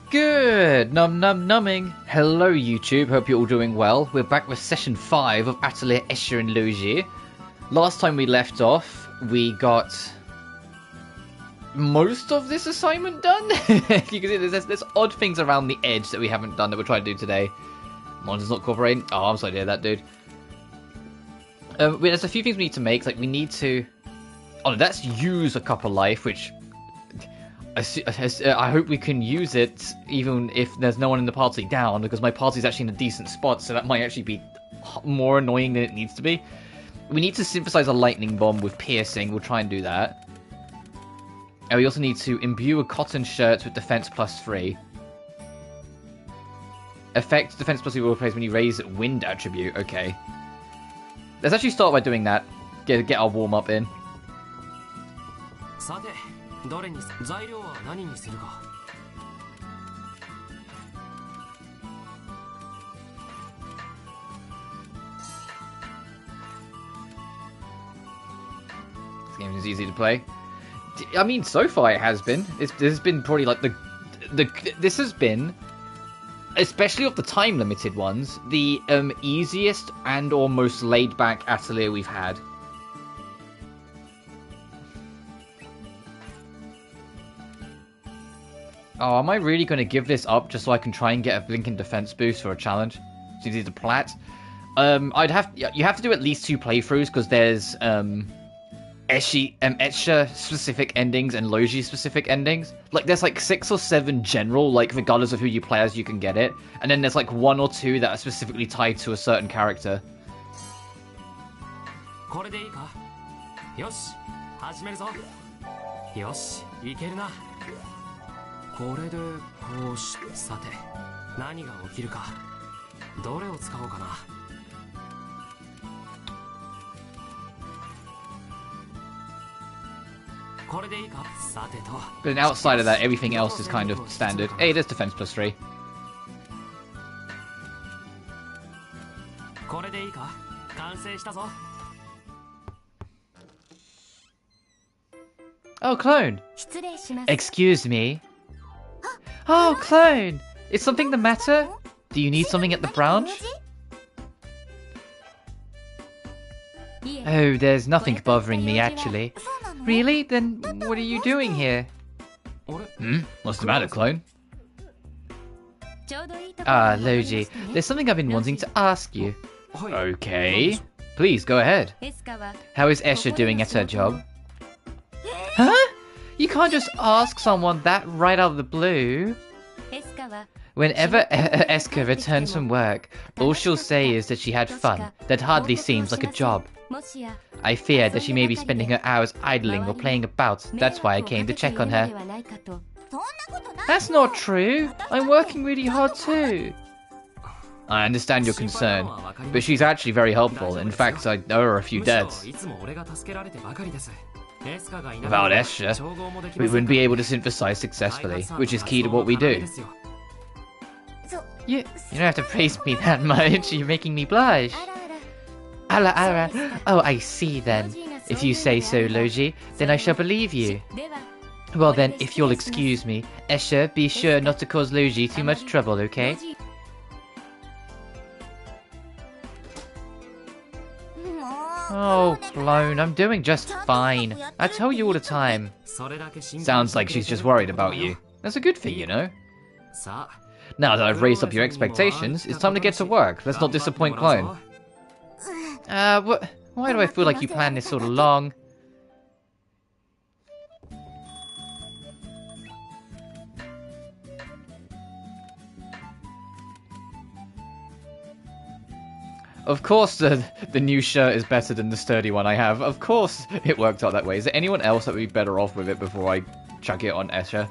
Good! Numbing! Hello YouTube, hope you're all doing well. We're back with session 5 of Atelier Escha Logy. Last time we left off, we got most of this assignment done. You can see there's odd things around the edge that we haven't done that we're trying to do today. Monsters not cooperating. Oh, I'm sorry to hear that, dude. There's a few things we need to make, like we need to... Oh, that's use a couple life, which... I hope we can use it even if there's no one in the party down, because my party's actually in a decent spot, so that might actually be more annoying than it needs to be. We need to synthesize a lightning bomb with piercing. We'll try and do that. And we also need to imbue a cotton shirt with defense +3. Effect defense +3 will replace when you raise wind attribute. Okay. Let's actually start by doing that. Get our warm up in. This game is easy to play. I mean, so far it has been. This has been probably like this has been, especially of the time limited ones, the easiest and or most laid back atelier we've had. Oh, am I really going to give this up just so I can try and get a Blinking Defense boost for a challenge? So you do the plat. You have to do at least 2 playthroughs because there's Escha specific endings and Logy specific endings. Like there's like 6 or 7 general, like regardless of who you play as, you can get it, and then there's like 1 or 2 that are specifically tied to a certain character. But then outside of that, everything else is kind of standard. Hey, there's defense +3. Oh, clone! Excuse me? Oh, clone! Is something the matter? Do you need something at the branch? Oh, there's nothing bothering me, actually. Really? Then what are you doing here? What's the matter, clone? Ah, Logy, there's something I've been wanting to ask you. Okay. Please, go ahead. How is Escha doing at her job? Huh? You can't just ask someone that right out of the blue. Whenever Escha returns from work, all she'll say is that she had fun. That hardly seems like a job. I fear that she may be spending her hours idling or playing about. That's why I came to check on her. That's not true. I'm working really hard too. I understand your concern, but she's actually very helpful. In fact, I owe her a few debts. Without Escha, we wouldn't be able to synthesize successfully, which is key to what we do. You don't have to praise me that much. You're making me blush. Ara. Oh, I see then. If you say so, Logy, then I shall believe you. Well then, if you'll excuse me, Escha, be sure not to cause Logy too much trouble, okay? Oh, clone, I'm doing just fine. I tell you all the time. Sounds like she's just worried about you. That's a good thing, you know? Now that I've raised up your expectations, it's time to get to work. Let's not disappoint clone. Why do I feel like you planned this sort of long? Of course the new shirt is better than the sturdy one I have. Of course it worked out that way. Is there anyone else that would be better off with it before I chuck it on Escha?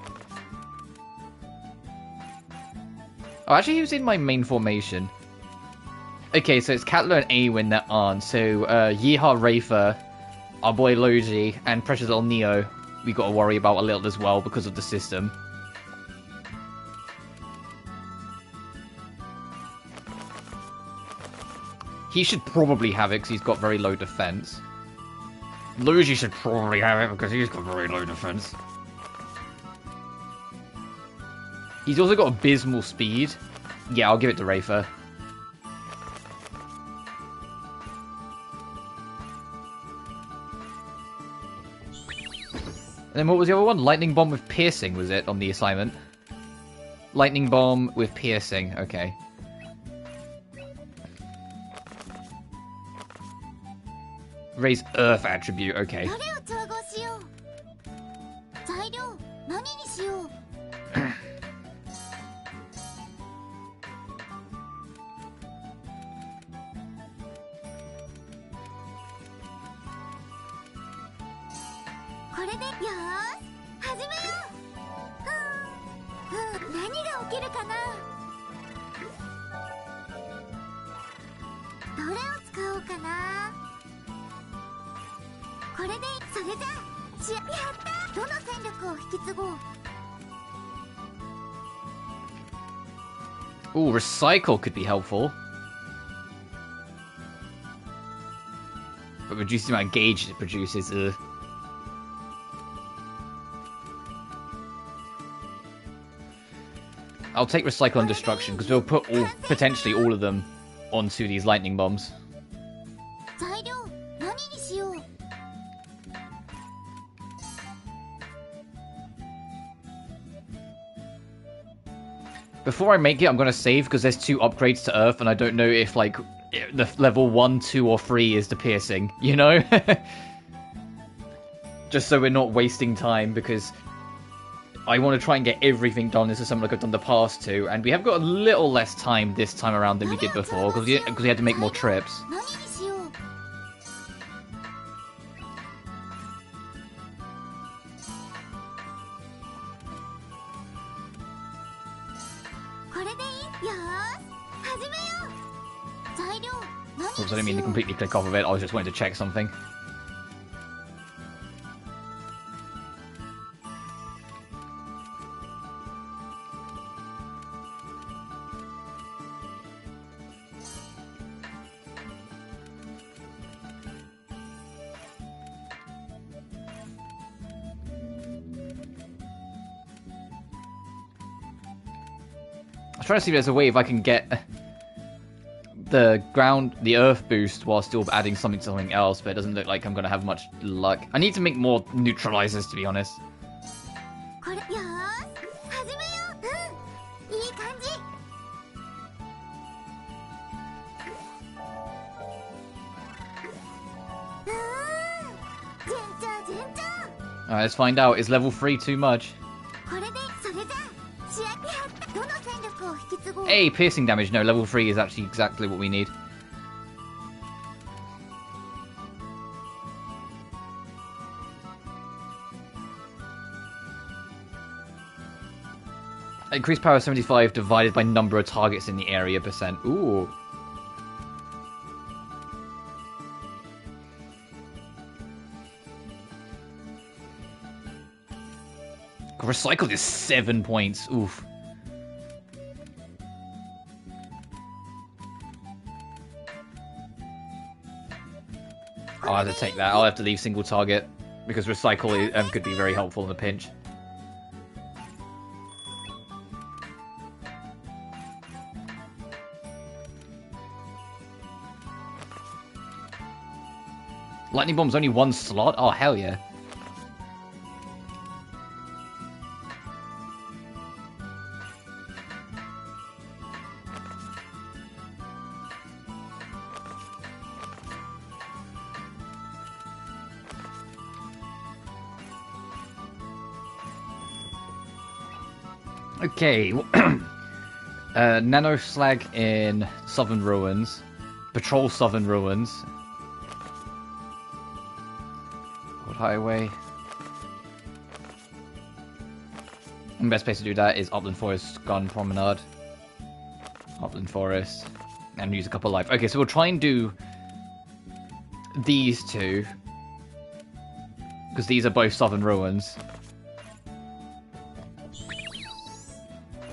Oh, actually he was in my main formation. Okay, so it's Katla and Awen that aren't. So, Yeehaw Rafer, our boy Logy, and Precious Little Neo, we got to worry about a little as well because of the system. He should probably have it because he's got very low defense. Logy should probably have it because he's got very low defense. He's also got abysmal speed. Yeah, I'll give it to Rafer. And then what was the other one? Lightning Bomb with Piercing, was it, on the assignment? Lightning Bomb with Piercing, okay. Raise Earth attribute, okay. Ooh, recycle could be helpful. But reducing the amount of gauge it produces, I'll take recycle and destruction, because we'll put potentially all of them onto these lightning bombs. Before I make it, I'm going to save, because there's 2 upgrades to Earth, and I don't know if, like, the level 1, 2, or 3 is the piercing, you know? Just so we're not wasting time, because I want to try and get everything done. This is something like I've done the past 2, and we have got a little less time this time around than we did before, because we had to make more trips. Oops, I didn't mean to completely click off of it, I was just wanting to check something. I was trying to see if there's a way if I can get the earth boost while still adding something to something else, but it doesn't look like I'm going to have much luck. I need to make more neutralizers, to be honest. Alright, let's find out. Is level 3 too much? Hey, piercing damage. No, level 3 is actually exactly what we need. Increased power 75 divided by number of targets in the area percent. Ooh. Recycled is 7 points. Oof. I'll have to take that. I'll have to leave single target, because recycle could be very helpful in a pinch. Lightning bomb's only 1 slot? Oh, hell yeah. Okay, Nano Slag in Southern Ruins. Patrol Southern Ruins. Old Highway. And the best place to do that is Upland Forest, Garden Promenade. Upland Forest. And use a couple of life. Okay, so we'll try and do these 2. Because these are both Southern Ruins.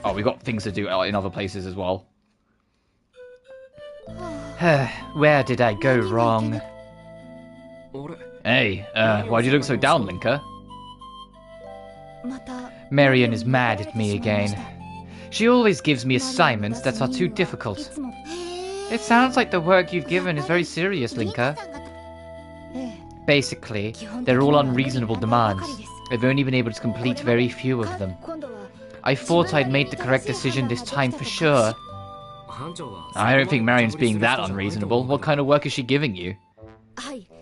Oh, we've got things to do in other places as well. Where did I go wrong? Hey, why'd you look so down, Linker? Marion is mad at me again. She always gives me assignments that are too difficult. It sounds like the work you've given is very serious, Linka. Basically, they're all unreasonable demands. I've only been able to complete very few of them. I thought I'd made the correct decision this time for sure. I don't think Marion's being that unreasonable. What kind of work is she giving you?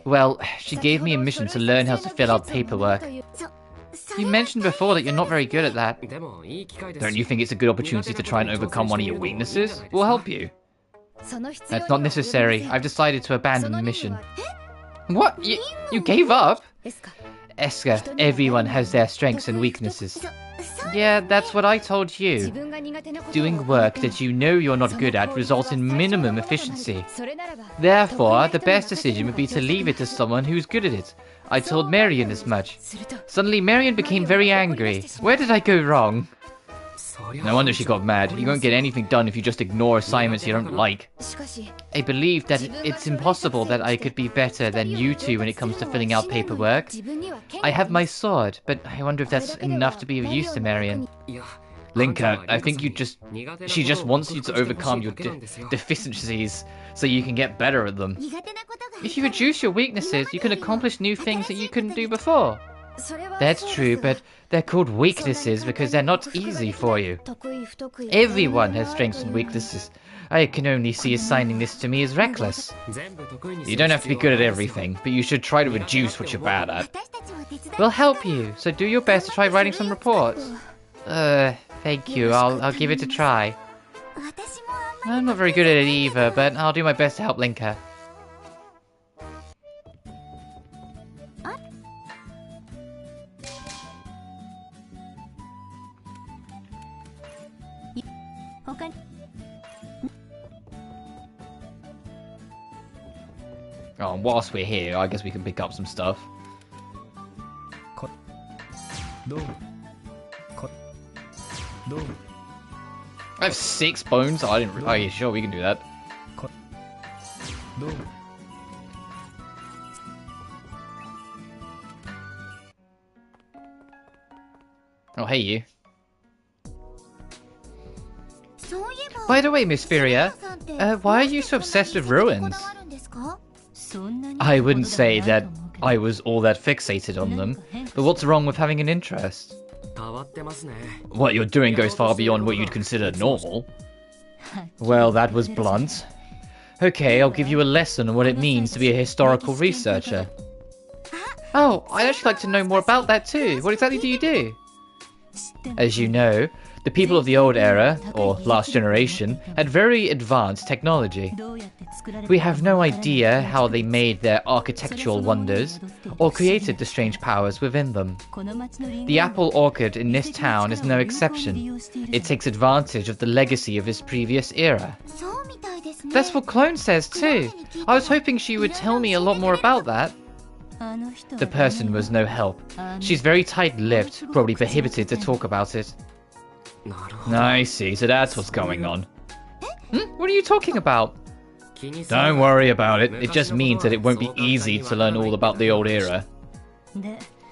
Well, she gave me a mission to learn how to fill out paperwork. You mentioned before that you're not very good at that. Don't you think it's a good opportunity to try and overcome one of your weaknesses? We'll help you. That's not necessary. I've decided to abandon the mission. What? You gave up? Escha, everyone has their strengths and weaknesses. Yeah, that's what I told you. Doing work that you know you're not good at results in minimum efficiency. Therefore, the best decision would be to leave it to someone who's good at it. I told Marion as much. Suddenly, Marion became very angry. Where did I go wrong? No wonder she got mad. You won't get anything done if you just ignore assignments you don't like. I believe that it's impossible that I could be better than you two when it comes to filling out paperwork. I have my sword, but I wonder if that's enough to be of use to Marion. Linka, I think she just wants you to overcome your deficiencies so you can get better at them. If you reduce your weaknesses, you can accomplish new things that you couldn't do before. That's true, but they're called weaknesses because they're not easy for you. Everyone has strengths and weaknesses. I can only see assigning this to me as reckless. You don't have to be good at everything, but you should try to reduce what you're bad at. We'll help you, so do your best to try writing some reports. Thank you, I'll give it a try. I'm not very good at it either, but I'll do my best to help Linka. Oh, and whilst we're here, I guess we can pick up some stuff. I have 6 bones? Oh, oh yeah, sure, we can do that. Oh, hey you. By the way, Miss Furia, why are you so obsessed with ruins? I wouldn't say that I was all that fixated on them, but what's wrong with having an interest? What you're doing goes far beyond what you'd consider normal. Well, that was blunt. Okay, I'll give you a lesson on what it means to be a historical researcher. Oh, I'd actually like to know more about that too. What exactly do you do? As you know, the people of the old era, or last generation, had very advanced technology. We have no idea how they made their architectural wonders, or created the strange powers within them. The apple orchard in this town is no exception. It takes advantage of the legacy of its previous era. That's what Clone says too. I was hoping she would tell me a lot more about that. The person was no help. She's very tight-lipped, probably prohibited to talk about it. I see, so that's what's going on. What are you talking about? Don't worry about it, it just means that it won't be easy to learn all about the old era.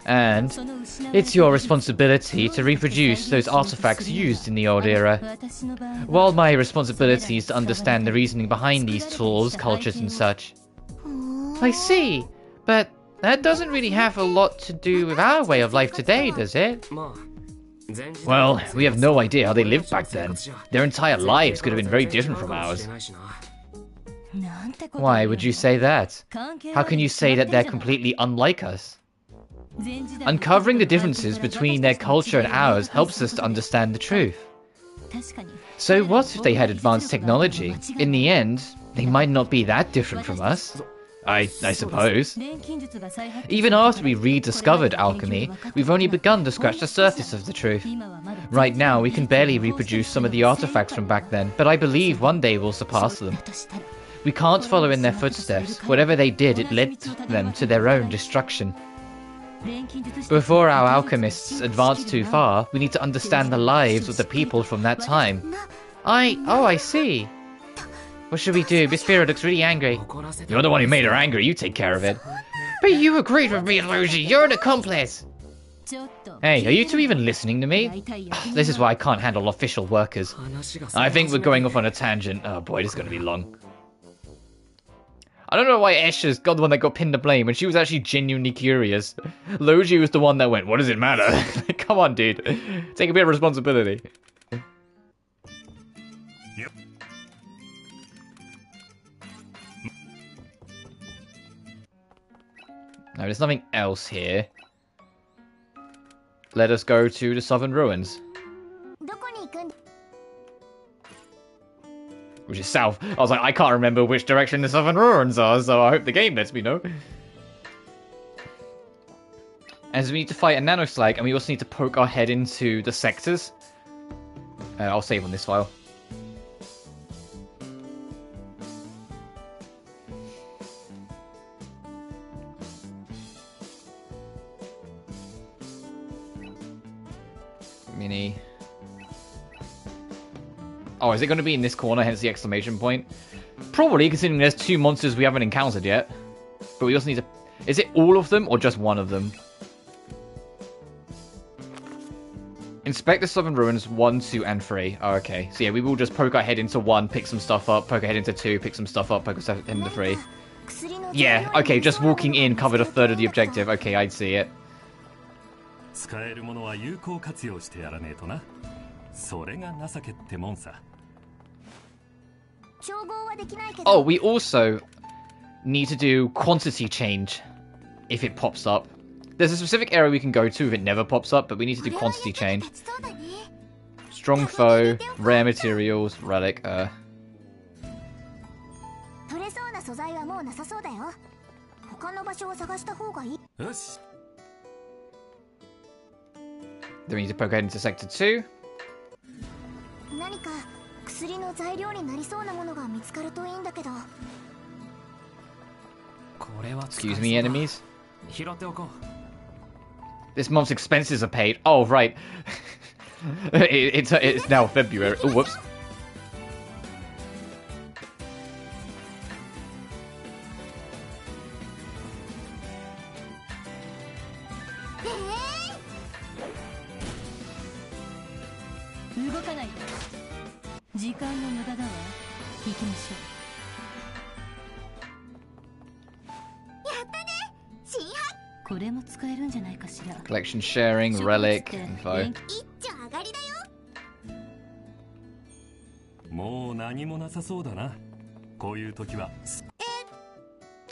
And it's your responsibility to reproduce those artifacts used in the old era. While my responsibility is to understand the reasoning behind these tools, cultures and such. I see, but that doesn't really have a lot to do with our way of life today, does it? Well, we have no idea how they lived back then. Their entire lives could have been very different from ours. Why would you say that? How can you say that they're completely unlike us? Uncovering the differences between their culture and ours helps us to understand the truth. So what if they had advanced technology? In the end, they might not be that different from us. I suppose. Even after we rediscovered alchemy, we've only begun to scratch the surface of the truth. Right now, we can barely reproduce some of the artifacts from back then, but I believe one day we'll surpass them. We can't follow in their footsteps. Whatever they did, it led them to their own destruction. Before our alchemists advance too far, we need to understand the lives of the people from that time. Oh, I see. What should we do? Miss Fira looks really angry. You're the one who made her angry, you take care of it. But you agreed with me, Logy, you're an accomplice! Hey, are you two even listening to me? This is why I can't handle official workers. I think we're going off on a tangent. Oh boy, this is going to be long. I don't know why Escha's got the one that got pinned to blame when she was actually genuinely curious. Logy was the one that went, what does it matter? Come on, dude. Take a bit of responsibility. Yep. No, there's nothing else here. Let us go to the Southern Ruins. Which is south. I was like, I can't remember which direction the Southern Ruins are, so I hope the game lets me know. And so we need to fight a nanoslag, and we also need to poke our head into the sectors. I'll save on this file. Mini. Oh, is it going to be in this corner, hence the exclamation point? Probably, considering there's two monsters we haven't encountered yet. But we also need to... Is it all of them, or just one of them? Inspect the Southern Ruins 1, 2, and 3. Oh, okay. So yeah, we will just poke our head into 1, pick some stuff up, poke our head into 2, pick some stuff up, poke our head into 3. Yeah, okay, just walking in covered a third of the objective. Okay, I'd see it. Oh, we also need to do quantity change if it pops up. There's a specific area we can go to if it never pops up, but we need to do quantity change. Strong foe, rare materials, relic, Then we need to poke ahead into sector 2. Excuse me, enemies. This month's expenses are paid. Oh, right. It's now February. Oh, whoops. Collection sharing, relic, info.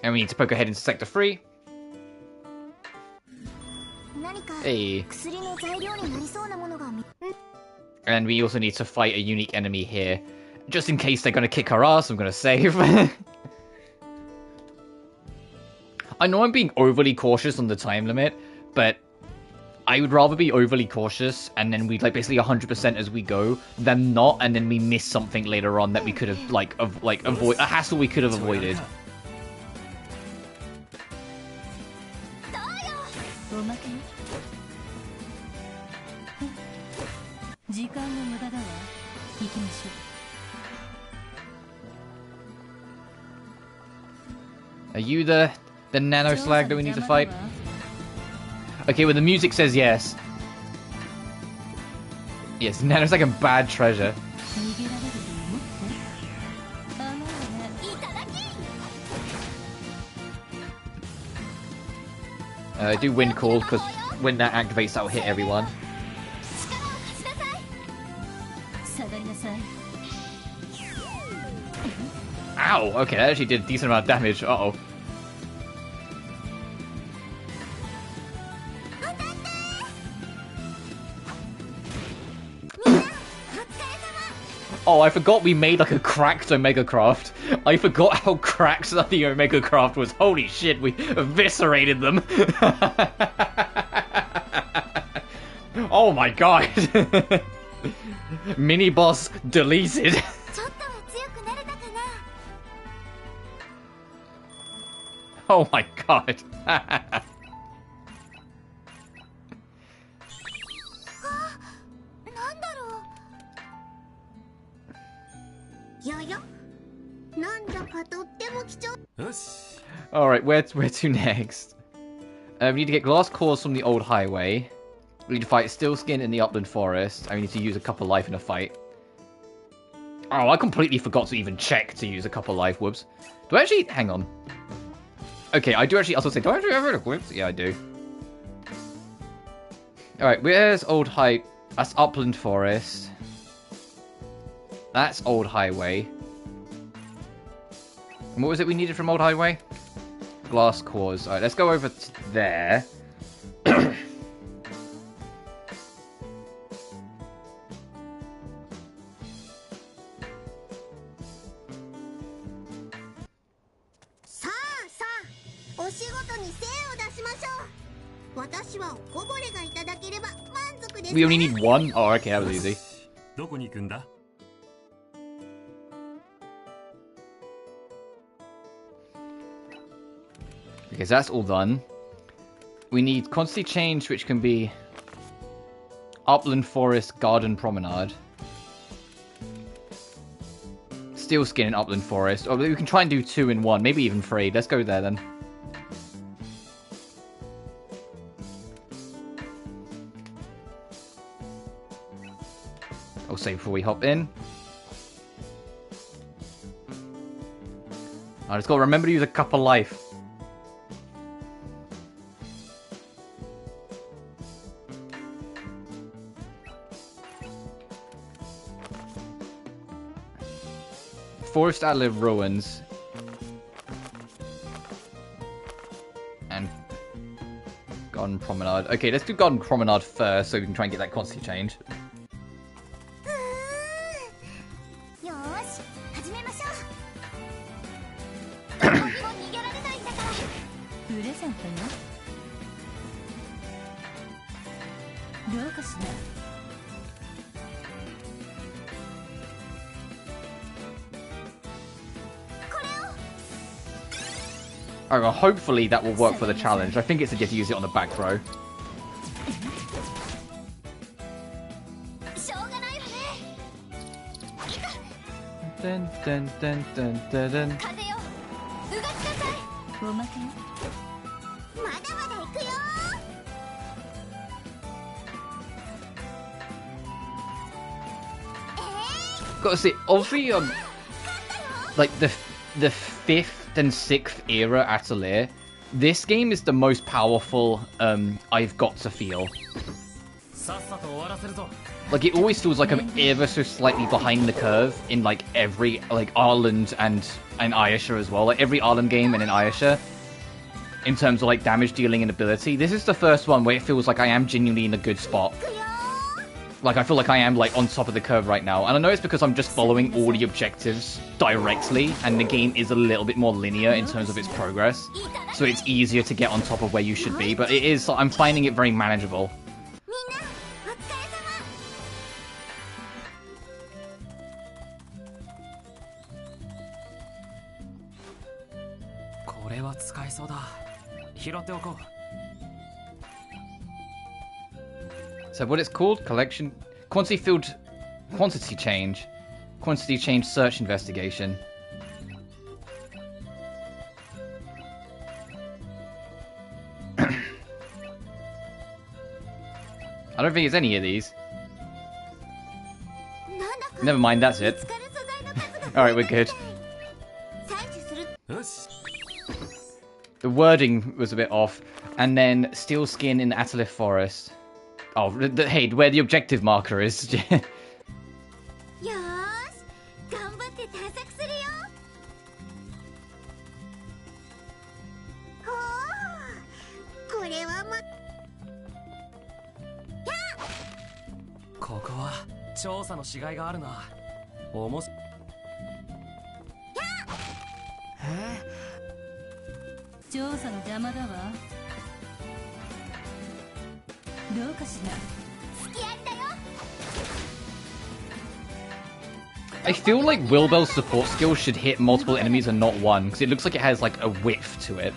And we need to poke ahead into sector 3. Hey. And we also need to fight a unique enemy here. Just in case they're going to kick our ass, I'm going to save. I know I'm being overly cautious on the time limit, but I would rather be overly cautious and then we basically 100% as we go than not, and then we miss something later on that we could have avoid a hassle we could have avoided. Are you the nanoslag that we need to fight? Okay, well the music says yes. Yes, nanoslag and bad treasure. Do wind call, because when that activates that will hit everyone. Ow! Okay, that actually did a decent amount of damage. Uh-oh. Oh, I forgot we made like a cracked Omega Craft. I forgot how cracked the Omega Craft was. Holy shit, we eviscerated them. Oh my god. Mini boss deleted. Oh my god. Alright, where to next? We need to get glass cores from the old highway. We need to fight Steelskin in the Upland Forest. I need to use a couple life in a fight. Oh, I completely forgot to even check to use a couple life. Whoops. Do I actually... Hang on. Okay, I do actually also say, do I actually have it? Whoops. Yeah, I do. Alright, where's Old High... That's Upland Forest. That's Old Highway. And what was it we needed from Old Highway? Glass cores. Alright, let's go over to there. We only need one? Oh, okay, that was easy. Okay, so that's all done. We need constantly change, which can be Upland Forest, Garden Promenade. Steelskin in Upland Forest. Or we can try and do 2 in 1, maybe even 3. Let's go there then. I'll save before we hop in. I just gotta remember to use a cup of life. Forest Atelier Ruins. And Garden Promenade. Okay, let's do Garden Promenade first so we can try and get that constantly change. Alright, well, hopefully that will work for the challenge. I think it's a good to use it on the back row. Dun, dun, dun, dun, dun, dun. Gotta say, obviously, like the 5th and 6th era Atelier, this game is the most powerful I've got to feel. Like, it always feels like I'm ever so slightly behind the curve in like every like Ireland and Ayesha as well. Like every Ireland game and in Ayesha, in terms of like damage dealing and ability. This is the first one where it feels like I am genuinely in a good spot. Like, I feel like I am, like, on top of the curve right now. And I know it's because I'm just following all the objectives directly, and the game is a little bit more linear in terms of its progress. So it's easier to get on top of where you should be, but it is, I'm finding it very manageable. So what it's called? Collection... Quantity field... Quantity change. Quantity change search investigation. I don't think it's any of these. Never mind, that's it. Alright, we're good. The wording was a bit off. And then Steelskin in Atelier Forest. Oh, hey, where the objective marker is. I feel like Wilbel's support skill should hit multiple enemies and not one, because it looks like it has like a width to it.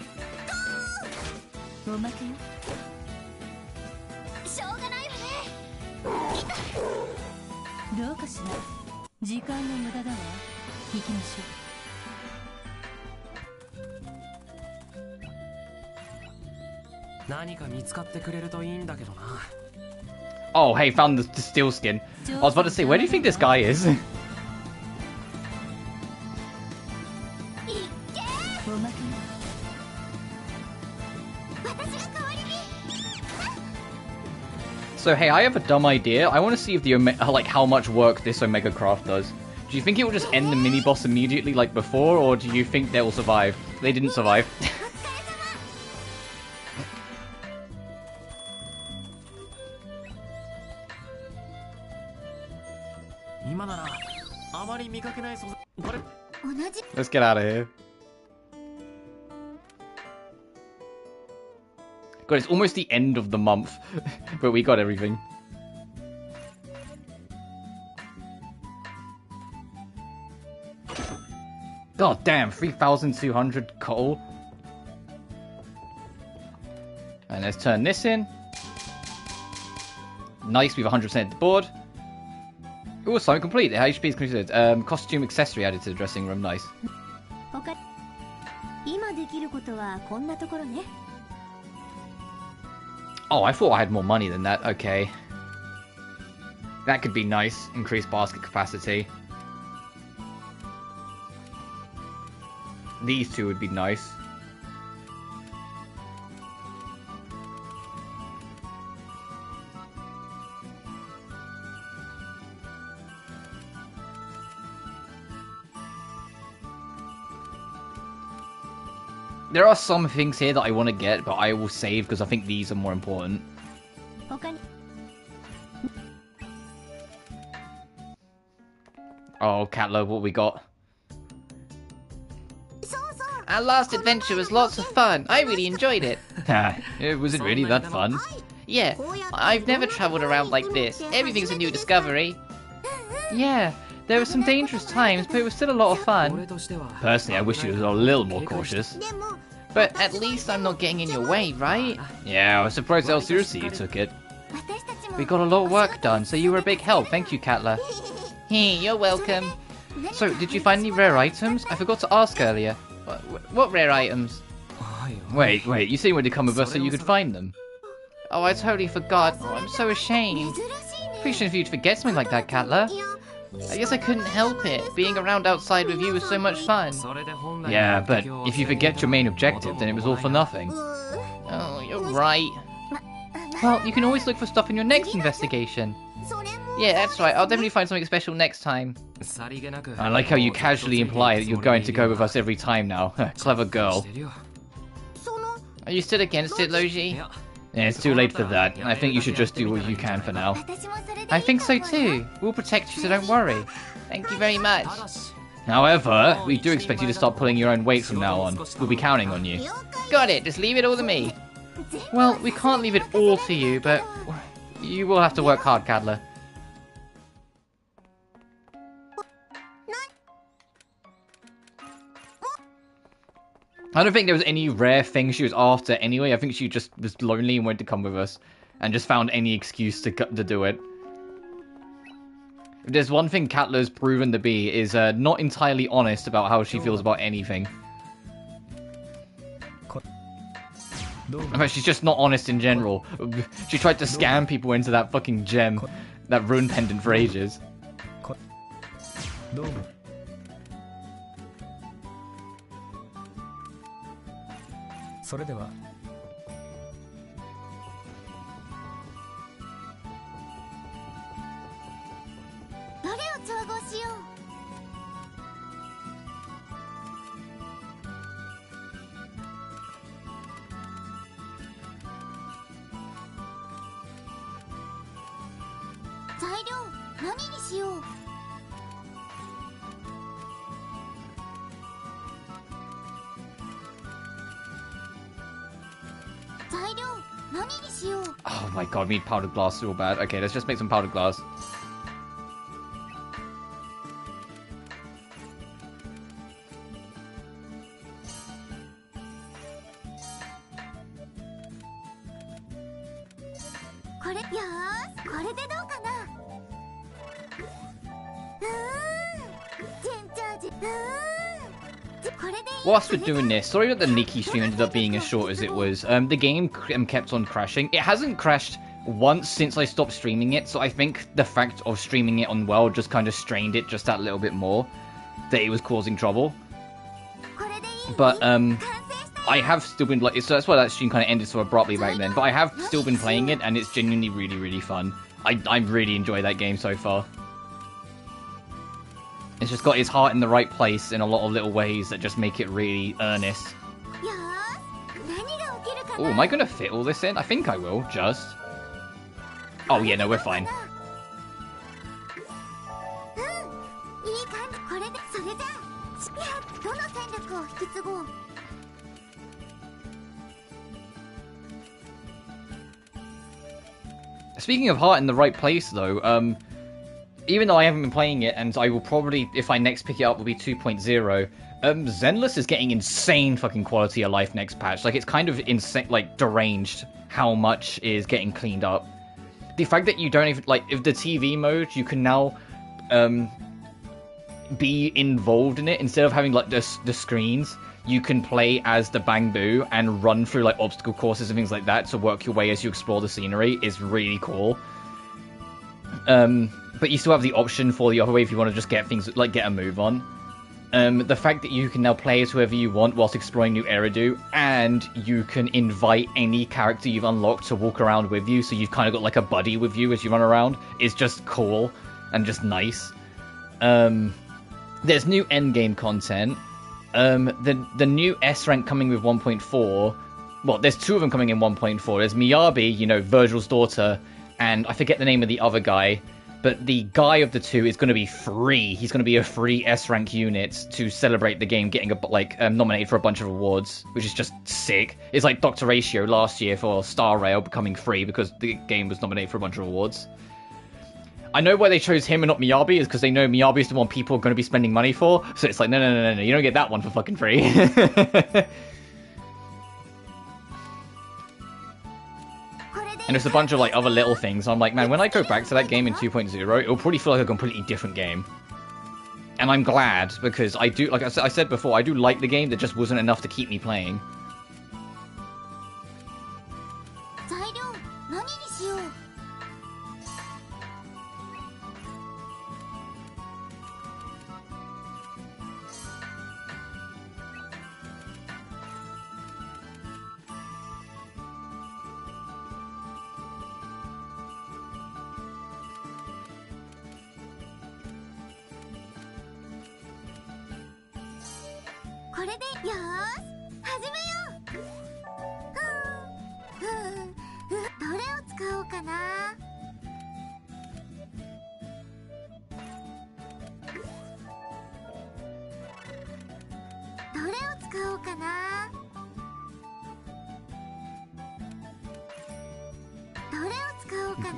Oh, hey, found the steel skin. I was about to say, where do you think this guy is? So, hey, I have a dumb idea. I want to see if the like how much work this Omega Craft does. Do you think it will just end the mini-boss immediately like before, or do you think they will survive? They didn't survive. Let's get out of here. God, it's almost the end of the month, but we got everything. God damn, 3,200 coal. And let's turn this in. Nice, we've 100% the board. Ooh, assignment complete. The HP is considered. Costume accessory added to the dressing room. Nice. Oh, I thought I had more money than that. Okay. That could be nice. Increased basket capacity. These two would be nice. There are some things here that I want to get, but I will save because I think these are more important. Oh, Catler, what we got? Our last adventure was lots of fun. I really enjoyed it. Was it really that fun? Yeah, I've never travelled around like this. Everything's a new discovery. Yeah, there were some dangerous times, but it was still a lot of fun. Personally, I wish you were a little more cautious. But at least I'm not getting in your way, right? Yeah, I was surprised how seriously you took it. We got a lot of work done, so you were a big help. Thank you, Catler. Hey, you're welcome. So, did you find any rare items? I forgot to ask earlier. What rare items? Wait, you said you wanted to come with us so you could find them. Oh, I totally forgot. Oh, I'm so ashamed. Pretty sure for you to forget something like that, Catler. I guess I couldn't help it. Being around outside with you was so much fun. Yeah, but if you forget your main objective, then it was all for nothing. Oh, you're right. Well, you can always look for stuff in your next investigation. Yeah, that's right. I'll definitely find something special next time. I like how you casually imply that you're going to go with us every time now. Clever girl. Are you still against it, Logy? Yeah, it's too late for that. I think you should just do what you can for now. I think so too. We'll protect you, so don't worry. Thank you very much. However, we do expect you to start pulling your own weight from now on. We'll be counting on you. Got it. Just leave it all to me. Well, we can't leave it all to you, but you will have to work hard, Cadler. I don't think there was any rare thing she was after anyway. I think she just was lonely and wanted to come with us. And just found any excuse to do it. If there's one thing Catler's proven to be, is not entirely honest about how she feels about anything. In fact, she's just not honest in general. She tried to scam people into that fucking gem. That rune pendant for ages. Oh my god, we need powdered glass real bad. Okay, let's just make some powdered glass. Whilst we're doing this, sorry that the Nikki stream ended up being as short as it was. The game kept on crashing. It hasn't crashed once since I stopped streaming it, so I think the fact of streaming it on World just kind of strained it just that little bit more, that it was causing trouble. But, I have still been, like, so that's why that stream kind of ended so abruptly back then, but I have still been playing it, and it's genuinely really, really fun. I really enjoy that game so far. It's just got its heart in the right place in a lot of little ways that just make it really earnest. Oh, am I going to fit all this in? I think I will, just. Oh, yeah, no, we're fine. Speaking of heart in the right place, though, even though I haven't been playing it, and I will probably, if I next pick it up, will be 2.0, Zenless is getting insane fucking quality of life next patch. Like, it's kind of insane, like, deranged how much is getting cleaned up. The fact that you don't even, like, if the TV mode, you can now, be involved in it, instead of having, like, the screens, you can play as the Bangbu and run through, like, obstacle courses and things like that to work your way as you explore the scenery is really cool. But you still have the option for the other way if you want to just get things, like, get a move on. The fact that you can now play as whoever you want whilst exploring new Eridu, and you can invite any character you've unlocked to walk around with you, so you've kind of got, like, a buddy with you as you run around, is just cool and just nice. There's new endgame content. The new S rank coming with 1.4, well, there's two of them coming in 1.4. There's Miyabi, you know, Virgil's daughter, and I forget the name of the other guy, but the guy of the two is going to be free. He's going to be a free S rank unit to celebrate the game getting nominated for a bunch of awards, which is just sick. It's like Dr. Ratio last year for Star Rail becoming free because the game was nominated for a bunch of awards. I know why they chose him and not Miyabi is because they know Miyabi is the one people are going to be spending money for. So it's like, no, you don't get that one for fucking free. And there's a bunch of, like, other little things. I'm like, man, when I go back to that game in 2.0, it'll probably feel like a completely different game. And I'm glad, because I do, like I said before, I do like the game, that just wasn't enough to keep me playing.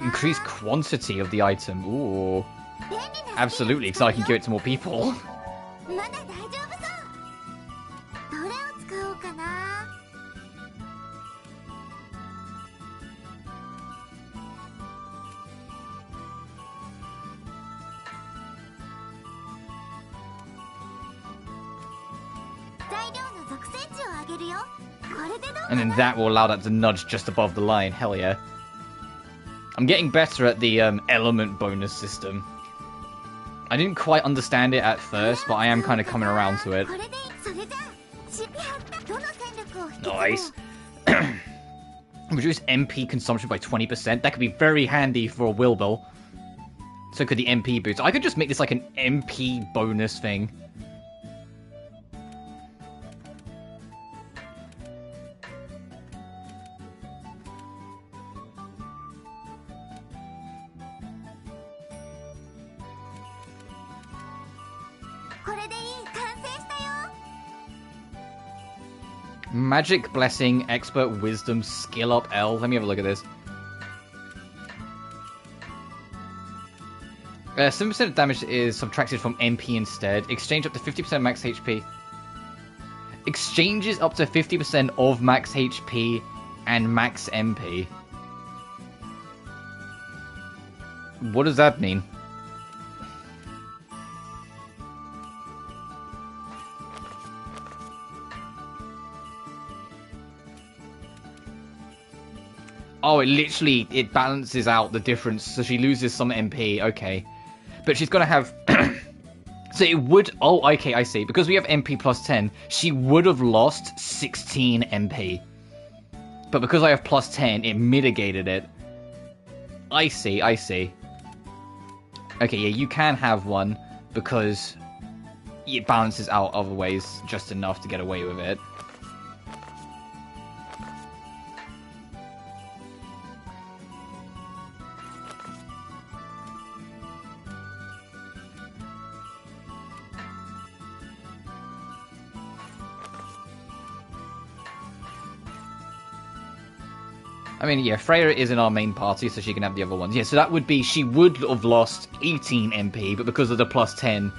Increase quantity of the item. Ooh. Absolutely, because I can give it to more people. And then that will allow that to nudge just above the line. Hell yeah. I'm getting better at the element bonus system. I didn't quite understand it at first, but I am kind of coming around to it. Nice. Reduce MP consumption by 20%. That could be very handy for a Wilbur. So could the MP boost. I could just make this like an MP bonus thing. Magic Blessing, Expert Wisdom, Skill Up L. Let me have a look at this. 7% of damage is subtracted from MP instead. Exchange up to 50% max HP. Exchanges up to 50% of max HP and max MP. What does that mean? Oh, it balances out the difference, so she loses some MP. Okay. But she's gonna have... So it would... Oh, okay, I see. Because we have MP plus 10, she would have lost 16 MP. But because I have plus 10, it mitigated it. I see, I see. Okay, yeah, you can have one, because it balances out other ways just enough to get away with it. I mean, yeah, Freya is in our main party, so she can have the other ones. Yeah, so that would be, she would have lost 18 MP, but because of the plus 10...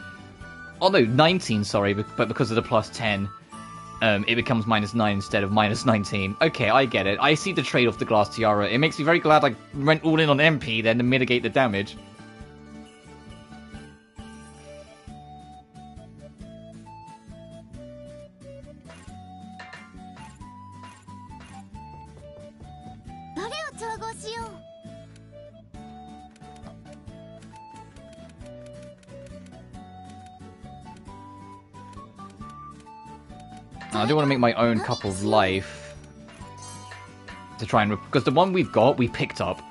Oh no, 19, sorry, but because of the plus 10, it becomes minus 9 instead of minus 19. Okay, I get it. I see the trade off the glass tiara. It makes me very glad I went all in on MP then to mitigate the damage. I do want to make my own cup of life to try and... Because the one we've got, we picked up.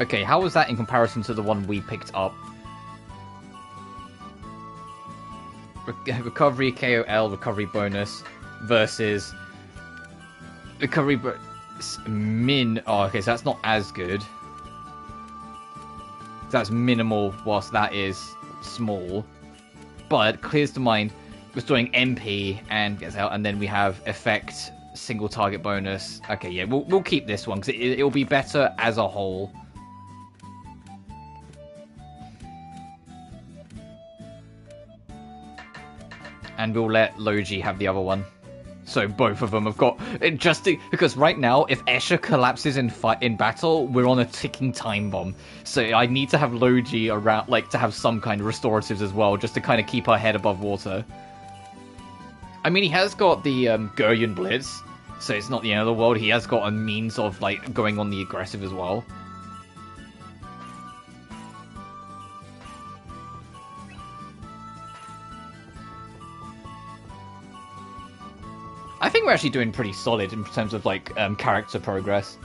Okay, how was that in comparison to the one we picked up? Recovery KOL, recovery bonus versus recovery min. Oh, okay, so that's not as good. That's minimal, whilst that is small. But clears the mind, restoring MP and gets out, and then we have effect, single target bonus. Okay, yeah, we'll keep this one because it'll be better as a whole. And we'll let Logy have the other one. So both of them have got... because right now, if Escha collapses in battle, we're on a ticking time bomb. So I need to have Logy around, like, to have some kind of restoratives as well, just to kind of keep our head above water. I mean, he has got the Guryan Blitz, so it's not the end of the world. He has got a means of, like, going on the aggressive as well. I think we're actually doing pretty solid in terms of, like, character progress.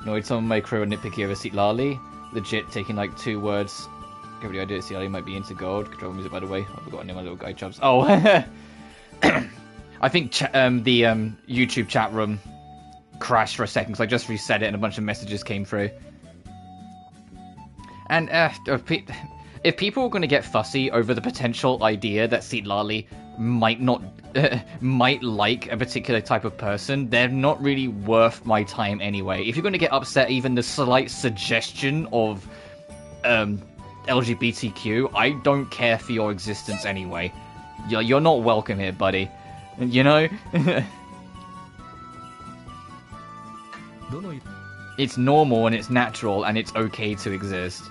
Annoyed some of my crew are nitpicky over Seat Lali. Legit taking, like, 2 words. Give the idea that Seat Lali might be into gold. Control music, by the way. I've forgotten my little guy chubs. Oh! I think the YouTube chat room crashed for a second because I just reset it and a bunch of messages came through. And, if people are going to get fussy over the potential idea that Seat Lali might like a particular type of person, they're not really worth my time anyway. If you're going to get upset even the slight suggestion of LGBTQ, I don't care for your existence anyway. You're not welcome here, buddy. You know? It's normal and it's natural and it's okay to exist.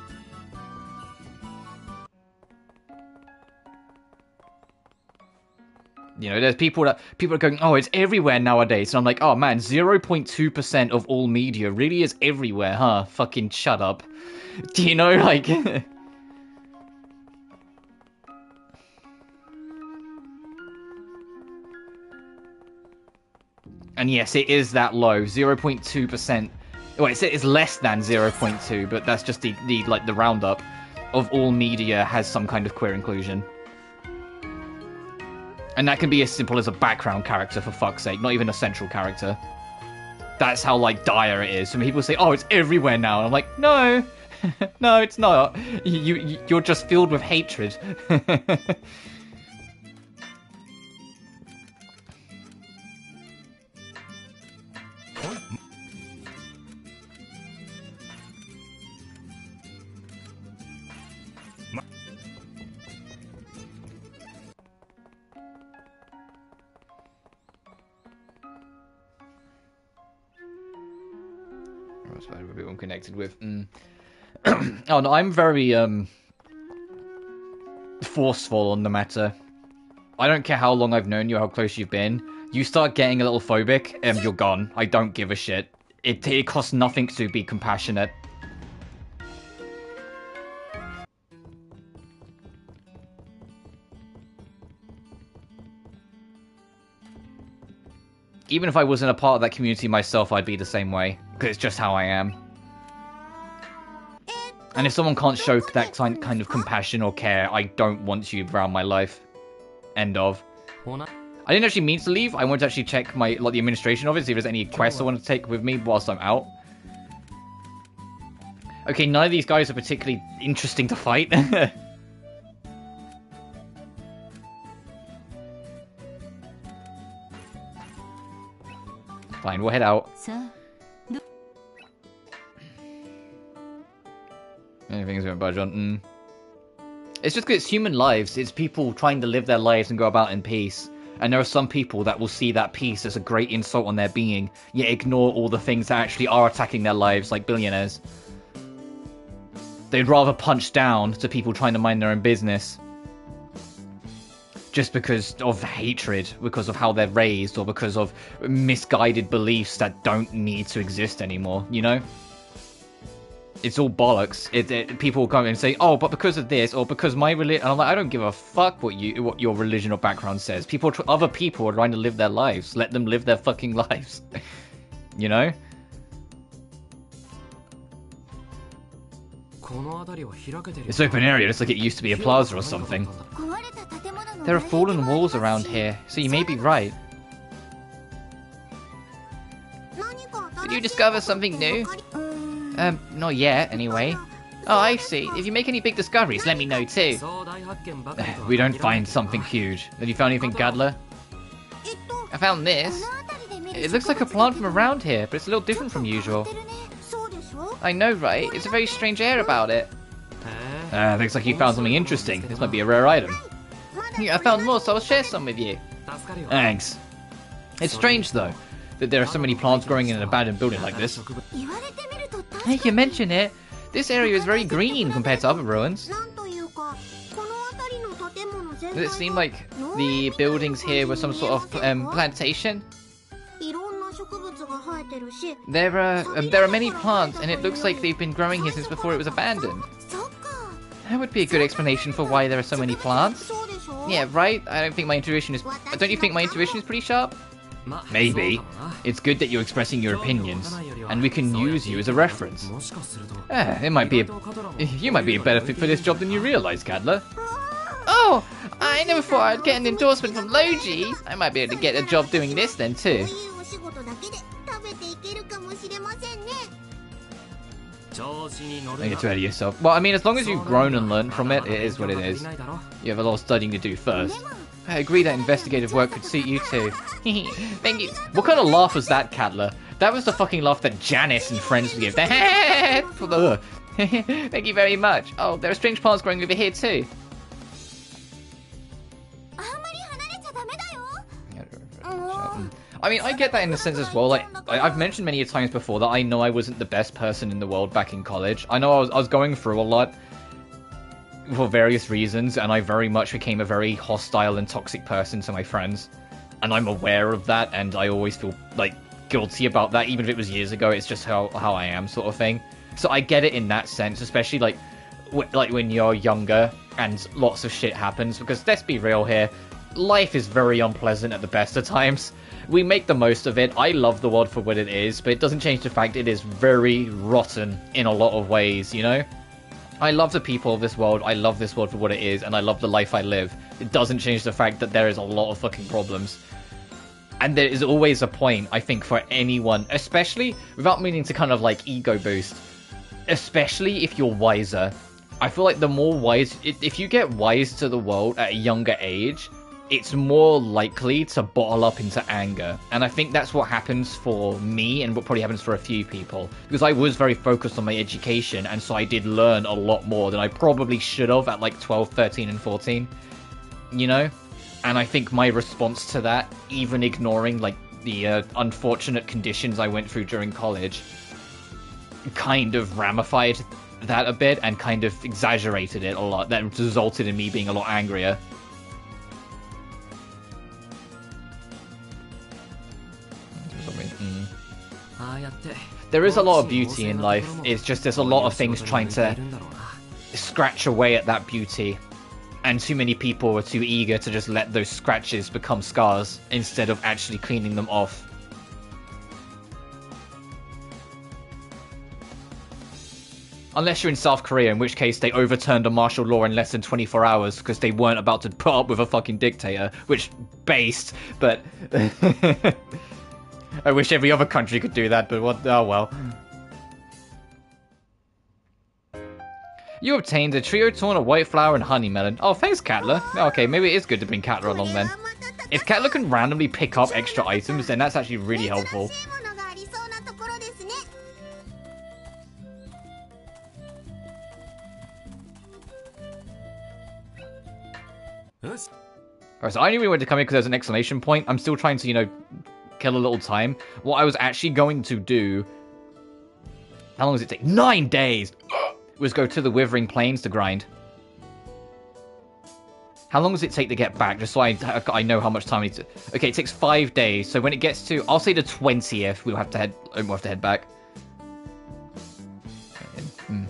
You know, there's people are going, oh, it's everywhere nowadays. And I'm like, oh man, 0.2% of all media really is everywhere, huh? Fucking shut up. Do you know, like... And yes, it is that low, 0.2%. Well, it's less than 0.2, but that's just the roundup of all media has some kind of queer inclusion. And that can be as simple as a background character, for fuck's sake, not even a central character. That's how, like, dire it is. So when people say, oh, it's everywhere now, and I'm like, no, no, it's not. You're just filled with hatred. I'm connected with. Oh no, I'm very forceful on the matter. I don't care how long I've known you, how close you've been. You start getting a little phobic, and you're gone. I don't give a shit. It costs nothing to be compassionate. Even if I wasn't a part of that community myself, I'd be the same way. Because it's just how I am. And if someone can't show that kind of compassion or care, I don't want you around my life. End of. I didn't actually mean to leave. I wanted to actually check the administration of it, see if there's any quests I want to take with me whilst I'm out. Okay, none of these guys are particularly interesting to fight. Fine, we'll head out. Anything's gonna budge on. It's just because it's human lives. It's people trying to live their lives and go about in peace. And there are some people that will see that peace as a great insult on their being, yet ignore all the things that actually are attacking their lives, like billionaires. They'd rather punch down to people trying to mind their own business. Just because of hatred, because of how they're raised, or because of misguided beliefs that don't need to exist anymore, you know? It's all bollocks. People will come in and say, oh, but because of this, or because my religion... And I'm like, I don't give a fuck what your religion or background says. Other people are trying to live their lives. Let them live their fucking lives. You know? This open area looks like it used to be a plaza or something. There are fallen walls around here, so you may be right. Did you discover something new? Not yet, anyway. Oh, I see. If you make any big discoveries, let me know too. We don't find something huge. Have you found anything, Gadler? I found this. It looks like a plant from around here, but it's a little different from usual. I know, right? It's a very strange air about it. Looks like you found something interesting. This might be a rare item. Yeah, I found more, so I'll share some with you. Thanks. It's strange, though, that there are so many plants growing in an abandoned building like this. Hey, you mention it. This area is very green compared to other ruins. Does it seem like the buildings here were some sort of plantation? There are many plants, and it looks like they've been growing here since before it was abandoned. That would be a good explanation for why there are so many plants. Yeah, right? Don't you think my intuition is pretty sharp? Maybe. It's good that you're expressing your opinions, and we can use you as a reference. You might be a better fit for this job than you realize, Gadler. Oh, I never thought I'd get an endorsement from Logy. I might be able to get a job doing this then too. Don't get too ahead of yourself. Well, I mean, as long as you've grown and learned from it, it is what it is. You have a lot of studying to do first. I agree that investigative work could suit you too. Thank you. What kind of laugh was that, Catler? That was the fucking laugh that Janice and friends would give. Thank you very much. Oh, there are strange plants growing over here too. I mean, I get that in a sense as well. Like, I've mentioned many times before that I know I wasn't the best person in the world back in college. I know I was going through a lot. for various reasons, and I very much became a very hostile and toxic person to my friends. And I'm aware of that, and I always feel, like, guilty about that, even if it was years ago. It's just how I am, sort of thing. So I get it in that sense, especially, like when you're younger and lots of shit happens, because let's be real here, life is very unpleasant at the best of times. We make the most of it. I love the world for what it is, but it doesn't change the fact it is very rotten in a lot of ways, you know? I love the people of this world, I love this world for what it is, and I love the life I live. It doesn't change the fact that there is a lot of fucking problems. And there is always a point, I think, for anyone, especially, without meaning to kind of, like, ego boost, especially if you're wiser. I feel like the more wise, if you get wise to the world at a younger age, it's more likely to bottle up into anger. And I think that's what happens for me, and what probably happens for a few people. Because I was very focused on my education, and so I did learn a lot more than I probably should have at like 12, 13, and 14. You know? And I think my response to that, even ignoring like the unfortunate conditions I went through during college, kind of ramified that a bit and kind of exaggerated it a lot. That resulted in me being a lot angrier. There is a lot of beauty in life. It's just there's a lot of things trying to scratch away at that beauty. And too many people are too eager to just let those scratches become scars instead of actually cleaning them off. Unless you're in South Korea, in which case they overturned a martial law in less than 24 hours because they weren't about to put up with a fucking dictator, which based, but I wish every other country could do that, but what? Oh well. You obtained a trio torn of white flower and honey melon. Oh, thanks, Catler. Okay, maybe it is good to bring Catler along then. If Catler can randomly pick up extra items, then that's actually really helpful. Alright, so I knew we wanted to come here because there's an exclamation point. I'm still trying to, you know, kill a little time. What I was actually going to do... How long does it take? 9 days! Was go to the Withering Plains to grind. How long does it take to get back? Just so I know how much time I need to... Okay, it takes 5 days. So when it gets to... I'll say the 20th, we'll have to head back.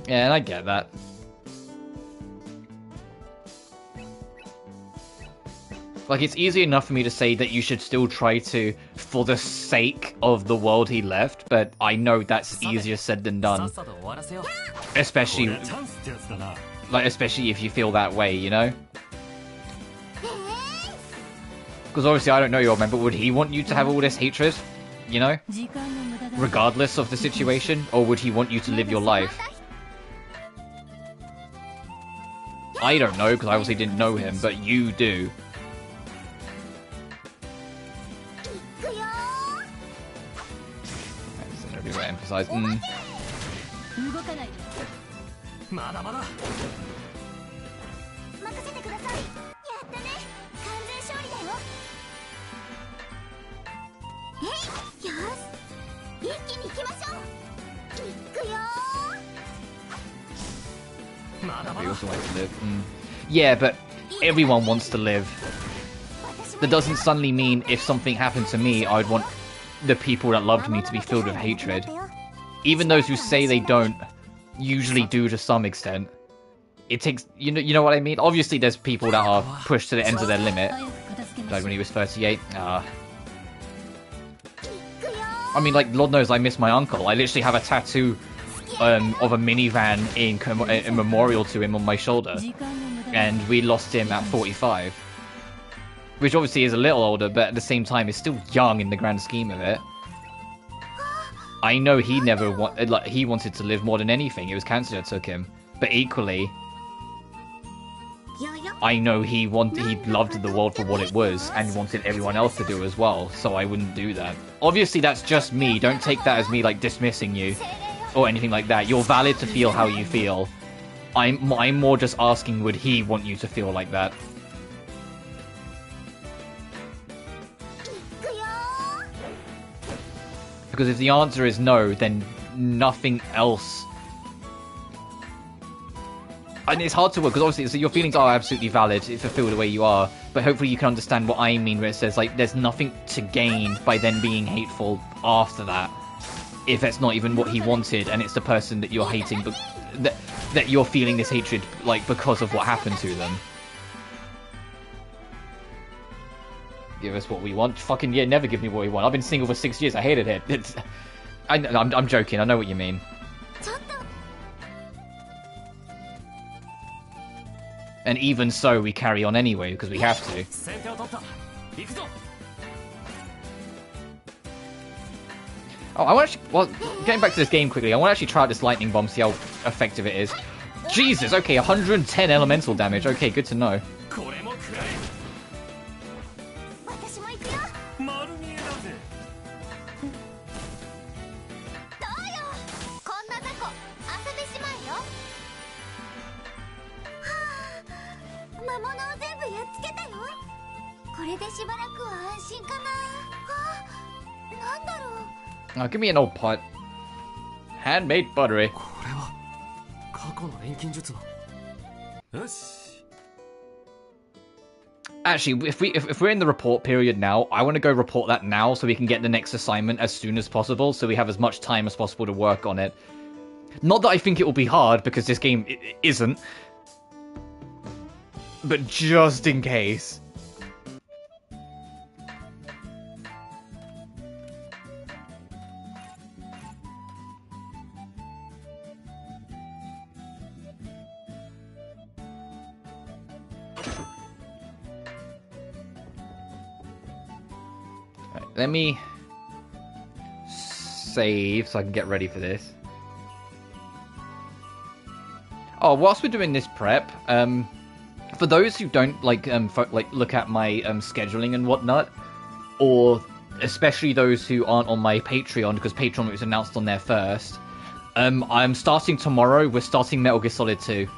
Yeah, and I get that. Like, it's easy enough for me to say that you should still try to, for the sake of the world he left, but I know that's easier said than done. Especially if you feel that way, you know? Because obviously I don't know your man, but would he want you to have all this hatred? You know? Regardless of the situation? Or would he want you to live your life? I don't know, because I obviously didn't know him, but you do. Emphasize. We also like to live. Yeah, but everyone wants to live. That doesn't suddenly mean if something happened to me, I'd want the people that loved me to be filled with hatred. Even those who say they don't, usually do to some extent. It takes, you know what I mean? Obviously there's people that are pushed to the ends of their limit. Died when he was 38. I mean, like, Lord knows I miss my uncle. I literally have a tattoo of a minivan in memorial to him on my shoulder. And we lost him at 45. Which obviously is a little older, but at the same time is still young in the grand scheme of it. I know he never he wanted to live more than anything. It was cancer that took him. But equally, I know he loved the world for what it was and wanted everyone else to do as well. So I wouldn't do that. Obviously, that's just me. Don't take that as me like dismissing you or anything like that. You're valid to feel how you feel. I'm more just asking, would he want you to feel like that? Because if the answer is no, then nothing else... And it's hard to work, because obviously your feelings are absolutely valid if you feel the way you are, but hopefully you can understand what I mean, where it says, like, there's nothing to gain by then being hateful after that, if that's not even what he wanted, and it's the person that you're hating, but that you're feeling this hatred, like, because of what happened to them. Give us what we want? Fucking yeah, never give me what we want. I've been single for 6 years, I hated it. I'm joking, I know what you mean. And even so, we carry on anyway, because we have to. Oh, I want to actually... Well, getting back to this game quickly, I want to actually try out this lightning bomb, see how effective it is. Jesus, okay, 110 elemental damage. Okay, good to know. Oh, give me an old pot. Handmade buttery. Actually, if we're in the report period now, I want to go report that now so we can get the next assignment as soon as possible, so we have as much time as possible to work on it. Not that I think it will be hard, because this game isn't. But just in case. Let me save so I can get ready for this. Oh, whilst we're doing this prep, for those who don't like look at my scheduling and whatnot, or especially those who aren't on my Patreon, because Patreon was announced on there first, I'm starting tomorrow. We're starting Metal Gear Solid 2.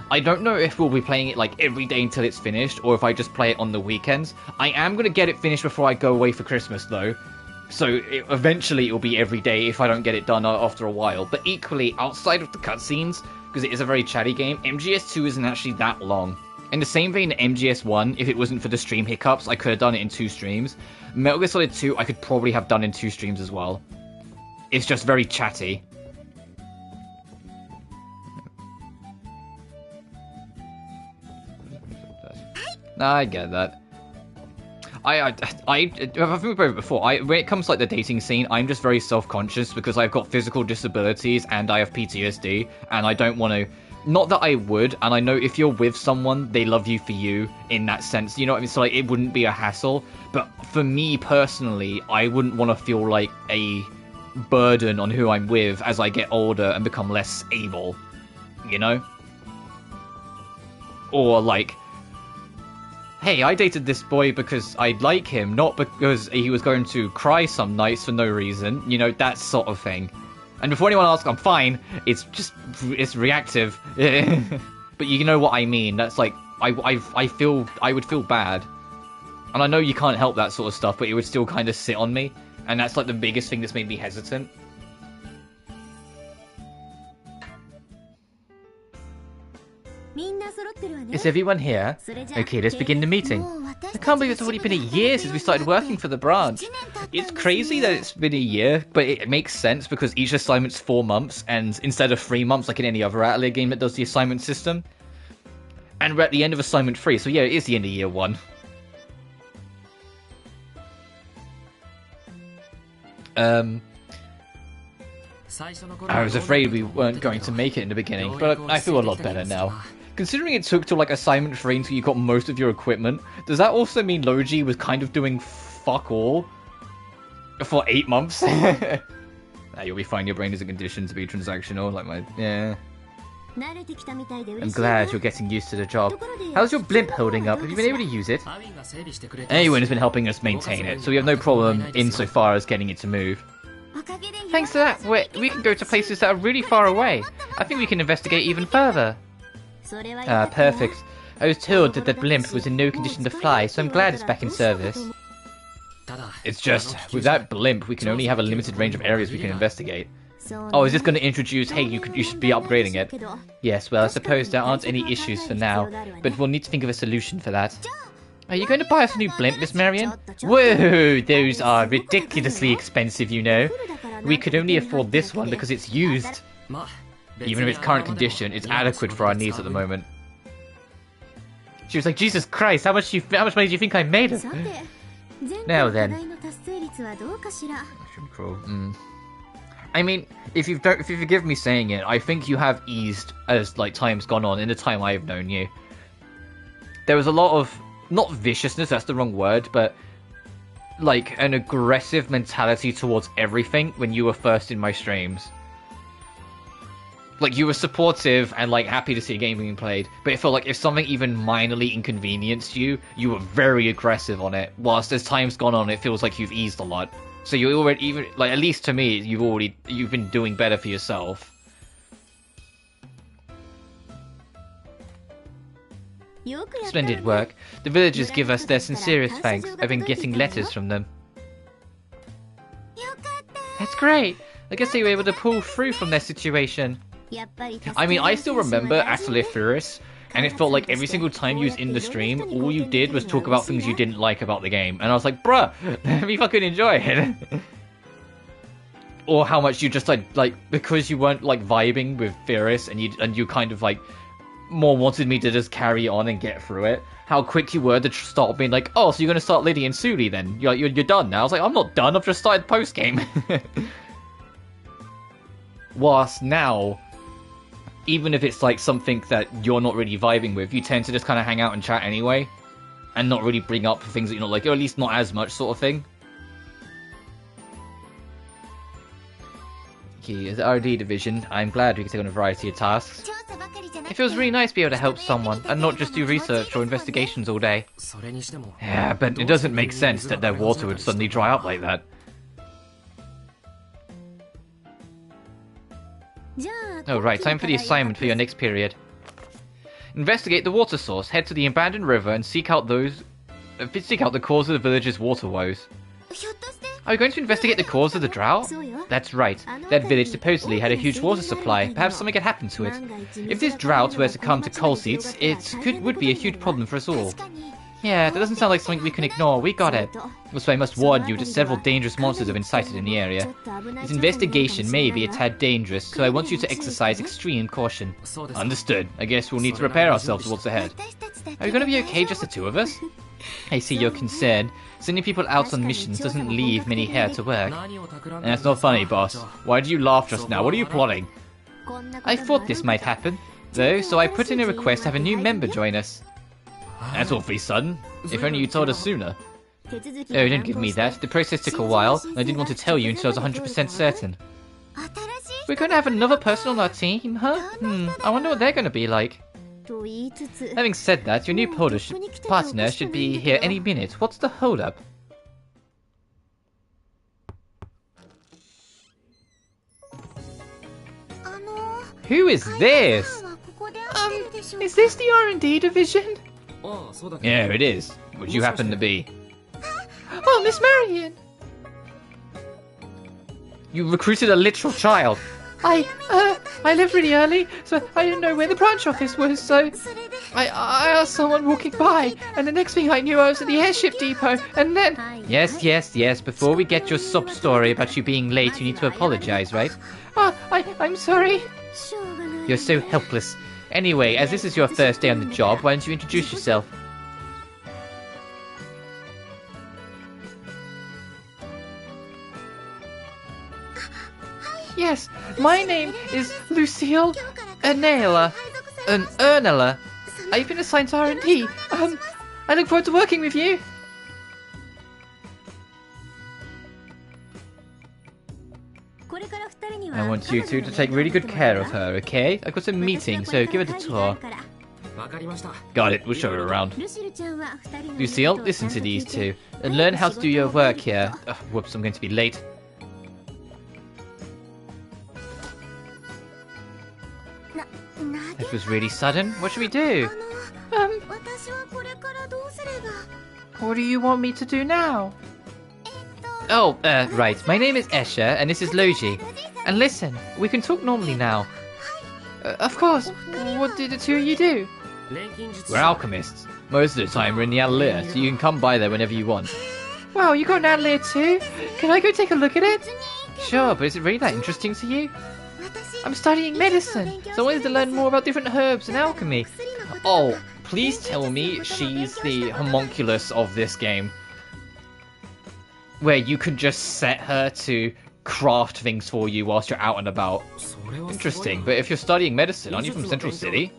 I don't know if we'll be playing it like every day until it's finished, or if I just play it on the weekends. I am going to get it finished before I go away for Christmas, though. So eventually it'll be every day if I don't get it done after a while. But equally, outside of the cutscenes, because it is a very chatty game, MGS2 isn't actually that long. In the same vein, MGS1, if it wasn't for the stream hiccups, I could have done it in 2 streams. Metal Gear Solid 2, I could probably have done in 2 streams as well. It's just very chatty. I get that. I've been over it before. When it comes to like the dating scene, I'm just very self-conscious because I've got physical disabilities and I have PTSD, and I don't want to. Not that I would, and I know if you're with someone, they love you for you in that sense. You know what I mean? So like, it wouldn't be a hassle. But for me personally, I wouldn't want to feel like a burden on who I'm with as I get older and become less able. You know? Or like, hey, I dated this boy because I like him, not because he was going to cry some nights for no reason. You know, that sort of thing. And before anyone asks, I'm fine. It's reactive. But you know what I mean. That's like, I would feel bad. And I know you can't help that sort of stuff, but it would still kind of sit on me. And that's like the biggest thing that's made me hesitant. Is everyone here? Okay, let's begin the meeting. I can't believe it's already been a year since we started working for the branch. It's crazy that it's been a year, but it makes sense because each assignment's 4 months, and instead of 3 months like in any other Atelier game that does the assignment system. And we're at the end of assignment 3, so yeah, it is the end of year 1. I was afraid we weren't going to make it in the beginning, but I feel a lot better now. Considering it took till like assignment 3 until you got most of your equipment, does that also mean Logy was kind of doing fuck all for 8 months? You'll be fine, your brain isn't conditioned to be transactional, like my... yeah. I'm glad you're getting used to the job. How's your blimp holding up? Have you been able to use it? Anyone has been helping us maintain it, so we have no problem insofar as getting it to move. Thanks to that, we can go to places that are really far away. I think we can investigate even further. Perfect. I was told that the blimp was in no condition to fly, so I'm glad it's back in service. It's just, with that blimp, we can only have a limited range of areas we can investigate. Oh, is this going to introduce, hey, you should be upgrading it? Yes, well, I suppose there aren't any issues for now, but we'll need to think of a solution for that. Are you going to buy us a new blimp, Miss Marion? Whoa, those are ridiculously expensive, you know. We could only afford this one because it's used. Even in its current condition, it's adequate for our needs at the moment. She was like, Jesus Christ, how much money do you think I made her? Now then. I mean, if you forgive me saying it, I think you have eased as like time's gone on. In the time I've known you, there was a lot of not viciousness. That's the wrong word, but like an aggressive mentality towards everything when you were first in my streams. Like, you were supportive and, like, happy to see a game being played, but it felt like if something even minorly inconvenienced you, you were very aggressive on it. Whilst as time's gone on, it feels like you've eased a lot. So you already, even, like, at least to me, you've been doing better for yourself. Splendid work. The villagers give us their sincerest thanks. I've been getting letters from them. That's great. I guess they were able to pull through from their situation. I mean, I still remember Atelier Escha, and it felt like every single time you was in the stream, all you did was talk about things you didn't like about the game. And I was like, bruh, let me fucking enjoy it. Or how much you just like because you weren't like vibing with Furina and you kind of like more wanted me to just carry on and get through it. How quick you were to start being like, oh, so you're gonna start Liddy and Suli then? You're done now. I was like, I'm not done. I've just started post game. Whilst now, even if it's like something that you're not really vibing with, you tend to just kind of hang out and chat anyway, and not really bring up things that you're not like, or at least not as much sort of thing. Okay, as the R&D division, I'm glad we can take on a variety of tasks. It feels really nice to be able to help someone, and not just do research or investigations all day. Yeah, but it doesn't make sense that their water would suddenly dry up like that. Oh right, time for the assignment for your next period. Investigate the water source, head to the abandoned river and seek out the cause of the village's water woes. Are you going to investigate the cause of the drought? That's right. That village supposedly had a huge water supply. Perhaps something had happened to it. If this drought were to come to coal seats, would be a huge problem for us all. Yeah, that doesn't sound like something we can ignore. We got it. Also, I must warn you that several dangerous monsters have been sighted in the area. This investigation may be a tad dangerous, so I want you to exercise extreme caution. Understood. I guess we'll need to prepare ourselves for what's ahead. Are you going to be okay, just the two of us? I see you're concerned. Sending people out on missions doesn't leave many here to work. That's not funny, boss. Why did you laugh just now? What are you plotting? I thought this might happen, though, so I put in a request to have a new member join us. That's awfully sudden. If only you told us sooner. Oh, don't give me that. The process took a while, and I didn't want to tell you until I was 100% certain. We're going to have another person on our team, huh? I wonder what they're going to be like. Having said that, your new partner should be here any minute. What's the hold-up? Who is this? Is this the R&D division? Yeah, it is. Would you happen to be? Oh, Miss Marion! You recruited a literal child. I left really early, so I didn't know where the branch office was, so I asked someone walking by, and the next thing I knew I was at the airship depot, and then... Yes, before we get your sob story about you being late, you need to apologize, right? I'm sorry. You're so helpless. Anyway, as this is your first day on the job, why don't you introduce yourself? Yes, my name is Lucille Ernela. I've been assigned to R&D. I look forward to working with you. I want you two to take really good care of her, okay? I've got a meeting, so give it a tour. Got it, we'll show her around. Lucille, listen to these two, and learn how to do your work here. Whoops, I'm going to be late. That was really sudden. What should we do? What do you want me to do now? Oh, right. My name is Escha, and this is Logy. And listen, we can talk normally now. Of course. What do the two of you do? We're alchemists. Most of the time we're in the Atelier, so you can come by there whenever you want. Wow, you got an Atelier too? Can I go take a look at it? Sure, but is it really that interesting to you? I'm studying medicine, so I wanted to learn more about different herbs and alchemy. Oh, please tell me she's the homunculus of this game. Where you can just set her to craft things for you whilst you're out and about. Interesting, but if you're studying medicine, aren't you from Central City?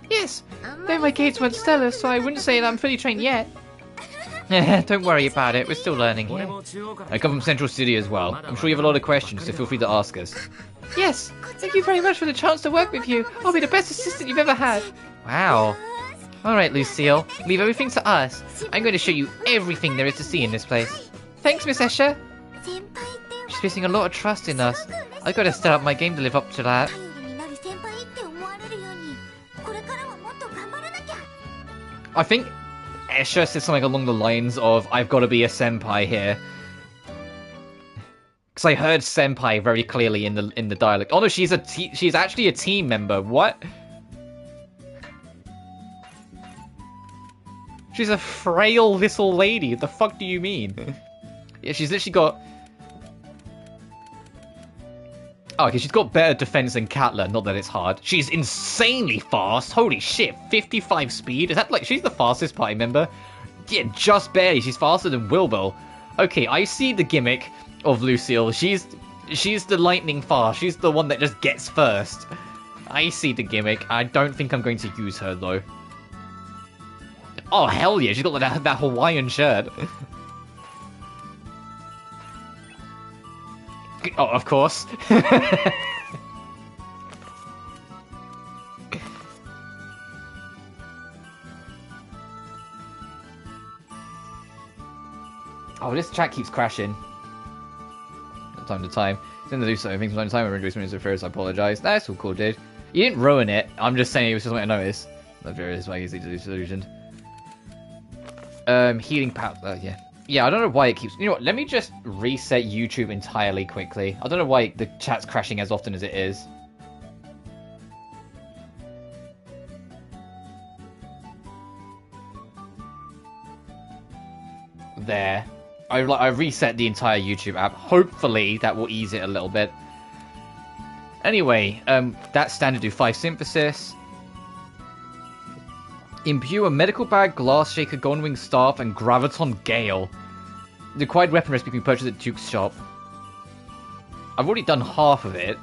Yes, though my gates weren't stellar, so I wouldn't say that I'm fully trained yet. Don't worry about it, we're still learning here. I come from Central City as well. I'm sure you have a lot of questions, so feel free to ask us. Yes, thank you very much for the chance to work with you. I'll be the best assistant you've ever had. Wow. Alright, Lucille, leave everything to us. I'm going to show you everything there is to see in this place. Thanks, Miss Escha. She's placing a lot of trust in us. I've got to step up my game to live up to that. I think Escha said something along the lines of, I've got to be a senpai here. Because I heard senpai very clearly in the dialect. Oh no, she's actually a team member. What? She's a frail little lady. What the fuck do you mean? Yeah, she's literally got... Oh, okay, she's got better defense than Katla, not that it's hard. She's insanely fast. Holy shit, 55 speed? Is that like, she's the fastest party member? Yeah, just barely. She's faster than Wilbur. Okay, I see the gimmick of Lucille. She's the lightning fast. She's the one that just gets first. I see the gimmick. I don't think I'm going to use her, though. Oh, hell yeah, she's got that Hawaiian shirt. Oh, of course. Oh, this chat keeps crashing. From time to time. It's in the do certain things from time to time. When doing something affairs, I apologise. That's all cool, dude. You didn't ruin it. I'm just saying it was just something I noticed. That's very easy to do solution. Healing power. Yeah. Yeah, I don't know why it keeps... You know what, let me just reset YouTube entirely quickly. I don't know why the chat's crashing as often as it is. There. I reset the entire YouTube app. Hopefully that will ease it a little bit. Anyway, that's standard do 5 synthesis. Imbue a medical bag, glass shaker, golden wing staff, and graviton gale. The required weapon recipe can be purchased at Duke's shop. I've already done half of it.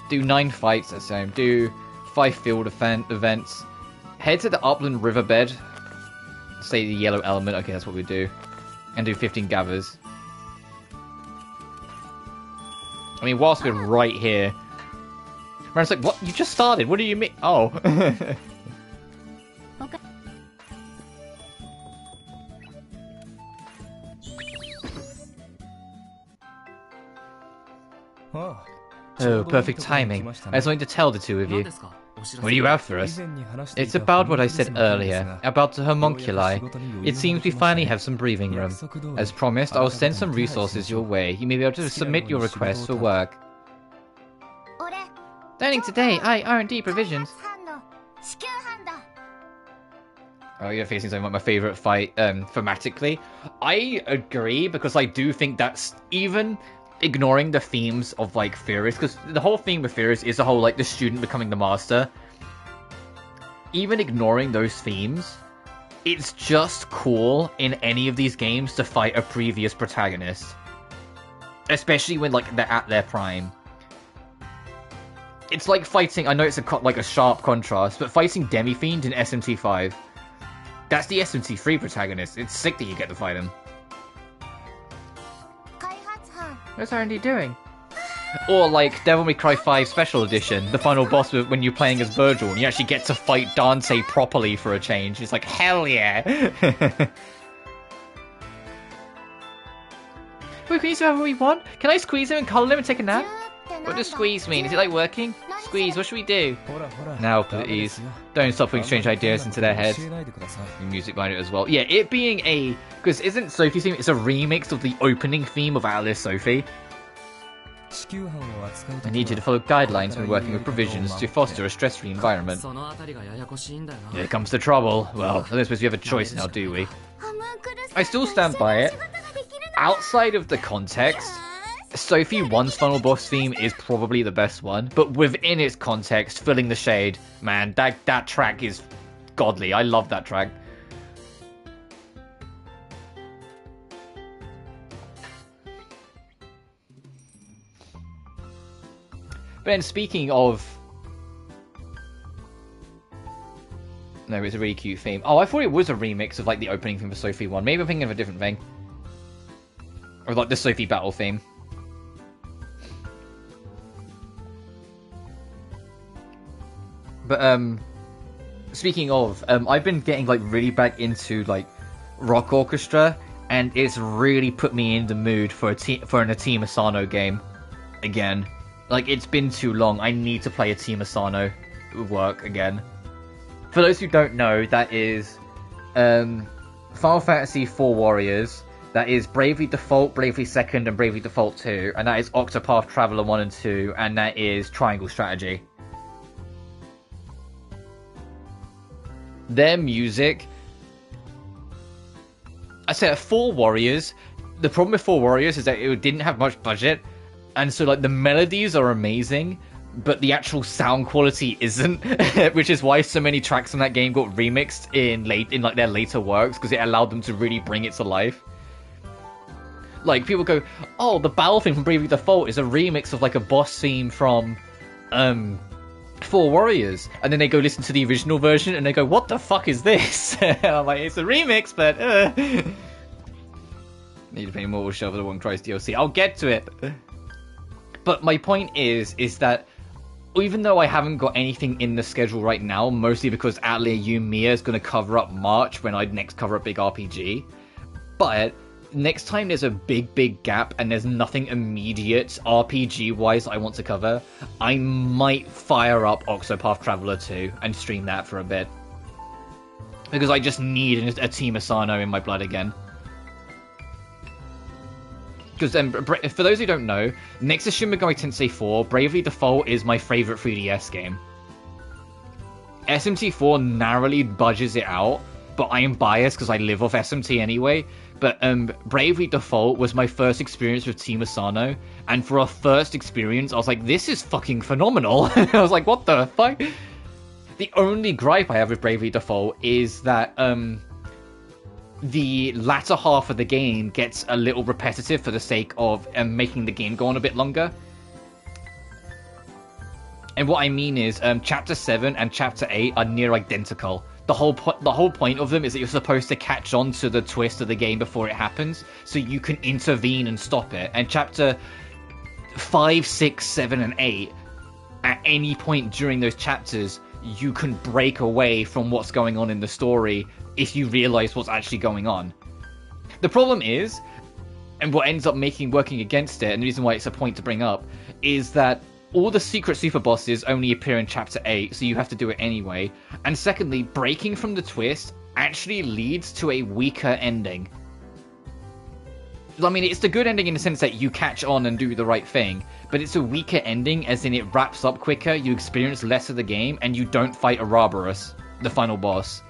Do 9 fights, that's the same. Do 5 field events. Head to the upland riverbed. Say the yellow element. Okay, that's what we do. And do 15 gathers. I mean, whilst we're right here. Ryan's like, what? You just started. What do you mean? Oh. Okay. Oh, perfect timing. I have something to tell the two of you. What do you have for us? It's about what I said earlier, about the homunculi. It seems we finally have some breathing room. As promised, I will send some resources your way. You may be able to submit your request for work. Learning today, R&D provisions. Oh, you're facing something like my favourite fight, thematically. I agree, because I do think that's even ignoring the themes of, like, Furious, because the whole theme with Furious is the whole, like, the student becoming the master. Even ignoring those themes, it's just cool in any of these games to fight a previous protagonist. Especially when, like, they're at their prime. It's like fighting, I know it's a sharp contrast, but fighting Demi-Fiend in SMT5. That's the SMT3 protagonist. It's sick that you get to fight him. What's R&D doing? Or like Devil May Cry 5 Special Edition, the final boss when you're playing as Virgil and you actually get to fight Dante properly for a change. It's like, hell yeah! Wait, can you do whatever we want? Can I squeeze him and cuddle him and take a nap? What does squeeze mean? Is it like working? Squeeze, what should we do? Now, please. Don't stop putting strange ideas into their heads. The music behind it as well. Yeah, it being a... Because isn't Sophie's theme... It's a remix of the opening theme of Atelier Sophie. I need you to follow guidelines when working with provisions to foster a stress-free environment. Here comes the trouble. Well, I don't suppose we have a choice now, do we? I still stand by it. Outside of the context, Sophie 1's final boss theme is probably the best one, but within its context, Filling the Shade, man, that track is godly. I love that track. But then speaking of... No, it's a really cute theme. Oh, I thought it was a remix of like the opening theme for Sophie 1. Maybe I'm thinking of a different thing. Or like the Sophie battle theme. But speaking of, I've been getting like really back into like rock orchestra, and it's really put me in the mood for an Team Asano game again. Like, it's been too long. I need to play a Team Asano work again. For those who don't know, that is Final Fantasy IV Warriors. That is Bravely Default, Bravely Second, and Bravely Default 2. And that is Octopath Traveler 1 and 2. And that is Triangle Strategy. Their music... I said 4 Warriors. The problem with 4 Warriors is that it didn't have much budget. And so, like, the melodies are amazing, but the actual sound quality isn't, which is why so many tracks from that game got remixed in like their later works, because it allowed them to really bring it to life. Like, people go, oh, the battle theme from Bravely Default is a remix of like a boss theme from 4 Warriors, and then they go listen to the original version and they go, what the fuck is this? And I'm like, it's a remix, but need to play Immortal Shell for the One Christ DLC. I'll get to it. But my point is that even though I haven't got anything in the schedule right now, mostly because Atelier Yumiya is going to cover up March when I next cover up Big RPG, but next time there's a big gap and there's nothing immediate RPG-wise I want to cover, I might fire up Octopath Traveler 2 and stream that for a bit. Because I just need a Team Asano in my blood again. Because for those who don't know, next to Shin Megami Tensei 4, Bravely Default is my favourite 3DS game. SMT4 narrowly budges it out, but I am biased because I live off SMT anyway. But Bravely Default was my first experience with Team Asano, and for a first experience, I was like, this is fucking phenomenal. I was like, what the fuck? The only gripe I have with Bravely Default is that the latter half of the game gets a little repetitive for the sake of making the game go on a bit longer. And what I mean is, Chapter 7 and Chapter 8 are near identical. The whole point of them is that you're supposed to catch on to the twist of the game before it happens, so you can intervene and stop it. And Chapter 5, 6, 7, and 8, at any point during those chapters, you can break away from what's going on in the story if you realize what's actually going on. The problem is, and what ends up working against it, and the reason why it's a point to bring up, is that all the secret super bosses only appear in Chapter 8, so you have to do it anyway. And secondly, breaking from the twist actually leads to a weaker ending. I mean, it's the good ending in the sense that you catch on and do the right thing, but it's a weaker ending as in it wraps up quicker, you experience less of the game, and you don't fight Ouroboros, the final boss.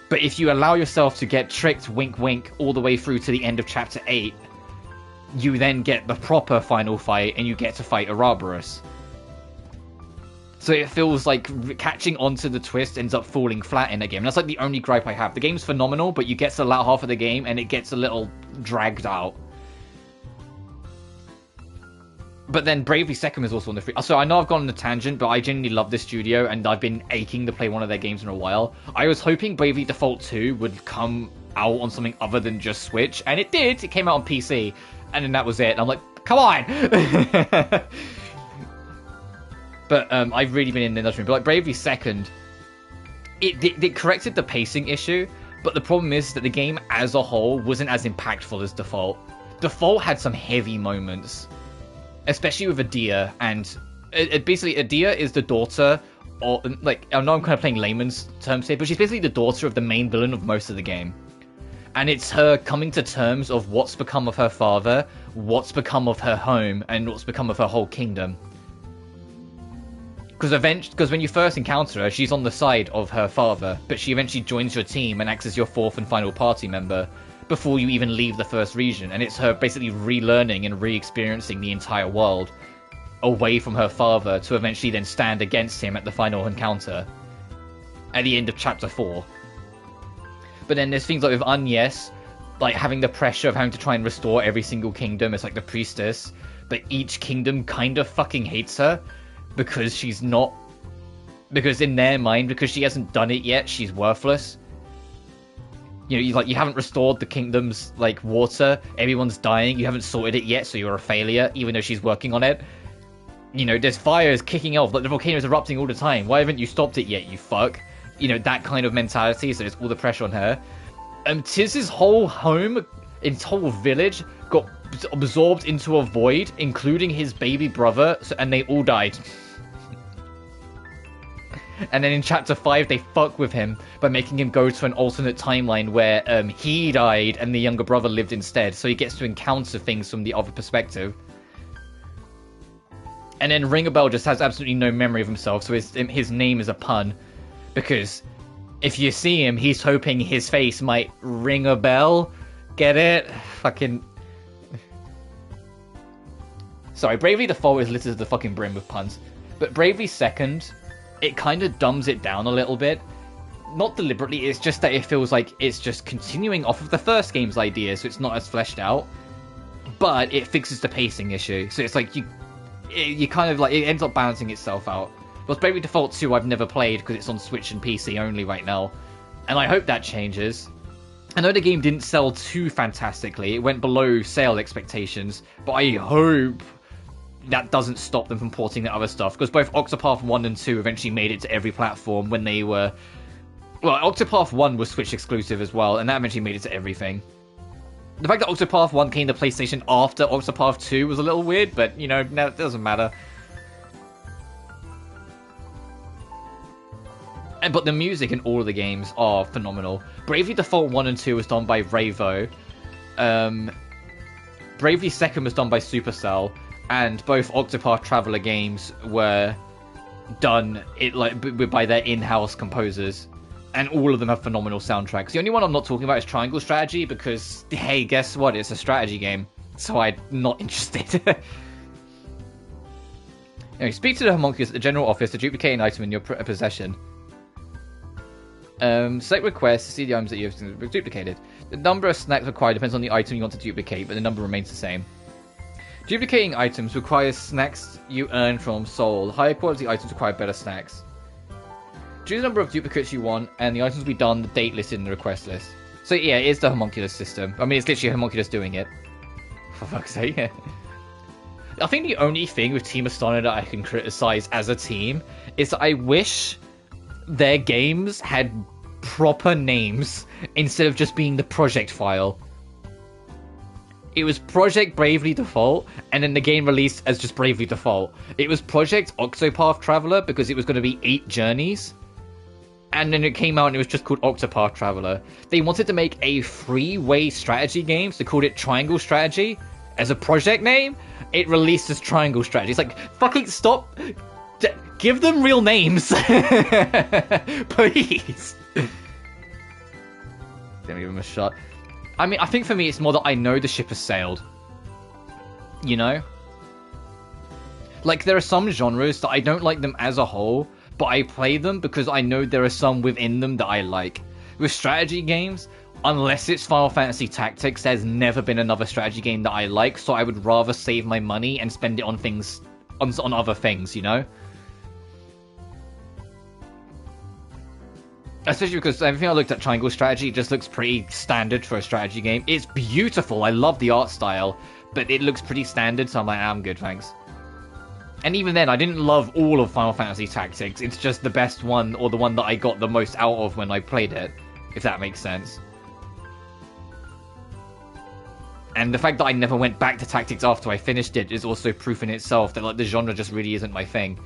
But if you allow yourself to get tricked, wink wink, all the way through to the end of Chapter 8, you then get the proper final fight, and you get to fight Ouroboros. So it feels like catching onto the twist ends up falling flat in a game. And that's like the only gripe I have. The game's phenomenal, but you get to the latter half of the game, and it gets a little dragged out. But then Bravely Second is also on the free... So I know I've gone on a tangent, but I genuinely love this studio, and I've been aching to play one of their games in a while. I was hoping Bravely Default 2 would come out on something other than just Switch, and it did. It came out on PC, and then that was it. And I'm like, come on! But I've really been in the industry. But like Bravely Second, it corrected the pacing issue, but the problem is that the game as a whole wasn't as impactful as Default. Default had some heavy moments, especially with Adia and basically, Adia is the daughter, or like, I know I'm kind of playing layman's terms here, but she's basically the daughter of the main villain of most of the game. And it's her coming to terms of what's become of her father, what's become of her home, and what's become of her whole kingdom. Because when you first encounter her, she's on the side of her father, but she eventually joins your team and acts as your fourth and final party member before you even leave the first region. And it's her basically relearning and re-experiencing the entire world away from her father to eventually then stand against him at the final encounter at the end of chapter 4. But then there's things like with Agnes, like having the pressure of having to try and restore every single kingdom as like the priestess, but each kingdom kind of fucking hates her because she's not, because in their mind, because she hasn't done it yet, she's worthless. You know, you haven't restored the kingdom's like water, everyone's dying, you haven't sorted it yet, so you're a failure, even though she's working on it. You know, there's fires kicking off, like the volcano's erupting all the time, why haven't you stopped it yet, you fuck? You know, that kind of mentality, so there's all the pressure on her. Tiz's whole home, his whole village, got absorbed into a void, including his baby brother, and they all died. And then in chapter 5, they fuck with him by making him go to an alternate timeline where he died and the younger brother lived instead, so he gets to encounter things from the other perspective. And then Ring a Bell just has absolutely no memory of himself, so his name is a pun. Because if you see him, he's hoping his face might ring a bell. Get it? Fucking... Sorry, Bravely Default is littered to the fucking brim with puns. But Bravely Second, it kind of dumbs it down a little bit. Not deliberately, it's just that it feels like it's just continuing off of the first game's idea, so it's not as fleshed out. But it fixes the pacing issue, so it's like you kind of like, it ends up balancing itself out. But Bravely Default 2 I've never played because it's on Switch and PC only right now. And I hope that changes. I know the game didn't sell too fantastically. It went below sale expectations. But I hope that doesn't stop them from porting the other stuff. Because both Octopath 1 and 2 eventually made it to every platform when they were... Well, Octopath 1 was Switch exclusive as well. And that eventually made it to everything. The fact that Octopath 1 came to PlayStation after Octopath 2 was a little weird. But, you know, no, it doesn't matter. But the music in all of the games are phenomenal. Bravely Default 1 and 2 was done by Revo. Bravely Second was done by Supercell. And both Octopath Traveler games were done by their in-house composers. And all of them have phenomenal soundtracks. The only one I'm not talking about is Triangle Strategy, because, hey, guess what? It's a strategy game. So I'm not interested. Anyway, speak to the homunculus at the general office to duplicate an item in your possession. Select requests to see the items that you have duplicated. The number of snacks required depends on the item you want to duplicate, but the number remains the same. Duplicating items requires snacks you earn from Soul. Higher quality items require better snacks. Choose the number of duplicates you want, and the items will be done, the date listed in the request list. So yeah, it is the homunculus system. I mean, it's literally a homunculus doing it. For fuck's sake. I think the only thing with Team Astana that I can criticize as a team is that I wish their games had proper names instead of just being the project file. It was Project Bravely Default, and then the game released as just Bravely Default. It was Project Octopath Traveler because it was going to be 8 journeys, and then it came out and it was just called Octopath Traveler. They wanted to make a freeway strategy game, so they called it Triangle Strategy as a project name. It released as Triangle Strategy. It's like, fucking stop. Give them real names. Please. Let me give them a shot. I mean, I think for me it's more that I know the ship has sailed. You know? Like, there are some genres that I don't like them as a whole, but I play them because I know there are some within them that I like. With strategy games, unless it's Final Fantasy Tactics, there's never been another strategy game that I like, so I would rather save my money and spend it on things, on other things, you know? Especially because everything I looked at Triangle Strategy just looks pretty standard for a strategy game. It's beautiful, I love the art style, but it looks pretty standard, so I'm like, I'm good, thanks. And even then, I didn't love all of Final Fantasy Tactics, it's just the best one, or the one that I got the most out of when I played it, if that makes sense. And the fact that I never went back to tactics after I finished it is also proof in itself that like the genre just really isn't my thing.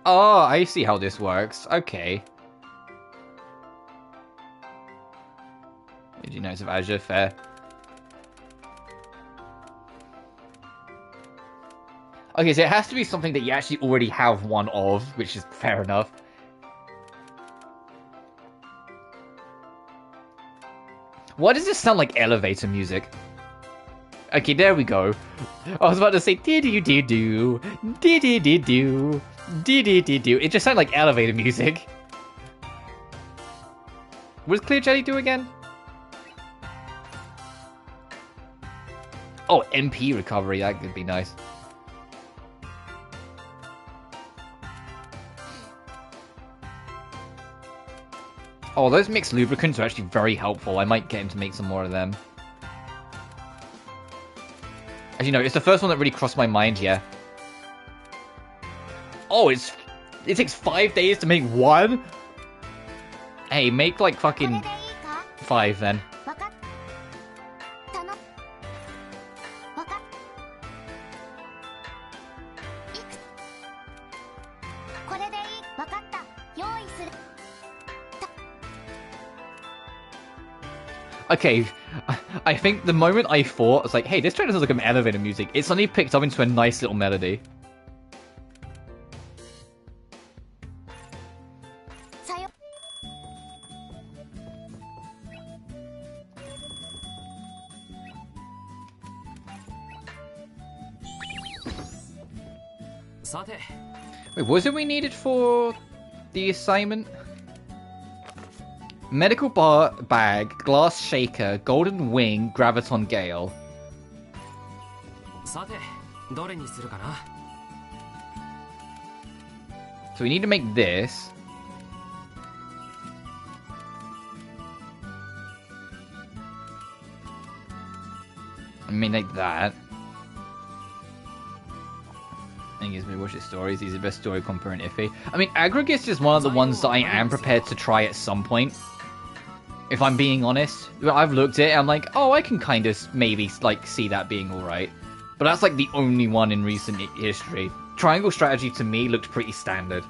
Oh, I see how this works. Okay. Did you notice of Azure? Fair. Okay, so it has to be something that you actually already have one of, which is fair enough. Why does this sound like elevator music? Okay, there we go. I was about to say dee-dee-dee-doo, dee-dee-dee-doo, dee-dee-dee-doo. It just sounded like elevator music. What does Clear Jelly do again? Oh, MP recovery, that could be nice. Oh, those mixed lubricants are actually very helpful. I might get him to make some more of them. As you know, it's the first one that really crossed my mind, yeah. Oh, it takes 5 days to make one? Hey, make like fucking 5 then. Okay, I think the moment I thought, I was like, hey, this track doesn't look like elevator music, it suddenly picked up into a nice little melody. Wait, what was it we needed for the assignment? Medical bag, glass shaker, golden wing, graviton gale. So we need to make this. I mean, like that. I guess we watch his stories. He's the best story comparant iffy. I mean, Aggregates is one of the ones that I am prepared to try at some point. If I'm being honest, I've looked at it, I'm like, oh, I can kind of maybe like see that being alright. But that's like the only one in recent history. Triangle Strategy to me looked pretty standard.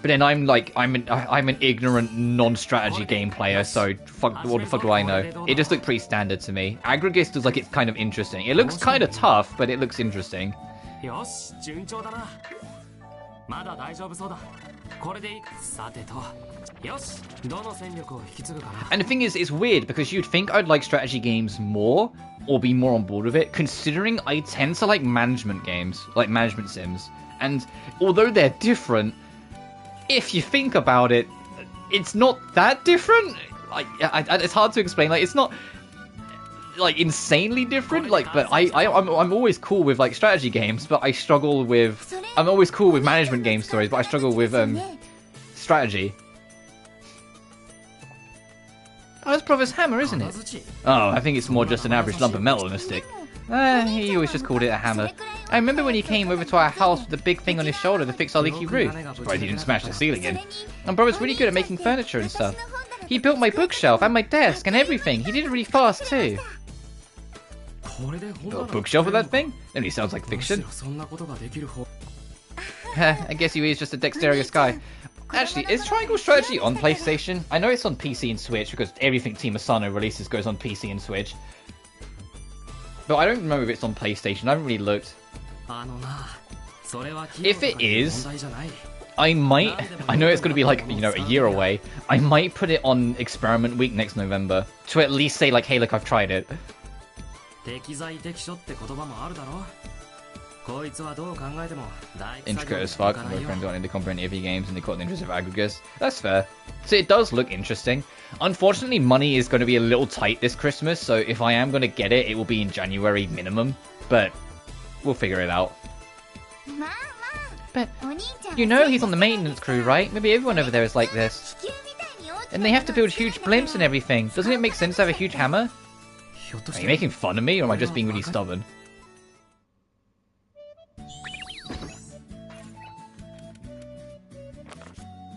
But then I'm like, I'm an ignorant non-strategy game player, so what the fuck do I know? It just looked pretty standard to me. Aggregist was like, it's kind of interesting. It looks kind of tough, but it looks interesting. And the thing is, it's weird because you'd think I'd like strategy games more, or be more on board with it, considering I tend to like management games, like management sims. And although they're different, if you think about it, it's not that different. Like, it's hard to explain. Like, it's not like insanely different. Like, but I'm always cool with like strategy games, but I struggle with. I'm always cool with management game stories, but I struggle with strategy. Oh, it's Brother's hammer, isn't it? Oh, I think it's more just an average lump of metal in a stick. He always just called it a hammer. I remember when he came over to our house with the big thing on his shoulder to fix our leaky roof. Surprised he didn't smash the ceiling in. And Brother's really good at making furniture and stuff. He built my bookshelf and my desk and everything. He did it really fast too. Built a bookshelf with that thing? Then he sounds like fiction. I guess he is just a dexterous guy. Actually, is Triangle Strategy on PlayStation? I know it's on PC and Switch because everything Team Asano releases goes on PC and Switch. But I don't remember if it's on PlayStation. I haven't really looked. If it is, I might... I know it's going to be like, you know, a year away. I might put it on Experiment Week next November. To at least say like, hey, look, I've tried it. Intricate as fuck. My friends aren't into comprehensive games and they caught the interest of aggregates. That's fair. So it does look interesting. Unfortunately, money is going to be a little tight this Christmas, so if I am going to get it, it will be in January minimum. But we'll figure it out. But you know he's on the maintenance crew, right? Maybe everyone over there is like this. And they have to build huge blimps and everything. Doesn't it make sense to have a huge hammer? Are you making fun of me, or am I just being really stubborn?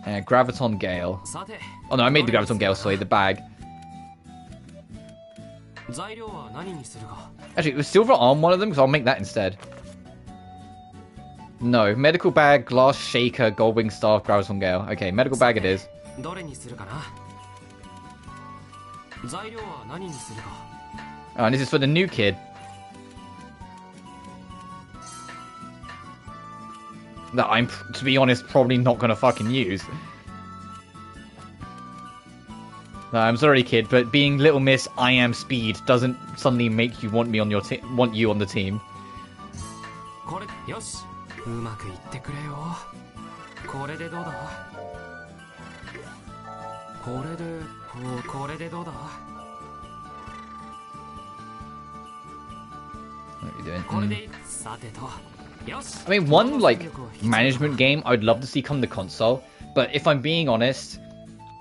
Graviton Gale. Oh no, I made the Graviton Gale, sorry, the bag. Actually, was silver arm one of them? Because I'll make that instead. No, medical bag, glass shaker, goldwing staff, Graviton Gale. Okay, medical bag it is. Oh, and this is for the new kid. That I'm, to be honest, probably not gonna fucking use. No, I'm sorry, kid, but being Little Miss I Am Speed doesn't suddenly make you want me on your want you on the team. What are you doing? I mean, one, like, management game I'd love to see come to console, but if I'm being honest,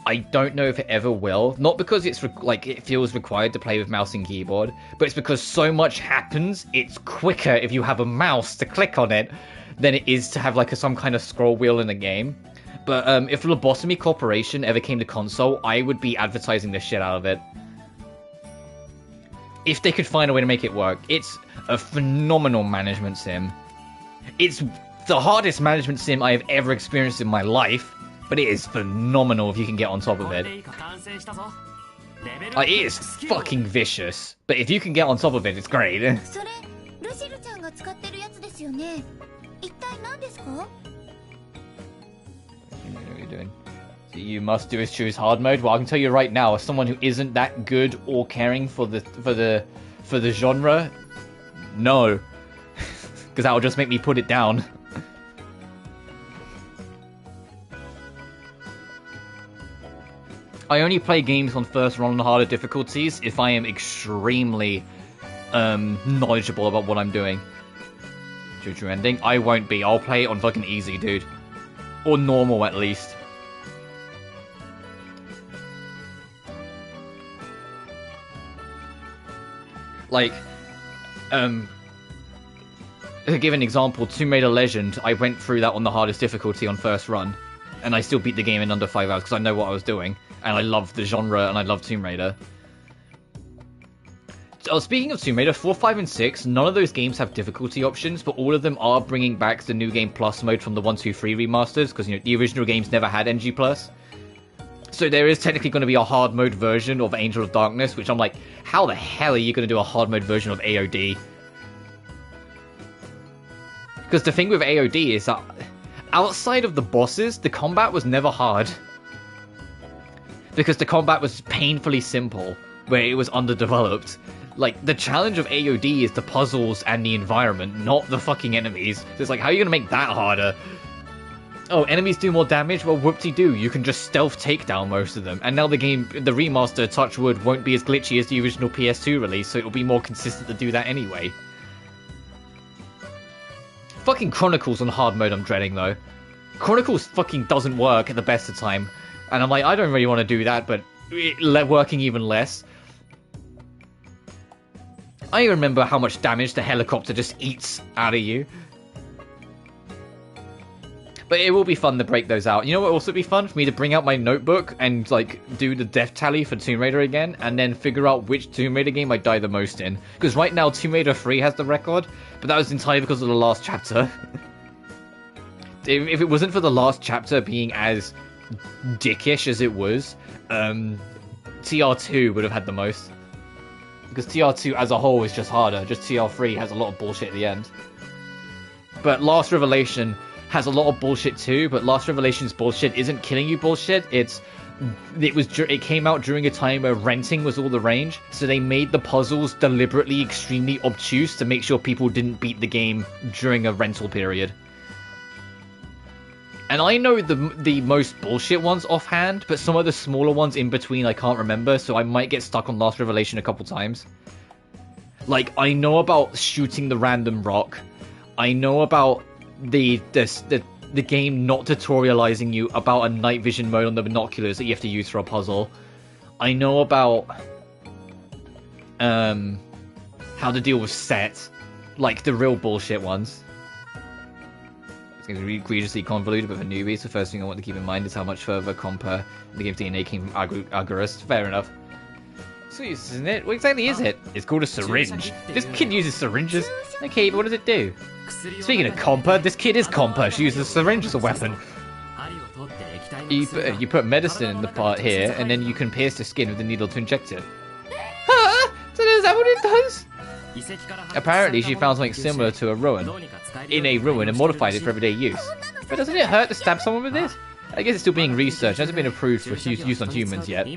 I don't know if it ever will. Not because it's, like, it feels required to play with mouse and keyboard, but it's because so much happens, it's quicker if you have a mouse to click on it than it is to have, like, some kind of scroll wheel in a game. But if Lobotomy Corporation ever came to console, I would be advertising the shit out of it. If they could find a way to make it work. It's a phenomenal management sim. It's the hardest management sim I have ever experienced in my life, but it is phenomenal if you can get on top of it. Like, it is fucking vicious, but if you can get on top of it, it's great. What are you doing? So you must do is choose hard mode. Well, I can tell you right now, as someone who isn't that good or caring for the genre, no. Because that will just make me put it down. I only play games on first run on harder difficulties if I am extremely knowledgeable about what I'm doing. Choo-choo ending? I won't be. I'll play it on fucking easy, dude. Or normal, at least. Like, to give an example, Tomb Raider Legend, I went through that on the hardest difficulty on first run, and I still beat the game in under 5 hours because I know what I was doing, and I love the genre, and I love Tomb Raider. So, speaking of Tomb Raider, 4, 5, and 6, none of those games have difficulty options, but all of them are bringing back the New Game Plus mode from the 1, 2, 3 remasters, because, you know, the original games never had NG+. So there is technically going to be a hard mode version of Angel of Darkness, which I'm like, how the hell are you going to do a hard mode version of AOD? Because the thing with AOD is that outside of the bosses, the combat was never hard. Because the combat was painfully simple, where it was underdeveloped. Like, the challenge of AOD is the puzzles and the environment, not the fucking enemies. So it's like, how are you going to make that harder? Oh, enemies do more damage? Well, whoop-de-doo, you can just stealth take down most of them. And now the game, the remaster, touch wood, won't be as glitchy as the original PS2 release, so it'll be more consistent to do that anyway. Fucking Chronicles on hard mode I'm dreading, though. Chronicles fucking doesn't work at the best of time. And I'm like, I don't really want to do that, but working even less. I remember how much damage the helicopter just eats out of you. But it will be fun to break those out. You know what will also be fun? For me to bring out my notebook and, like, do the death tally for Tomb Raider again, and then figure out which Tomb Raider game I die the most in. Because right now, Tomb Raider 3 has the record, but that was entirely because of the last chapter. If it wasn't for the last chapter being as dickish as it was, TR2 would have had the most. Because TR2 as a whole is just harder. Just TR3 has a lot of bullshit at the end. But Last Revelation has a lot of bullshit too, but Last Revelation's bullshit isn't killing you bullshit. It came out during a time where renting was all the rage, so they made the puzzles deliberately extremely obtuse to make sure people didn't beat the game during a rental period. And I know the most bullshit ones offhand, but some of the smaller ones in between I can't remember, so I might get stuck on Last Revelation a couple times. Like, I know about shooting the random rock. I know about the the game not tutorializing you about a night vision mode on the binoculars that you have to use for a puzzle. I know about how to deal with set, like the real bullshit ones. It's going to be egregiously convoluted, but for newbies, the first thing I want to keep in mind is how much further Compa the game's DNA came from Agorist. Fair enough. Sweet, isn't it? What exactly is it? It's called a syringe. This kid uses syringes. Okay, but what does it do? Speaking of Compa, this kid is Compa. She uses a syringe as a weapon. You put medicine in the part here, and then you can pierce the skin with the needle to inject it. Huh? So is that what it does? Apparently, she found something similar to a ruin in a ruin and modified it for everyday use. But doesn't it hurt to stab someone with this? I guess it's still being researched. It hasn't been approved for use on humans yet.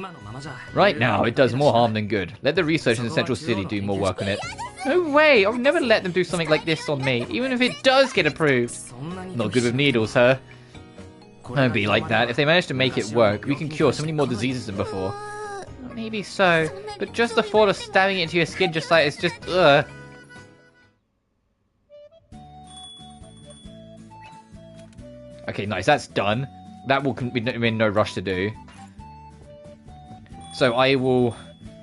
Right now, it does more harm than good. Let the research in the central city do more work on it. No way! I would never let them do something like this on me, even if it does get approved. Not good with needles, huh? Don't be like that. If they manage to make it work, we can cure so many more diseases than before. Maybe so, but just the thought of stabbing it into your skin just like it's just ugh. Okay, nice. That's done. That will be in no rush to do. So I will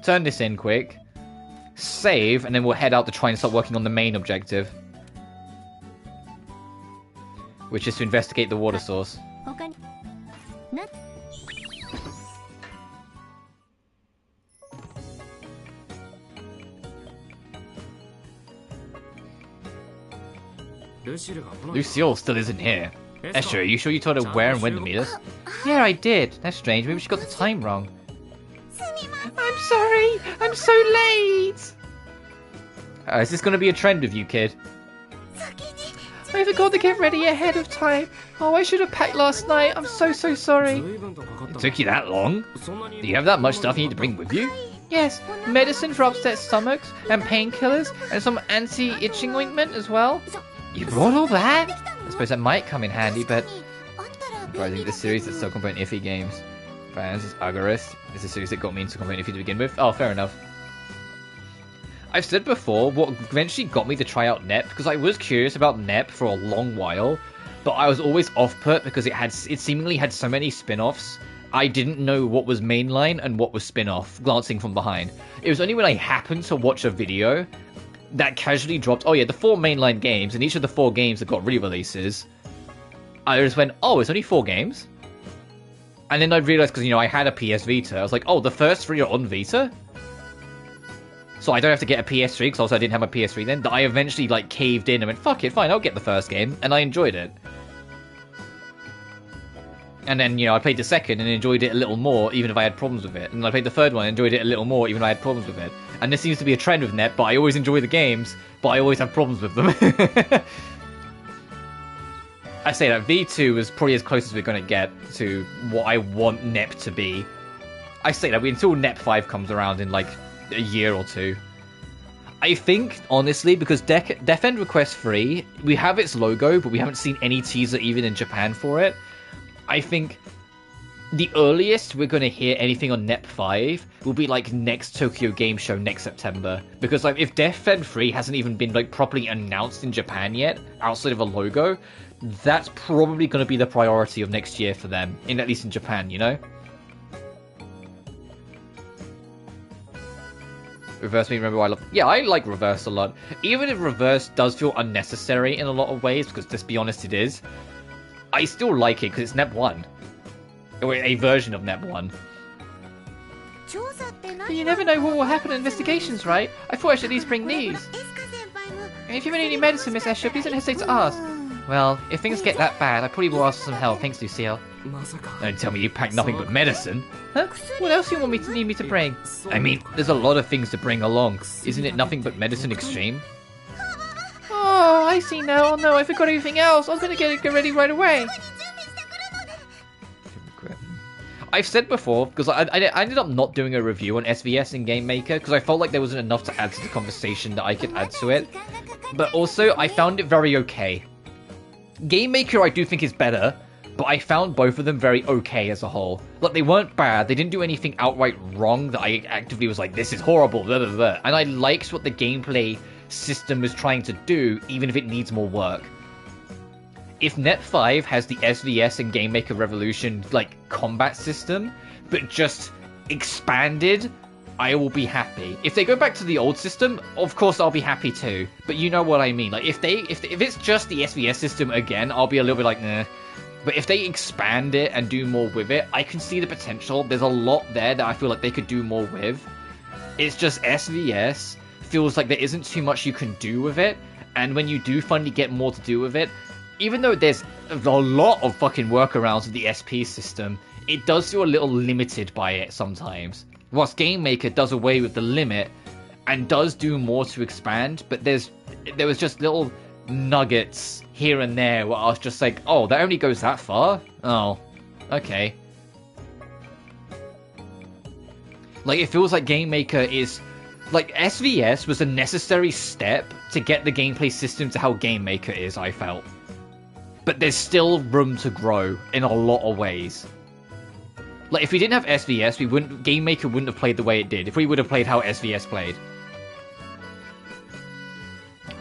turn this in quick, save, and then we'll head out to try and start working on the main objective, which is to investigate the water source. Lucille still isn't here. Escha, are you sure you told her where and when to meet us? Yeah, I did. That's strange. Maybe she got the time wrong. I'm sorry. I'm so late. Is this going to be a trend with you, kid? I forgot to get ready ahead of time. Oh, I should have packed last night. I'm so sorry. It took you that long? Do you have that much stuff you need to bring with you? Yes, medicine for upset stomachs, and painkillers, and some anti-itching ointment as well. You brought all that? I suppose that might come in handy, but... Surprising, this series is still comparing iffy games. Fans is Agorist. It's a series that got me into comparing iffy to begin with. Oh, fair enough. I've said before, what eventually got me to try out NEP, because I was curious about NEP for a long while, but I was always off-put because it seemingly had so many spin-offs. I didn't know what was mainline and what was spin-off, glancing from behind. It was only when I happened to watch a video that casually dropped, oh yeah, the 4 mainline games, and each of the 4 games that got re-releases, I just went, oh, it's only 4 games? And then I realized, because, you know, I had a PS Vita, I was like, oh, the first 3 are on Vita? So I don't have to get a PS3, because also I didn't have a PS3 then, that I eventually, like, caved in and went, fuck it, fine, I'll get the first game, and I enjoyed it. And then, you know, I played the second and enjoyed it a little more, even if I had problems with it. And I played the third one and enjoyed it a little more, even if I had problems with it. And this seems to be a trend with NEP, but I always enjoy the games, but I always have problems with them. I say that V2 is probably as close as we're going to get to what I want NEP to be. I say that until NEP 5 comes around in, like, a year or 2. I think, honestly, because Death End Request 3, we have its logo, but we haven't seen any teaser even in Japan for it. I think the earliest we're going to hear anything on NEP 5 will be like next Tokyo Game Show next September. Because like if Death End 3 hasn't even been like properly announced in Japan yet, outside of a logo, that's probably going to be the priority of next year for them, at least in Japan, you know? Reverse me, remember I love... Yeah, I like Reverse a lot. Even if Reverse does feel unnecessary in a lot of ways, because let's be honest, it is. I still like it because it's NEP 1. Or a version of NEP 1. But you never know what will happen in investigations, right? I thought I should at least bring these. And if you need any medicine, Miss Escha, please don't hesitate to ask. Well, if things get that bad, I probably will ask for some help. Thanks, Lucille. Don't tell me you packed nothing but medicine. Huh? What else do you want me to need me to bring? I mean, there's a lot of things to bring along. Isn't it nothing but medicine extreme? Oh, I see now. Oh no, I forgot everything else. I was going to get ready right away. I've said before, because I ended up not doing a review on SVS in Game Maker, because I felt like there wasn't enough to add to the conversation that I could add to it. But also, I found it very okay. Game Maker I do think is better, but I found both of them very okay as a whole. Like, they weren't bad, they didn't do anything outright wrong that I actively was like, this is horrible, blah blah blah. And I liked what the gameplay system is trying to do, even if it needs more work. if Net 5 has the SVS and Game Maker Revolution, like, combat system, but just expanded, I will be happy. If they go back to the old system, of course I'll be happy too. But you know what I mean. Like, if it's just the SVS system again, I'll be a little bit like, nah. But if they expand it and do more with it, I can see the potential. There's a lot there that I feel like they could do more with. It's just SVS feels like there isn't too much you can do with it. And when you do finally get more to do with it, even though there's a lot of fucking workarounds with the SP system, it does feel a little limited by it sometimes. Whilst Game Maker does away with the limit and does do more to expand, but there was just little nuggets here and there where I was just like, oh, that only goes that far? Oh, okay. Like, it feels like Game Maker is... Like, SVS was a necessary step to get the gameplay system to how Game Maker is, I felt. But there's still room to grow in a lot of ways. Like, if we didn't have SVS, Game Maker wouldn't have played the way it did, if we would have played how SVS played.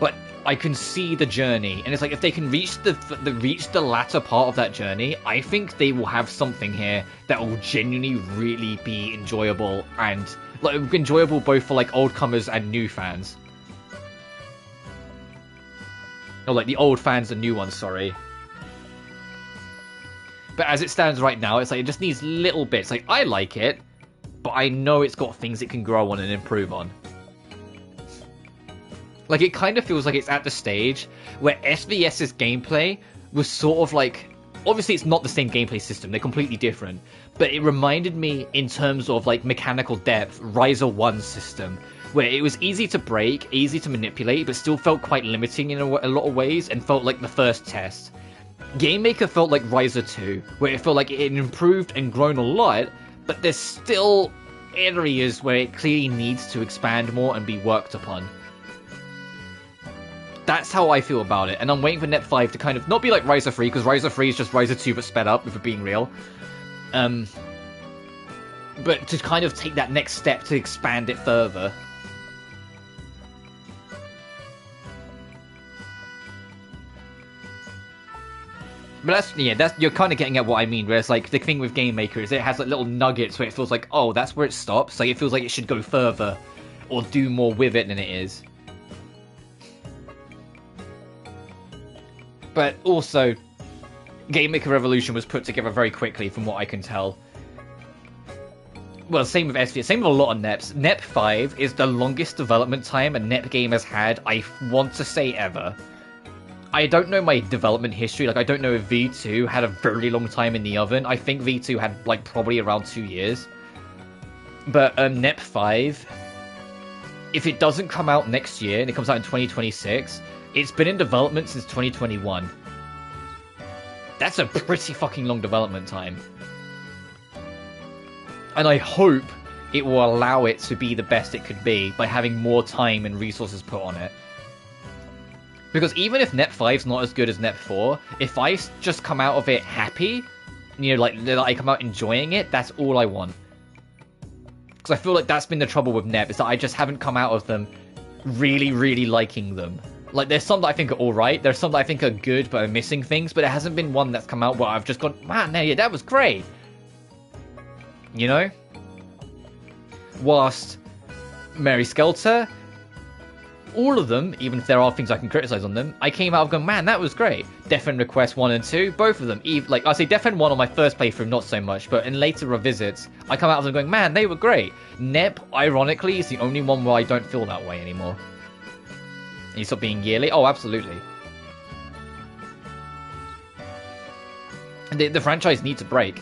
But I can see the journey, and it's like, if they can reach the latter part of that journey, I think they will have something here that will genuinely really be enjoyable, and like enjoyable both for like old comers and new fans. Or like the old fans and new ones, sorry. But as it stands right now, it's like it just needs little bits. Like, I like it, but I know it's got things it can grow on and improve on. Like, it kind of feels like it's at the stage where SVS's gameplay was sort of like... Obviously, it's not the same gameplay system. They're completely different. But it reminded me, in terms of, like, mechanical depth, Ryza 1's system, where it was easy to break, easy to manipulate, but still felt quite limiting in a lot of ways, and felt like the first test. Game Maker felt like Ryza 2, where it felt like it had improved and grown a lot, but there's still areas where it clearly needs to expand more and be worked upon. That's how I feel about it, and I'm waiting for Net 5 to kind of not be like Ryza 3, because Ryza 3 is just Ryza 2 but sped up, if we're being real. But to kind of take that next step to expand it further. But that's you're kind of getting at what I mean, where it's like, the thing with Game Maker is it has like little nuggets where it feels like, oh, that's where it stops, like it feels like it should go further, or do more with it than it is. But also, Game Maker Revolution was put together very quickly, from what I can tell. Well, same with SVS, same with a lot of NEPs. NEP 5 is the longest development time a NEP game has had, I want to say, ever. I don't know my development history, like I don't know if V2 had a very long time in the oven. I think V2 had like probably around 2 years. But NEP 5, if it doesn't come out next year, and it comes out in 2026... It's been in development since 2021. That's a pretty fucking long development time. And I hope it will allow it to be the best it could be by having more time and resources put on it. Because even if Net 5's not as good as Net 4, if I just come out of it happy, you know, like I come out enjoying it, that's all I want. Because I feel like that's been the trouble with Net, is that I just haven't come out of them really, really liking them. Like, there's some that I think are alright, there's some that I think are good but are missing things, but there hasn't been one that's come out where I've just gone, man, yeah, that was great. You know? Whilst Mary Skelter, all of them, even if there are things I can criticize on them, I came out of going, man, that was great. Death End Request 1 and 2, both of them. Like, I say Death End 1 on my first playthrough, not so much, but in later revisits, I come out of them going, man, they were great. NEP, ironically, is the only one where I don't feel that way anymore. And you stop being yearly? Oh, absolutely. The franchise needs a break.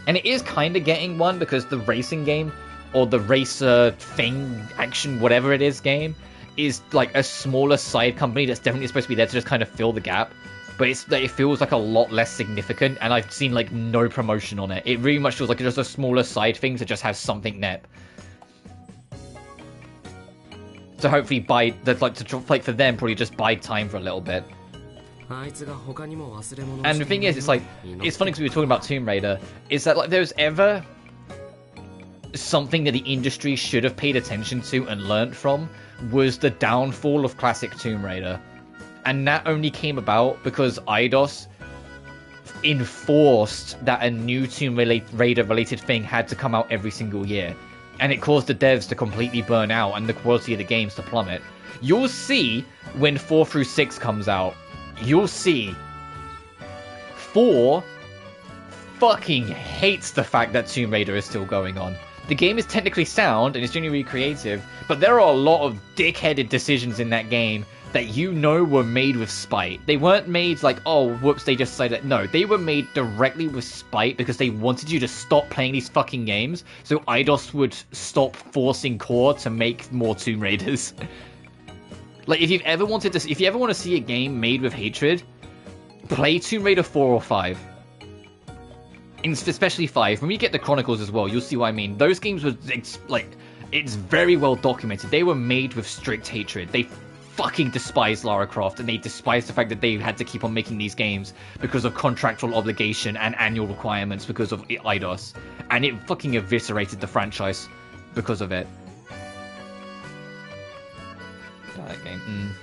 And it is kind of getting one, because the racing game, or the racer thing, action, whatever it is game, is like a smaller side company that's definitely supposed to be there to just kind of fill the gap. But it feels like a lot less significant, and I've seen like no promotion on it. It really much feels like just a smaller side thing that just has something NEP. So hopefully for them, probably just buy time for a little bit. And the thing is, it's like, it's funny because we were talking about Tomb Raider, is that like there's ever something that the industry should have paid attention to and learnt from, was the downfall of classic Tomb Raider. And that only came about because Eidos enforced that a new Tomb Raider related thing had to come out every single year. And it caused the devs to completely burn out and the quality of the games to plummet. You'll see when 4 through 6 comes out. You'll see 4 fucking hates the fact that Tomb Raider is still going on. The game is technically sound and it's genuinely creative, but there are a lot of dickheaded decisions in that game that you know were made with spite. They weren't made like, oh, whoops, they just decided. No, they were made directly with spite because they wanted you to stop playing these fucking games, so Eidos would stop forcing Core to make more Tomb Raiders. Like, if you ever want to see a game made with hatred, play Tomb Raider 4 or 5. Especially 5. When we get the Chronicles as well, you'll see what I mean. Those games were, it's very well documented. They were made with strict hatred. They fucking despise Lara Croft, and they despise the fact that they had to keep on making these games because of contractual obligation and annual requirements because of Eidos. And it fucking eviscerated the franchise because of it. That game.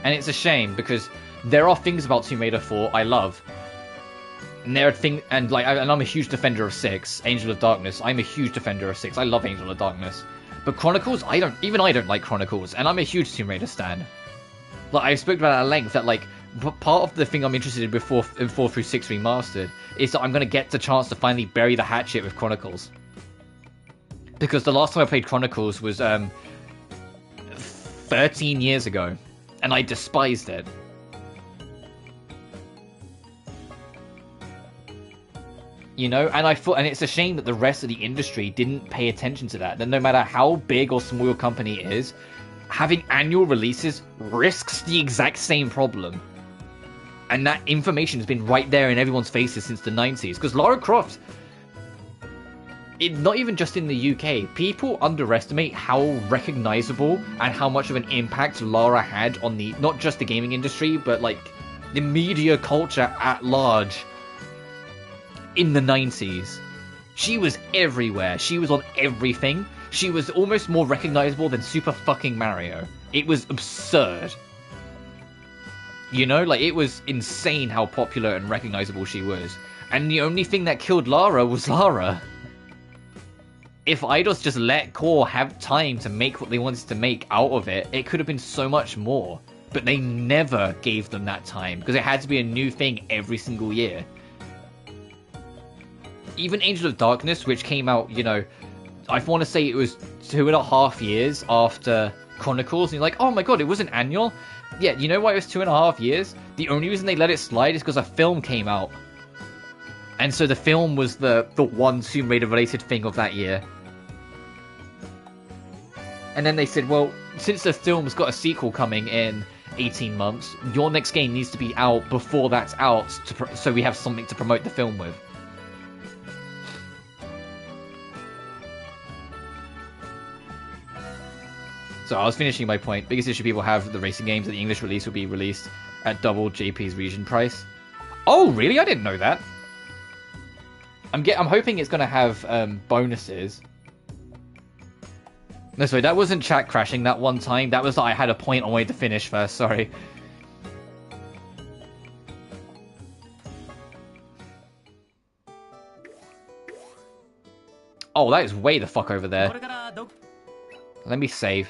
And it's a shame because there are things about Tomb Raider 4 I love. And there are things, and I'm a huge defender of 6, Angel of Darkness. I'm a huge defender of 6. I love Angel of Darkness. But Chronicles, I don't like Chronicles, and I'm a huge Tomb Raider stan. Like, I spoke about it at length, that, like, part of the thing I'm interested in in 4 through 6 Remastered is that I'm going to get the chance to finally bury the hatchet with Chronicles. Because the last time I played Chronicles was, 13 years ago, and I despised it. You know, and it's a shame that the rest of the industry didn't pay attention to that. That no matter how big or small your company is, having annual releases risks the exact same problem. And that information has been right there in everyone's faces since the 90s. Because Lara Croft, not even just in the UK, people underestimate how recognizable and how much of an impact Lara had on not just the gaming industry, but like the media culture at large. In the 90s, she was everywhere. She was on everything. She was almost more recognizable than Super fucking Mario. It was absurd. You know, like, it was insane how popular and recognizable she was. And the only thing that killed Lara was Lara. If Eidos just let Core have time to make what they wanted to make out of it, it could have been so much more. But they never gave them that time, because it had to be a new thing every single year. Even Angel of Darkness, which came out, you know, I want to say it was 2.5 years after Chronicles, and you're like, oh my god, it wasn't annual? Yeah, you know why it was 2.5 years? The only reason they let it slide is because a film came out. And so the film was the one Tomb Raider related thing of that year. And then they said, well, since the film's got a sequel coming in 18 months, your next game needs to be out before that's out, so we have something to promote the film with. So I was finishing my point. Biggest issue people have with the racing games that the English release will be released at double JP's region price. Oh, really? I didn't know that. I'm hoping it's going to have bonuses. No, sorry, that wasn't chat crashing that one time. That was that I had a point I wanted to finish first, sorry. Oh, that is way the fuck over there. Let me save.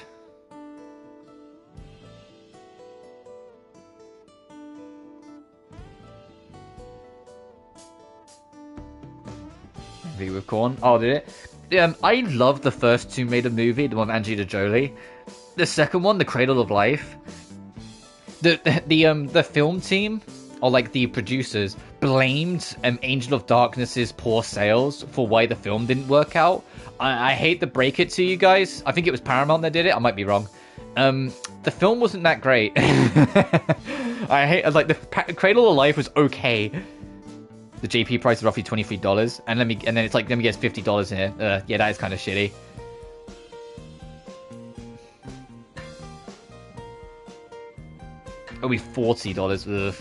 With corn. Oh, did it? I loved the first Tomb Raider movie, the one with Angelina Jolie. The second one, The Cradle of Life. The film team, or like the producers, blamed Angel of Darkness's poor sales for why the film didn't work out. I hate to break it to you guys. I think it was Paramount that did it. I might be wrong. The film wasn't that great. I hate like the Cradle of Life was okay. The JP price is roughly $23, and then it's like, let me guess, $50 in here. Yeah, that is kind of shitty. It'll be $40. Ugh.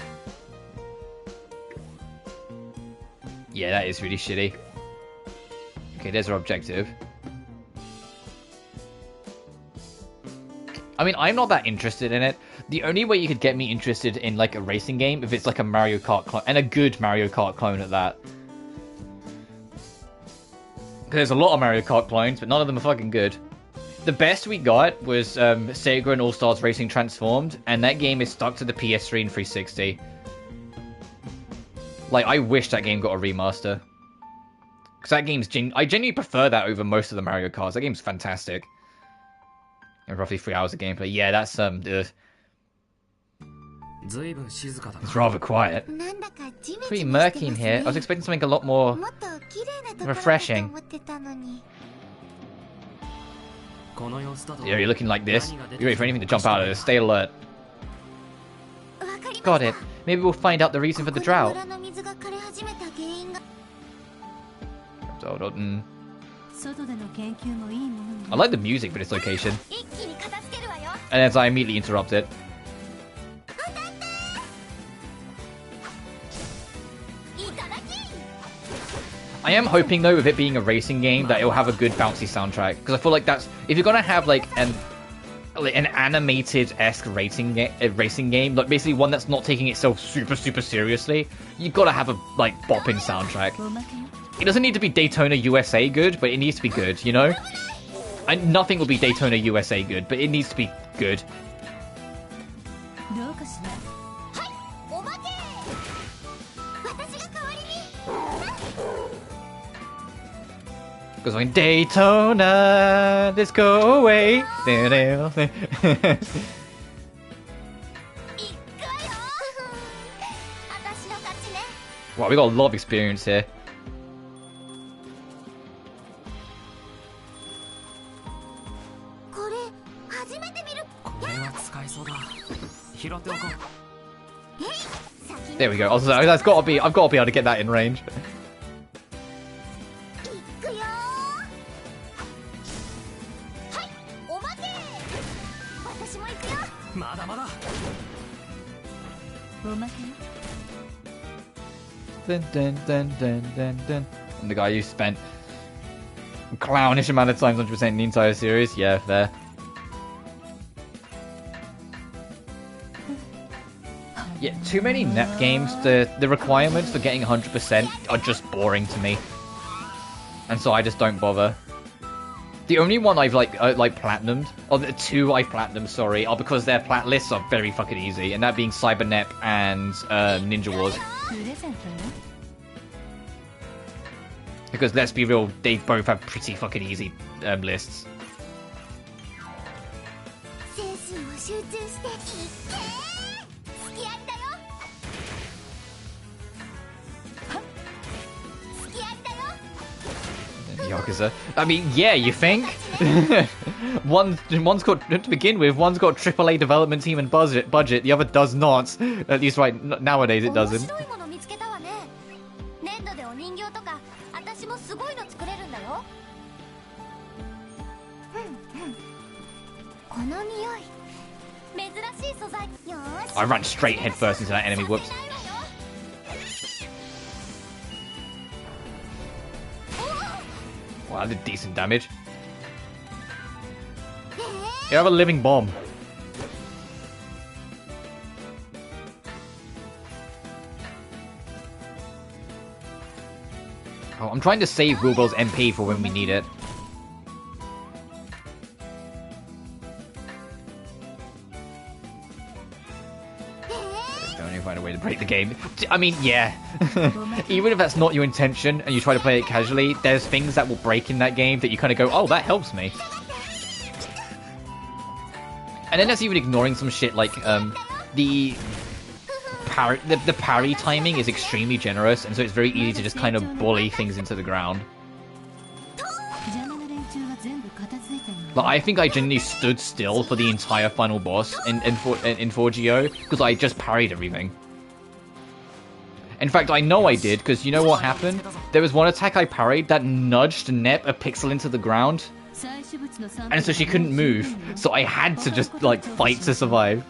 Yeah, that is really shitty. Okay, there's our objective. I mean, I'm not that interested in it. The only way you could get me interested in like a racing game if it's like a Mario Kart clone, and a good Mario Kart clone at that. There's a lot of Mario Kart clones, but none of them are fucking good. The best we got was Sega and All Stars Racing Transformed, and that game is stuck to the PS3 and 360. Like, I wish that game got a remaster. Because that game's I genuinely prefer that over most of the Mario Karts. That game's fantastic. And roughly 3 hours of gameplay. Yeah, that's it's rather quiet. Pretty murky in here. I was expecting something a lot more refreshing. Yeah, you're looking like this. You're ready for anything to jump out of this. Stay alert. Got it. Maybe we'll find out the reason for the drought. I like the music for this location. And as I immediately interrupt it. I am hoping though, with it being a racing game, that it'll have a good bouncy soundtrack. Because I feel like that's, if you're gonna have like an animated-esque racing game, like basically one that's not taking itself super seriously, you gotta have a like bopping soundtrack. It doesn't need to be Daytona USA good, but it needs to be good, you know? And nothing will be Daytona USA good, but it needs to be good. Because like Daytona, let's go away. Wow, we got a lot of experience here. There we go. I've got to be able to get that in range. Dun, dun, dun, dun, dun, dun. And the guy who spent a clownish amount of time 100% in the entire series. Yeah, fair. Yeah, too many NEP games. The requirements for getting 100% are just boring to me, and so I just don't bother. The only one I've like platinumed, or the two I've platinumed, sorry, are because their plat lists are very fucking easy, and that being CyberNEP and Ninja Wars. Because let's be real, they both have pretty fucking easy lists. Yakuza. I mean, yeah, you think? one's got, to begin with, one's got AAA development team and budget, the other does not. At least right nowadays it doesn't. I ran straight headfirst into that enemy, whoops. Wow, that did decent damage. You have a living bomb. Oh, I'm trying to save Wilbel's MP for when we need it. Find a way to break the game. I mean, yeah. Even if that's not your intention and you try to play it casually, there's things that will break in that game that you kind of go, oh, that helps me. And then that's even ignoring some shit like the parry timing is extremely generous, and so it's very easy to just kind of bully things into the ground. Like, I think I genuinely stood still for the entire final boss in 4GO, because I just parried everything. In fact, I know I did, because you know what happened? There was one attack I parried that nudged Nep a pixel into the ground, and so she couldn't move, so I had to just, like, fight to survive.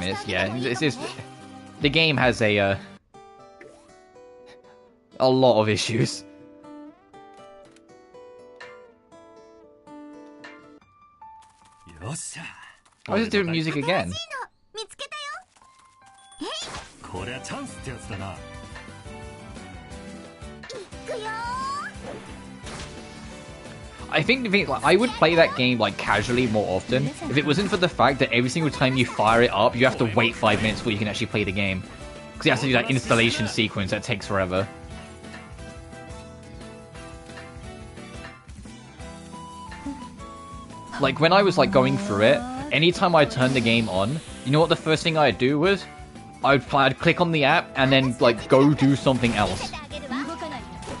minutes. Yeah, the game has a lot of issues. Why is it doing music again? I think like, I would play that game like casually more often if it wasn't for the fact that every single time you fire it up, you have to wait 5 minutes before you can actually play the game. Because you have to do that installation sequence that takes forever. Like when I was like going through it, anytime I turned the game on, you know what the first thing I'd do was? I'd click on the app and then like go do something else.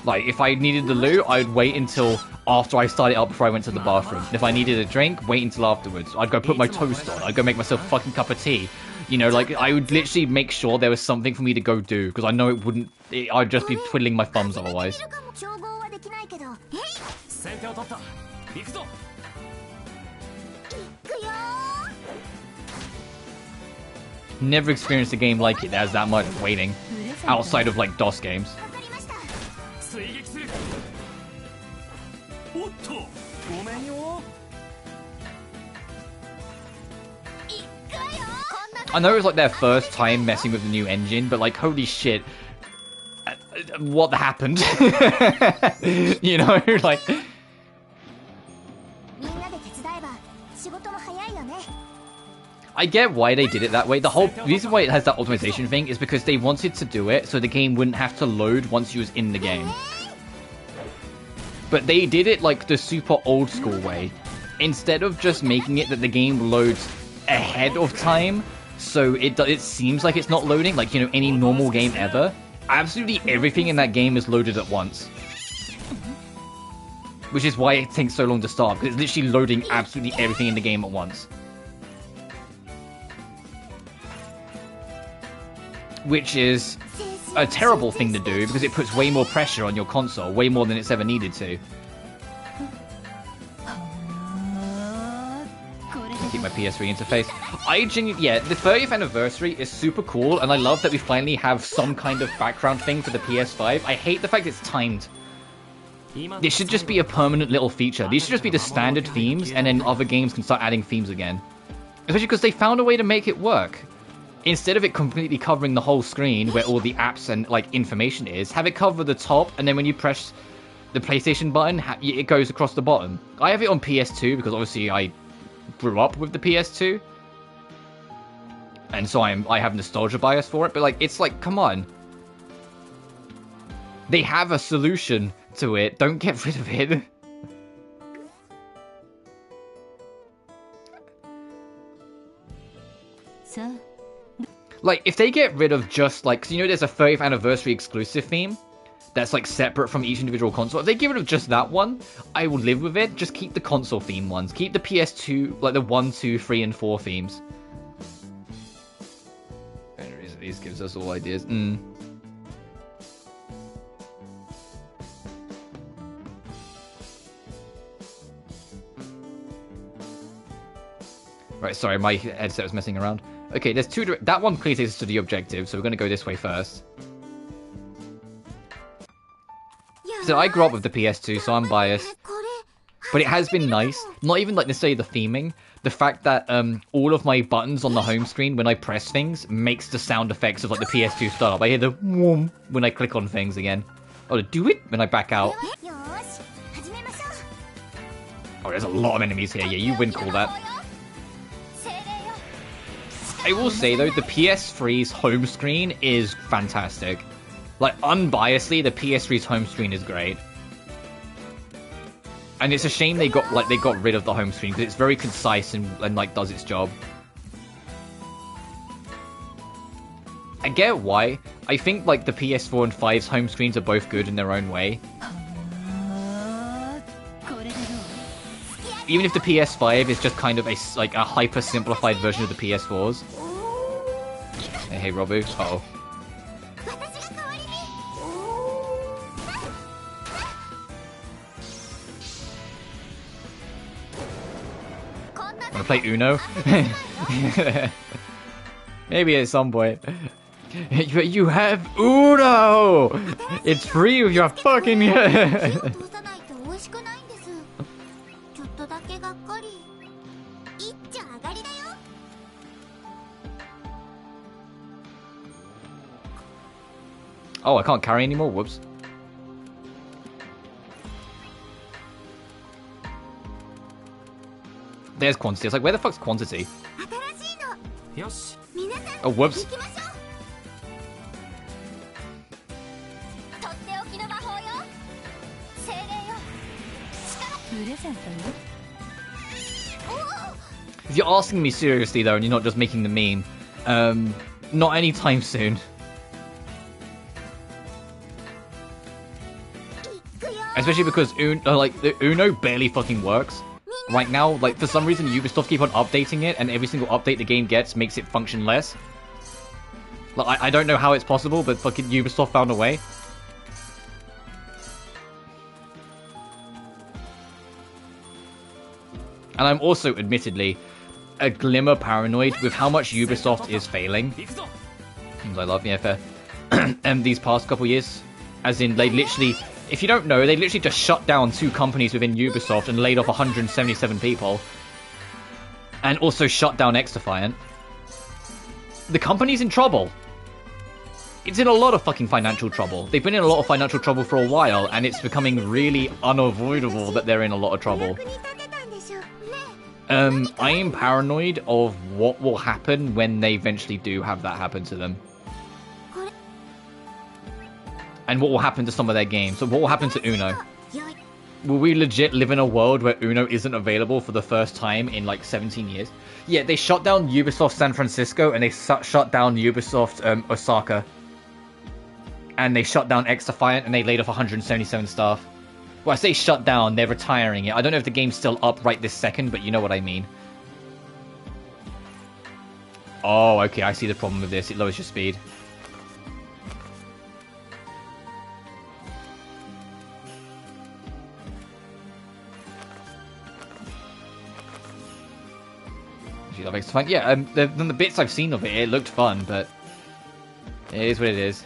Like if I needed the loot, I'd wait until after I started up before I went to the bathroom. If I needed a drink, wait until afterwards. I'd go put my toast on. I'd go make myself a fucking cup of tea. You know, like I would literally make sure there was something for me to go do because I know it wouldn't. I'd just be twiddling my thumbs otherwise. Never experienced a game like it that has that much waiting outside of like DOS games. I know it was like their first time messing with the new engine, but like holy shit, what happened? You know, like. I get why they did it that way. The whole reason why it has that optimization thing is because they wanted to do it so the game wouldn't have to load once you was in the game. But they did it like the super old school way. Instead of just making it that the game loads ahead of time, so it seems like it's not loading, like, you know, any normal game ever. Absolutely everything in that game is loaded at once. Which is why it takes so long to start, because it's literally loading absolutely everything in the game at once. Which is a terrible thing to do, because it puts way more pressure on your console, way more than it's ever needed to. Keep my PS3 interface. Yeah, the 30th anniversary is super cool, and I love that we finally have some kind of background thing for the PS5. I hate the fact it's timed. This should just be a permanent little feature. These should just be the standard themes, and then other games can start adding themes again. Especially because they found a way to make it work. Instead of it completely covering the whole screen where all the apps and like information is, have it cover the top, and then when you press the PlayStation button, it goes across the bottom. I have it on PS2 because obviously I grew up with the PS2, and so I have nostalgia bias for it. But like, it's like, come on, they have a solution to it. Don't get rid of it. Like, if they get rid of just, like, 'cause you know there's a 30th anniversary exclusive theme that's, like, separate from each individual console. If they get rid of just that one, I will live with it. Just keep the console theme ones. Keep the PS2, like, the 1, 2, 3, and 4 themes. Anyways, these gives us all ideas. Right, sorry, my headset was messing around. Okay, there's two. That one clearly takes us to the objective, so we're going to go this way first. So I grew up with the PS2, so I'm biased. But it has been nice. Not even like necessarily the theming. The fact that all of my buttons on the home screen when I press things makes the sound effects of like the PS2 start up. I hear the whoom when I click on things again. Oh, do it when I back out. Oh, there's a lot of enemies here. Yeah, you win call that. I will say though, the PS3's home screen is fantastic. Like, unbiasedly, the PS3's home screen is great. And it's a shame they got rid of the home screen, because it's very concise and like does its job. I get why. I think like the PS4 and 5's home screens are both good in their own way. Even if the PS5 is just kind of a hyper simplified version of the PS4's. Hey, Robu. Uh-oh. Wanna play Uno? Maybe at some point. You have Uno! It's free with your fucking... Oh, I can't carry anymore? Whoops. There's quantity. I was like, where the fuck's quantity? Oh, whoops. If you're asking me seriously though, and you're not just making the meme, not anytime soon. Especially because the Uno barely fucking works. Right now, like, for some reason, Ubisoft keep on updating it, and every single update the game gets makes it function less. Like, I don't know how it's possible, but fucking Ubisoft found a way. And I'm also, admittedly, a glimmer paranoid with how much Ubisoft is failing. I love me, fair. And these past couple years, as in, they literally... If you don't know, they literally just shut down 2 companies within Ubisoft and laid off 177 people. And also shut down X-Defiant. The company's in trouble. It's in a lot of fucking financial trouble. They've been in a lot of financial trouble for a while, and it's becoming really unavoidable that they're in a lot of trouble. I am paranoid of what will happen when they eventually do have that happen to them. And what will happen to some of their games. So what will happen to Uno? Will we legit live in a world where Uno isn't available for the first time in like 17 years? Yeah, they shut down Ubisoft San Francisco and they shut down Ubisoft Osaka. And they shut down X-Defiant and they laid off 177 staff. Well, I say shut down, they're retiring it. I don't know if the game's still up right this second, but you know what I mean. Oh, okay, I see the problem with this. It lowers your speed. That makes it fun. Yeah, the bits I've seen of it, it looked fun, but it is what it is.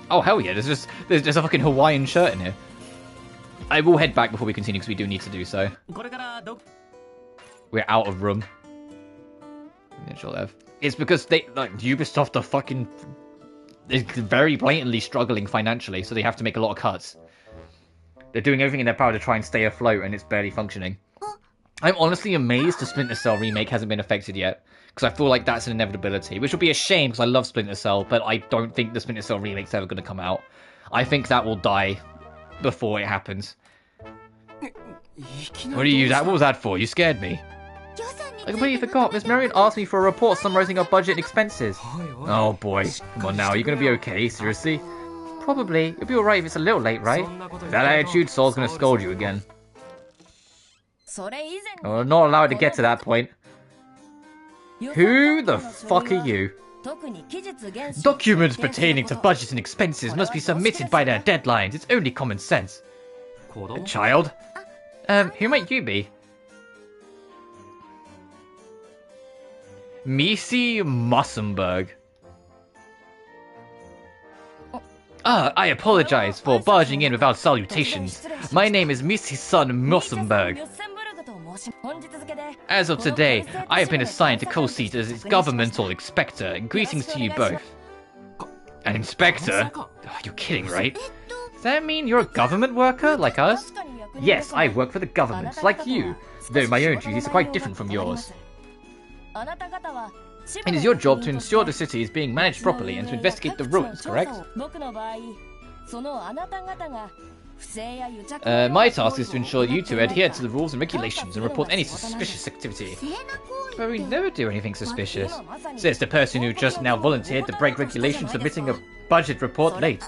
Oh hell yeah! There's just a fucking Hawaiian shirt in here. I will head back before we continue because we do need to do so. We're out of room. It's because Ubisoft are fucking very blatantly struggling financially, so they have to make a lot of cuts. They're doing everything in their power to try and stay afloat, and it's barely functioning. I'm honestly amazed the Splinter Cell remake hasn't been affected yet, because I feel like that's an inevitability, which will be a shame because I love Splinter Cell, but I don't think the Splinter Cell remake's ever going to come out. I think that will die before it happens. What was that for? You scared me. I completely forgot. Miss Marion asked me for a report summarizing our budget and expenses. Oh boy. Come on now, are you going to be okay? Seriously? Probably. You'll be alright if it's a little late, right? With that attitude, Saul's going to scold you again. Oh, I'm not allowed to get to that point. Who the fuck are you? Documents pertaining to budgets and expenses must be submitted by their deadlines. It's only common sense. A child? Who might you be? Misi Mossenberg. I apologize for barging in without salutations. My name is Misi's son Mossenberg. As of today, I have been assigned to co-seat as its governmental inspector. Greetings to you both. An inspector? Oh, you're kidding, right? Does that mean you're a government worker, like us? Yes, I work for the government, like you, though my own duties are quite different from yours. It is your job to ensure the city is being managed properly and to investigate the ruins, correct? My task is to ensure you two adhere to the rules and regulations and report any suspicious activity. But we never do anything suspicious, says the person who just now volunteered to break regulations submitting a budget report late.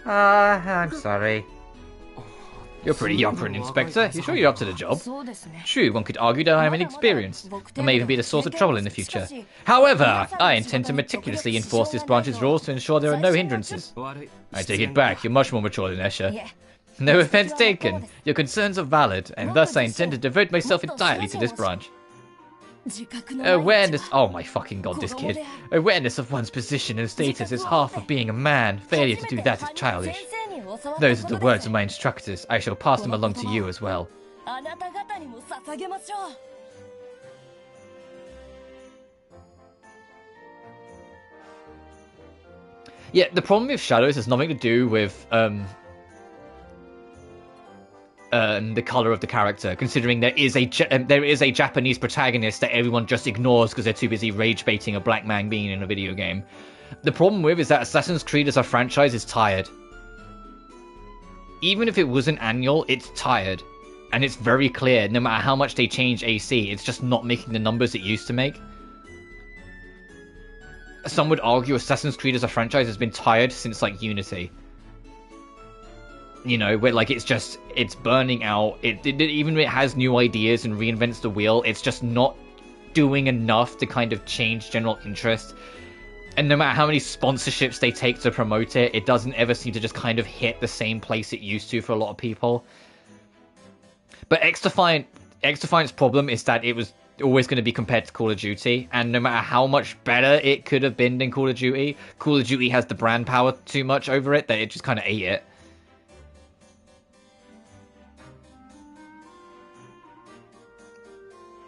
I'm sorry. You're pretty young for an inspector. You sure you're up to the job? True, one could argue that I am inexperienced. I may even be the source of trouble in the future. However, I intend to meticulously enforce this branch's rules to ensure there are no hindrances. I take it back, you're much more mature than Escha. No offense taken. Your concerns are valid, and thus I intend to devote myself entirely to this branch. Awareness— oh my fucking god, this kid. Awareness of one's position and status is half of being a man. Failure to do that is childish. Those are the words of my instructors. I shall pass them along to you as well. Yeah, the problem with Shadows has nothing to do with the color of the character, considering there is a Japanese protagonist that everyone just ignores because they're too busy rage baiting a black man being in a video game. The problem with is that Assassin's Creed as a franchise is tired. Even if it wasn't annual, it's tired. And it's very clear, no matter how much they change AC, it's just not making the numbers it used to make. Some would argue Assassin's Creed as a franchise has been tired since, like, Unity. You know, where, like, it's burning out. Even if it has new ideas and reinvents the wheel, it's just not doing enough to kind of change general interest. And no matter how many sponsorships they take to promote it, it doesn't ever seem to just kind of hit the same place it used to for a lot of people. But X-Defiant's problem is that it was always going to be compared to Call of Duty, and no matter how much better it could have been than Call of Duty has the brand power too much over it that it just kind of ate it.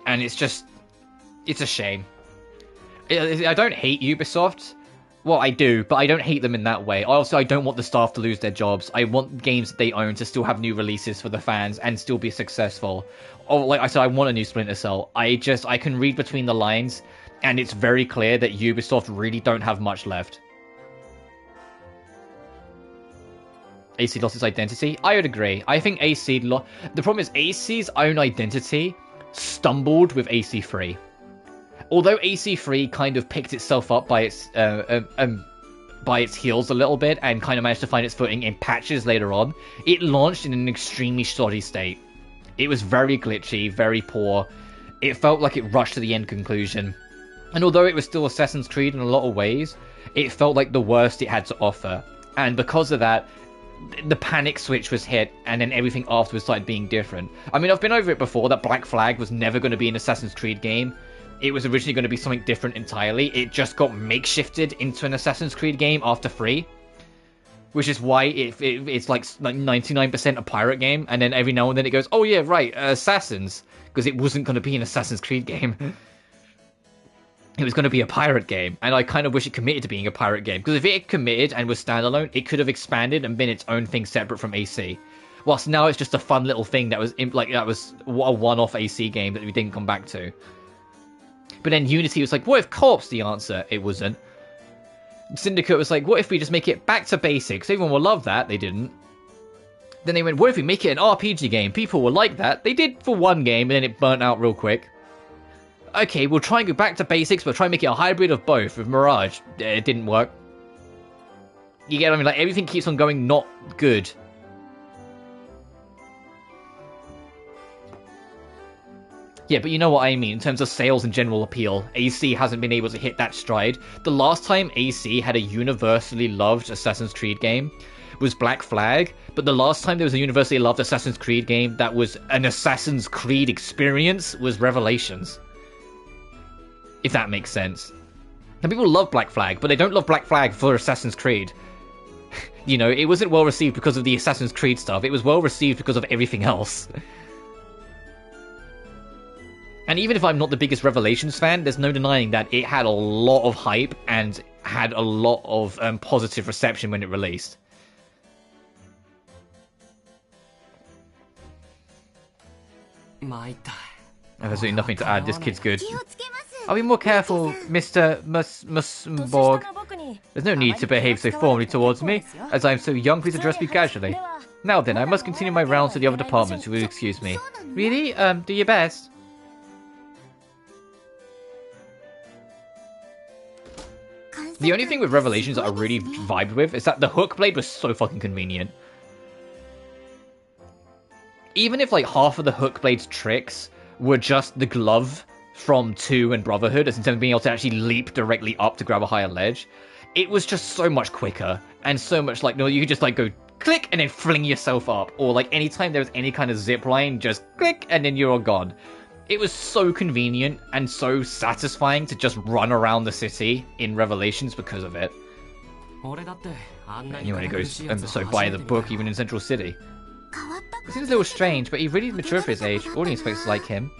And it's a shame. I don't hate Ubisoft. Well, I do, but I don't hate them in that way. Also, I don't want the staff to lose their jobs. I want games that they own to still have new releases for the fans and still be successful. Or, like I said, I want a new Splinter Cell. I can read between the lines, and it's very clear that Ubisoft really don't have much left. AC lost its identity? I would agree. I think the problem is AC's own identity stumbled with AC3. Although AC3 kind of picked itself up by its heels a little bit and kind of managed to find its footing in patches later on, it launched in an extremely shoddy state. It was very glitchy, very poor. It felt like it rushed to the end conclusion. And although it was still Assassin's Creed in a lot of ways, it felt like the worst it had to offer. And because of that, the panic switch was hit, and then everything afterwards started being different. I mean, I've been over it before, that Black Flag was never going to be an Assassin's Creed game. It was originally going to be something different entirely. It just got makeshifted into an Assassin's Creed game after 3. Which is why it's like 99% a pirate game, and then every now and then it goes, oh yeah, right, Assassins. Because it wasn't going to be an Assassin's Creed game. It was going to be a pirate game, and I kind of wish it committed to being a pirate game. Because if it had committed and was standalone, it could have expanded and been its own thing separate from AC. Whilst now it's just a fun little thing that was a one-off AC game that we didn't come back to. But then Unity was like, what if co-op's the answer? It wasn't. Syndicate was like, what if we just make it back to basics? Everyone will love that. They didn't. Then they went, what if we make it an RPG game? People will like that. They did for one game, and then it burnt out real quick. Okay, we'll try and go back to basics, but try and make it a hybrid of both. With Mirage, it didn't work. You get what I mean? Like, everything keeps on going not good. Yeah, but you know what I mean, in terms of sales and general appeal. AC hasn't been able to hit that stride. The last time AC had a universally loved Assassin's Creed game was Black Flag, but the last time there was a universally loved Assassin's Creed game that was an Assassin's Creed experience was Revelations. If that makes sense. And people love Black Flag, but they don't love Black Flag for Assassin's Creed. You know, it wasn't well received because of the Assassin's Creed stuff, it was well received because of everything else. And even if I'm not the biggest Revelations fan, there's no denying that it had a lot of hype and had a lot of positive reception when it released. I have absolutely nothing to add. This kid's good. I'll be more careful, Mr. Musborg. There's no need to behave so formally towards me. As I am so young, please address me casually. Now then, I must continue my rounds to the other departments, if you will excuse me. Really? Do your best. The only thing with Revelations that I really vibed with is that the hook blade was so fucking convenient. even if like half of the Hookblade's tricks were just the glove from 2 and Brotherhood, as in terms of being able to actually leap directly up to grab a higher ledge, it was just so much quicker and so much like, no, you could just like go click and then fling yourself up, or like anytime there was any kind of zip line, just click and then you're all gone. It was so convenient and so satisfying to just run around the city in Revelations because of it. Anyone who goes so by the book even in Central City. It seems a little strange, but he really mature for his age. Audience folks like him.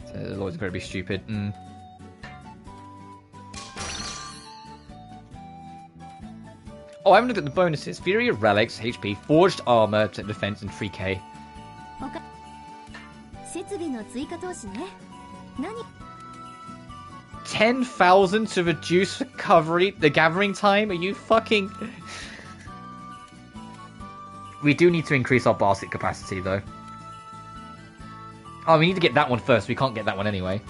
So the Lord's going to be stupid. Oh, I haven't looked at the bonuses. Fury of Relics, HP, Forged Armor, Defense, and 3k. 10,000 to reduce the gathering time? Are you fucking... We do need to increase our basket capacity, though. Oh, we need to get that one first. We can't get that one anyway.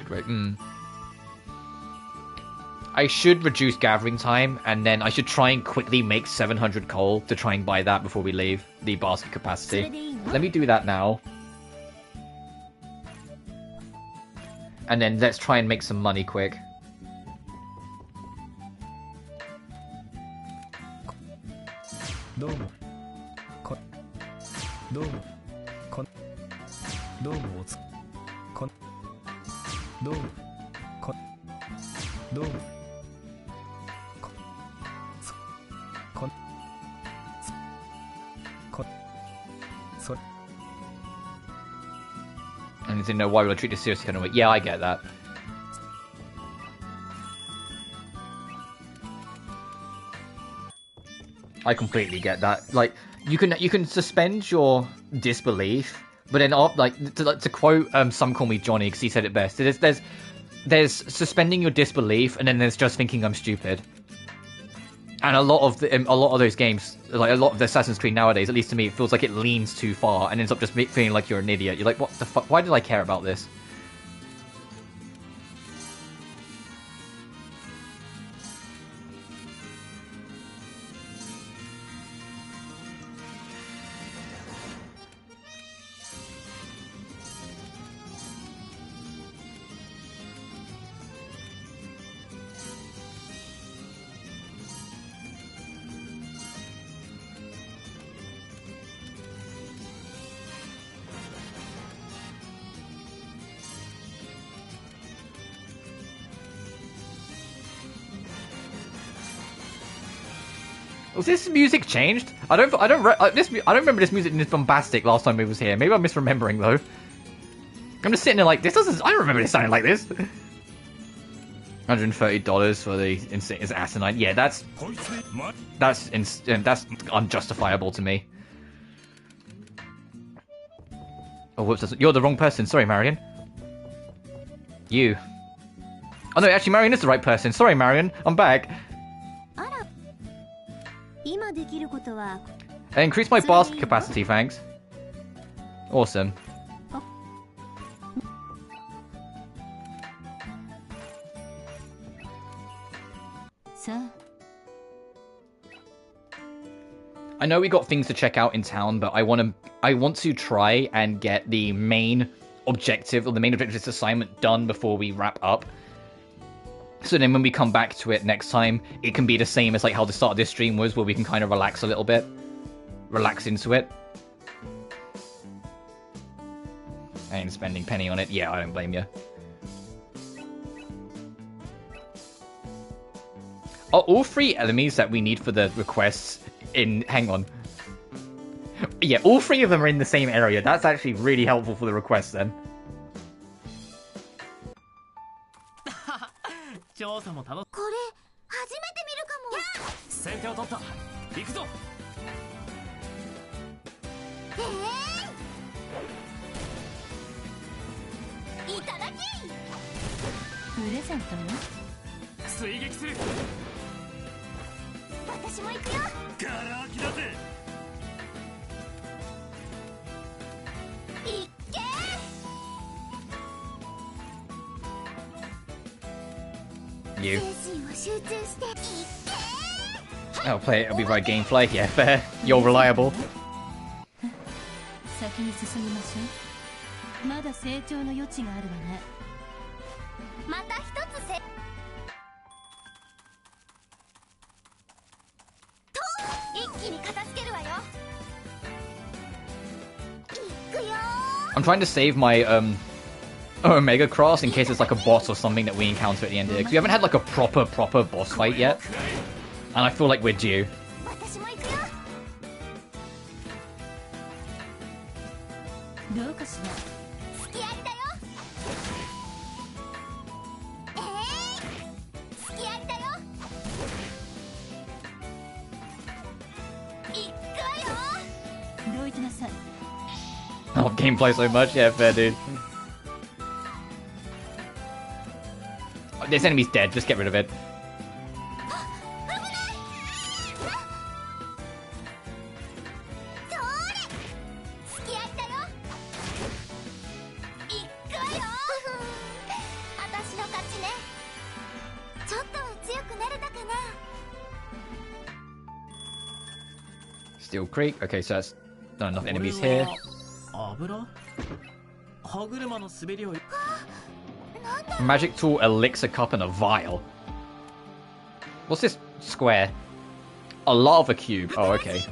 Great. I should reduce gathering time, and then I should try and quickly make 700 coal to try and buy that before we leave the basket capacity. Let me do that now. And then let's try and make some money quick. I need to know why we'll treat this seriously kind of way. Yeah, I get that. I completely get that. Like, you can suspend your disbelief, but then like to quote Some Call Me Johnny, because he said it best. There's suspending your disbelief, and then there's just thinking I'm stupid. And a lot of those games, like a lot of the Assassin's Creed nowadays, at least to me, it feels like it leans too far and ends up just feeling like you're an idiot. You're like, what the fuck? Why did I care about this? Was this music changed? I don't remember this music this bombastic last time it was here. Maybe I'm misremembering though. I'm just sitting there like this doesn't. I don't remember this sounding like this. $130 for the instinct is asinine. Yeah, that's unjustifiable to me. Oh, whoops! You're the wrong person. Sorry, Marion. You. Oh no, actually, Marion is the right person. Sorry, Marion. I'm back. Increase my basket capacity, thanks. Awesome. I know we got things to check out in town, but I want to try and get the main objective, or the main objective of this assignment done before we wrap up. So then when we come back to it next time, it can be the same as like how the start of this stream was, where we can kind of relax a little bit. Relax into it. And spending penny on it. Yeah, I don't blame you. Are all 3 enemies that we need for the requests in... Hang on. Yeah, all 3 of them are in the same area. That's actually really helpful for the requests then. You. I'll play it, it'll be by gameplay. Yeah, fair. You're reliable. I'm trying to save my Omega Cross in case it's like a boss or something that we encounter at the end here. Because we haven't had like a proper boss fight yet. And I feel like we're due. I love gameplay so much. Yeah, fair, dude. Oh, this enemy's dead. Just get rid of it. Steel Creek. Okay, so that's not enough enemies here. Magic tool, elixir cup, and a vial. What's this square? A lava cube. Oh, okay.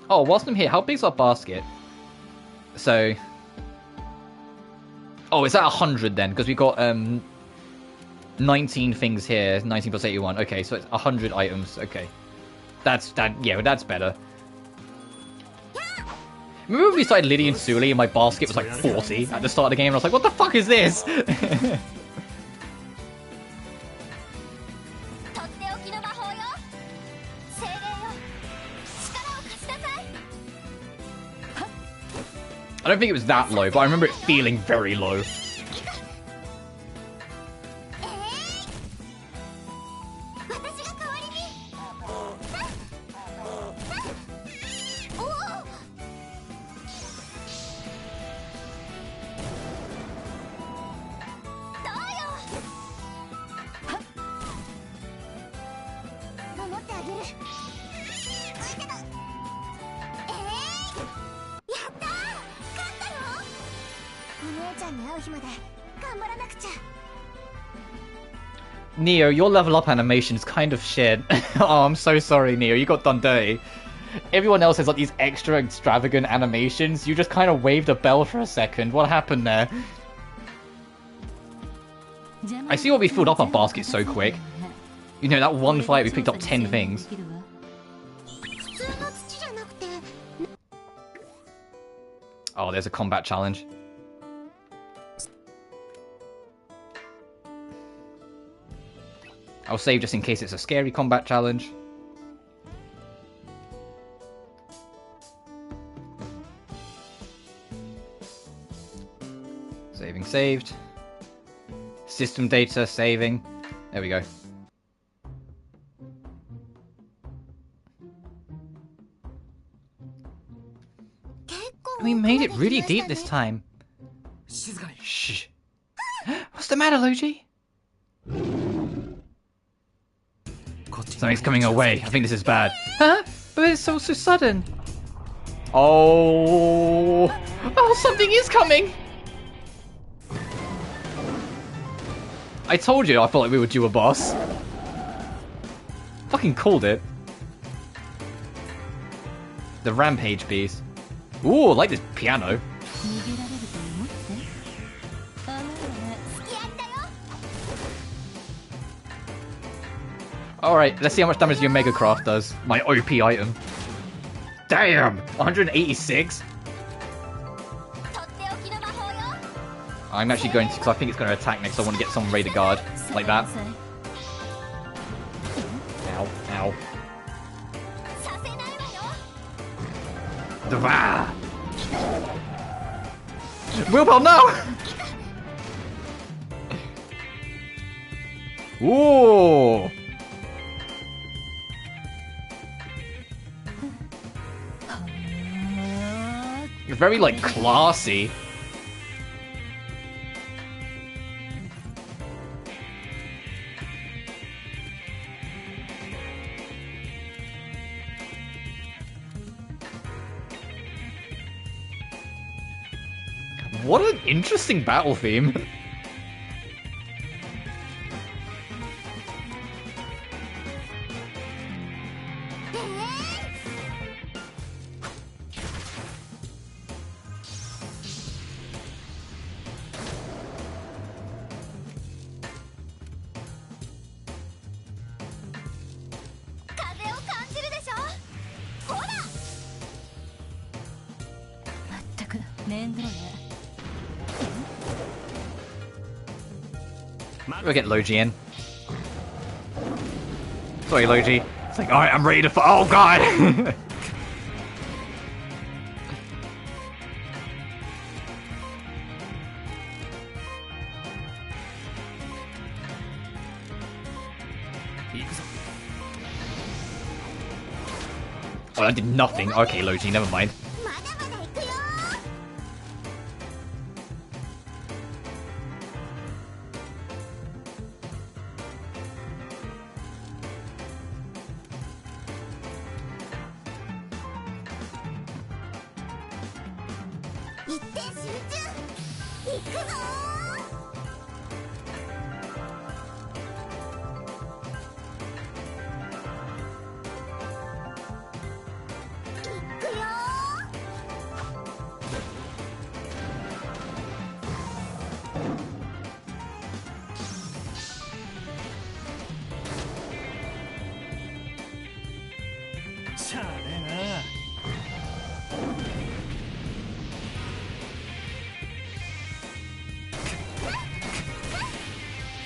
Oh, whilst I'm here, how big's our basket? So... Oh, it's at 100 then, because we got 19 things here. 19 plus 81. Okay, so it's 100 items. Okay. Yeah, that's better. Remember when we started Liddy and Suli and my basket was like 40 at the start of the game and I was like, what the fuck is this? I don't think it was that low, but I remember it feeling very low. Neo, your level up animation is kind of shit. Oh, I'm so sorry, Neo. You got done dirty. Everyone else has like these extra extravagant animations. You just kind of waved a bell for a second. What happened there? I see why we filled up our basket so quick. You know, that one fight we picked up 10 things. Oh, there's a combat challenge. I'll save just in case it's a scary combat challenge. Saving saved. System data saving. There we go. We made it really deep this time. Shh. What's the matter, Logy? Something's coming our way. I think this is bad. Huh? But it's so sudden. Oh. Oh, something is coming. I told you I felt like we were due a boss. Fucking called it. The Rampage piece. Ooh, I like this piano. Alright, let's see how much damage your Mega Craft does. My OP item. Damn! 186? I'm actually going to, because I think it's going to attack next, so I want to get someone ready to guard. Like that. Ow, ow. Dva! Willpower, no! Ooh! You're very, like, classy. What an interesting battle theme. We'll get Logy in. Sorry, Logy. It's like, alright, I'm ready to oh god! Oh, I did nothing. Okay, Logy, never mind.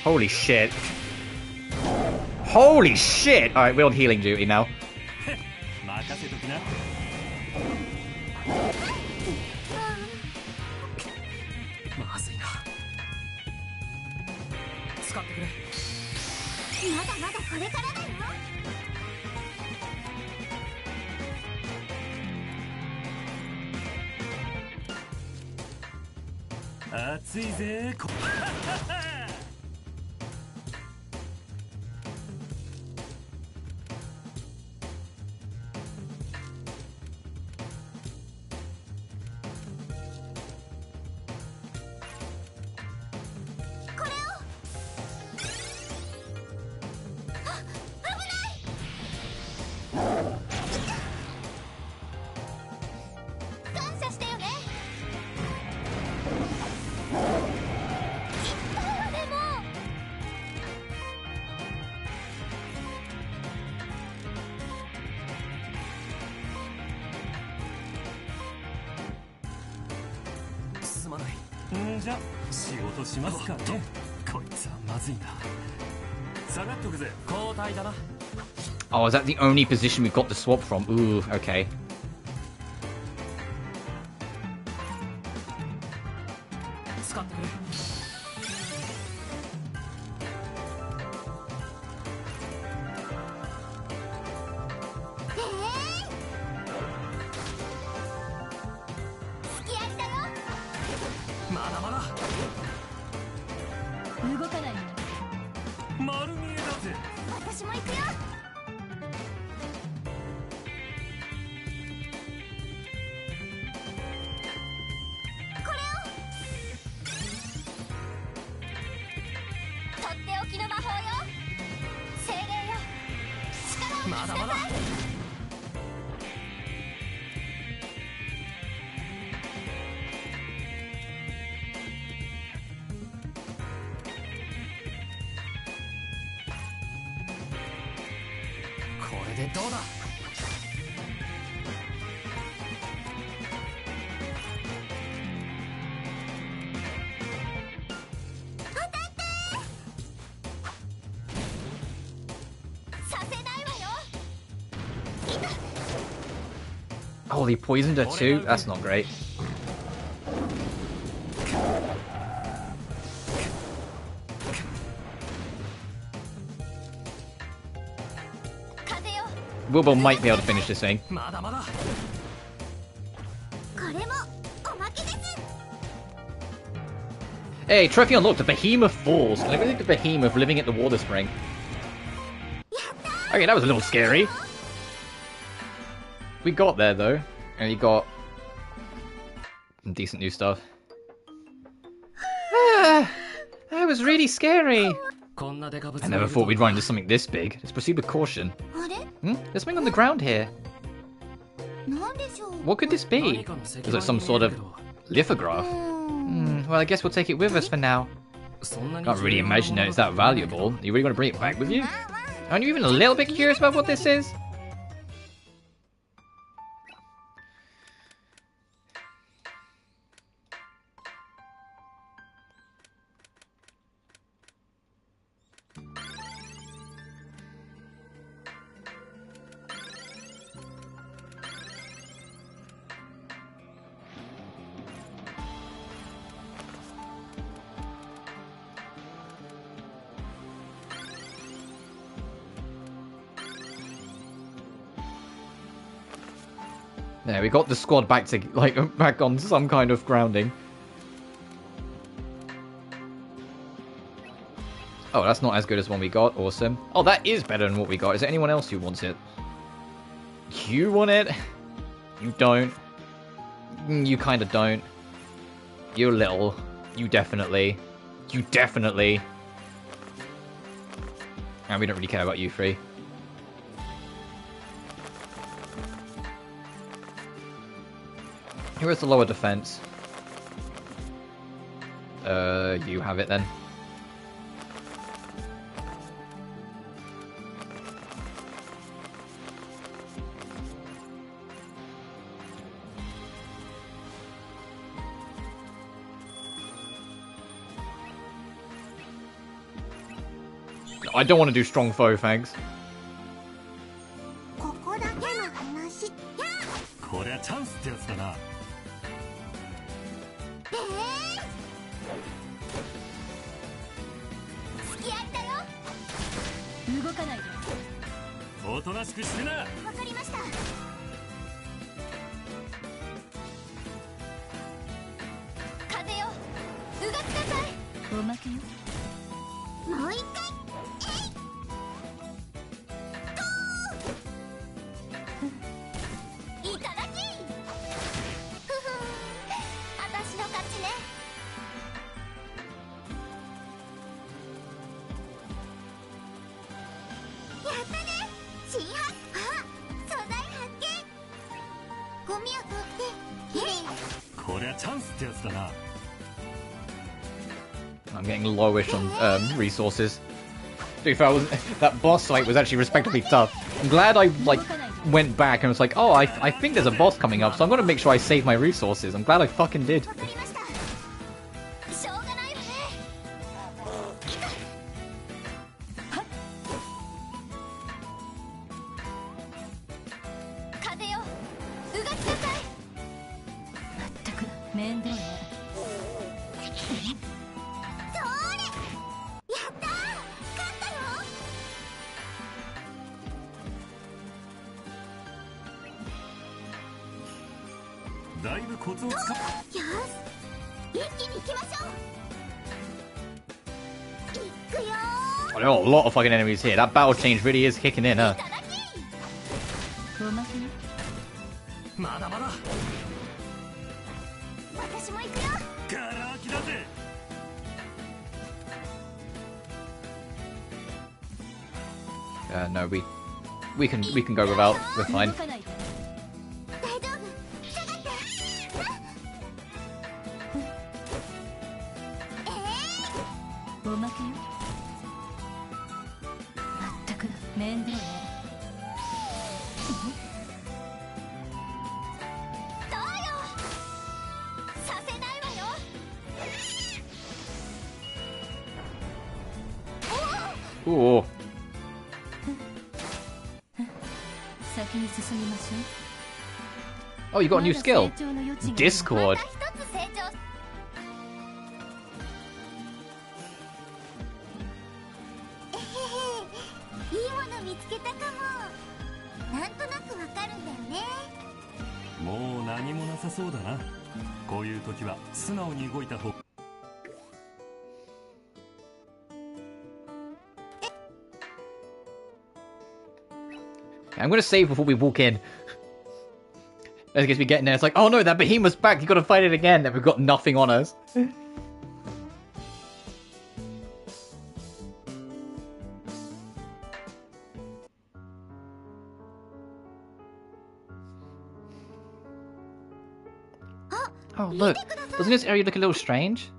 Holy shit. Holy shit! Alright, we're on healing duty now. Oh, is that the only position we've got to swap from? Ooh, okay. Oh, they poisoned her too? That's not great. Wilbur might be able to finish this thing. Hey, trophy unlocked, the Behemoth falls. I really think the Behemoth living at the water spring. Okay, that was a little scary. We got there though, and we got some decent new stuff. Ah, that was really scary. I never thought we'd run into something this big. Let's proceed with caution. There's something on the ground here. What could this be? Is it some sort of lithograph? Well, I guess we'll take it with us for now. Can't really imagine that it's that valuable. You really going to bring it back with you? Aren't you even a little bit curious about what this is? There, we got the squad back to back on some kind of grounding. Oh, that's not as good as one we got. Awesome. Oh, that is better than what we got. Is there anyone else who wants it? You want it? You don't. You kind of don't. You're little. You definitely. You definitely. And we don't really care about you three. Here is the lower defense. You have it then. I don't want to do strong foe, thanks. I'm getting lowish on resources. To be fair, that boss fight was actually respectively tough. I'm glad I went back and was like, oh, I think there's a boss coming up, so I'm gonna make sure I save my resources. I'm glad I fucking did. Oh, there are a lot of fucking enemies here. That battle change really is kicking in, huh? No, we can go without. We're fine. Ooh. Oh, you got a new skill. Discord. I'm gonna save before we walk in. I guess we get in there, it's like, oh no, that Behemoth's back, you gotta fight it again, and we've got nothing on us. Oh look, doesn't this area look a little strange?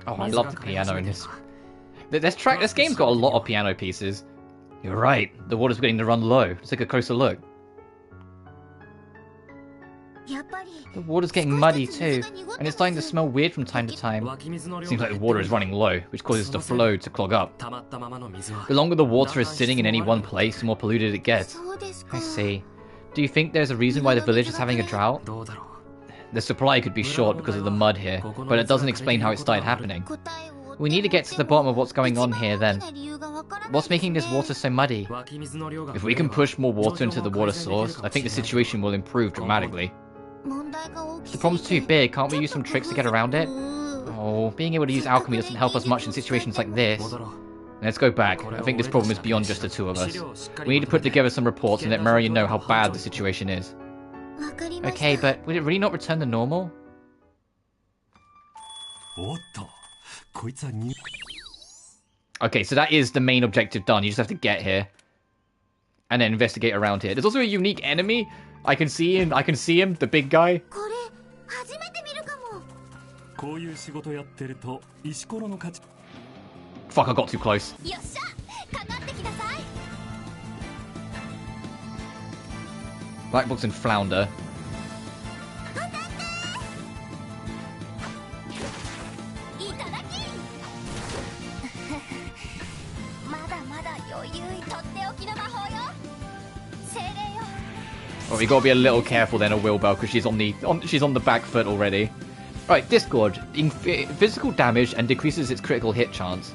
Oh, I love the piano in this. This game's got a lot of piano pieces. You're right, the water's beginning to run low. Let's take a closer look. The water's getting muddy too, and it's starting to smell weird from time to time. Seems like the water is running low, which causes the flow to clog up. The longer the water is sitting in any one place, the more polluted it gets. I see. Do you think there's a reason why the village is having a drought? The supply could be short because of the mud here, but it doesn't explain how it started happening. We need to get to the bottom of what's going on here then. What's making this water so muddy? If we can push more water into the water source, I think the situation will improve dramatically. If the problem's too big, can't we use some tricks to get around it? Oh, being able to use alchemy doesn't help us much in situations like this. Let's go back. I think this problem is beyond just the two of us. We need to put together some reports and let Marion know how bad the situation is. Okay, but would it really not return to normal? Okay, so that is the main objective done. You just have to get here. And then investigate around here. There's also a unique enemy. I can see him, the big guy. Fuck, I got too close. Black box and flounder. Well, we gotta be a little careful then of Wilbur because she's on the back foot already. Right, Discord. Physical damage and decreases its critical hit chance.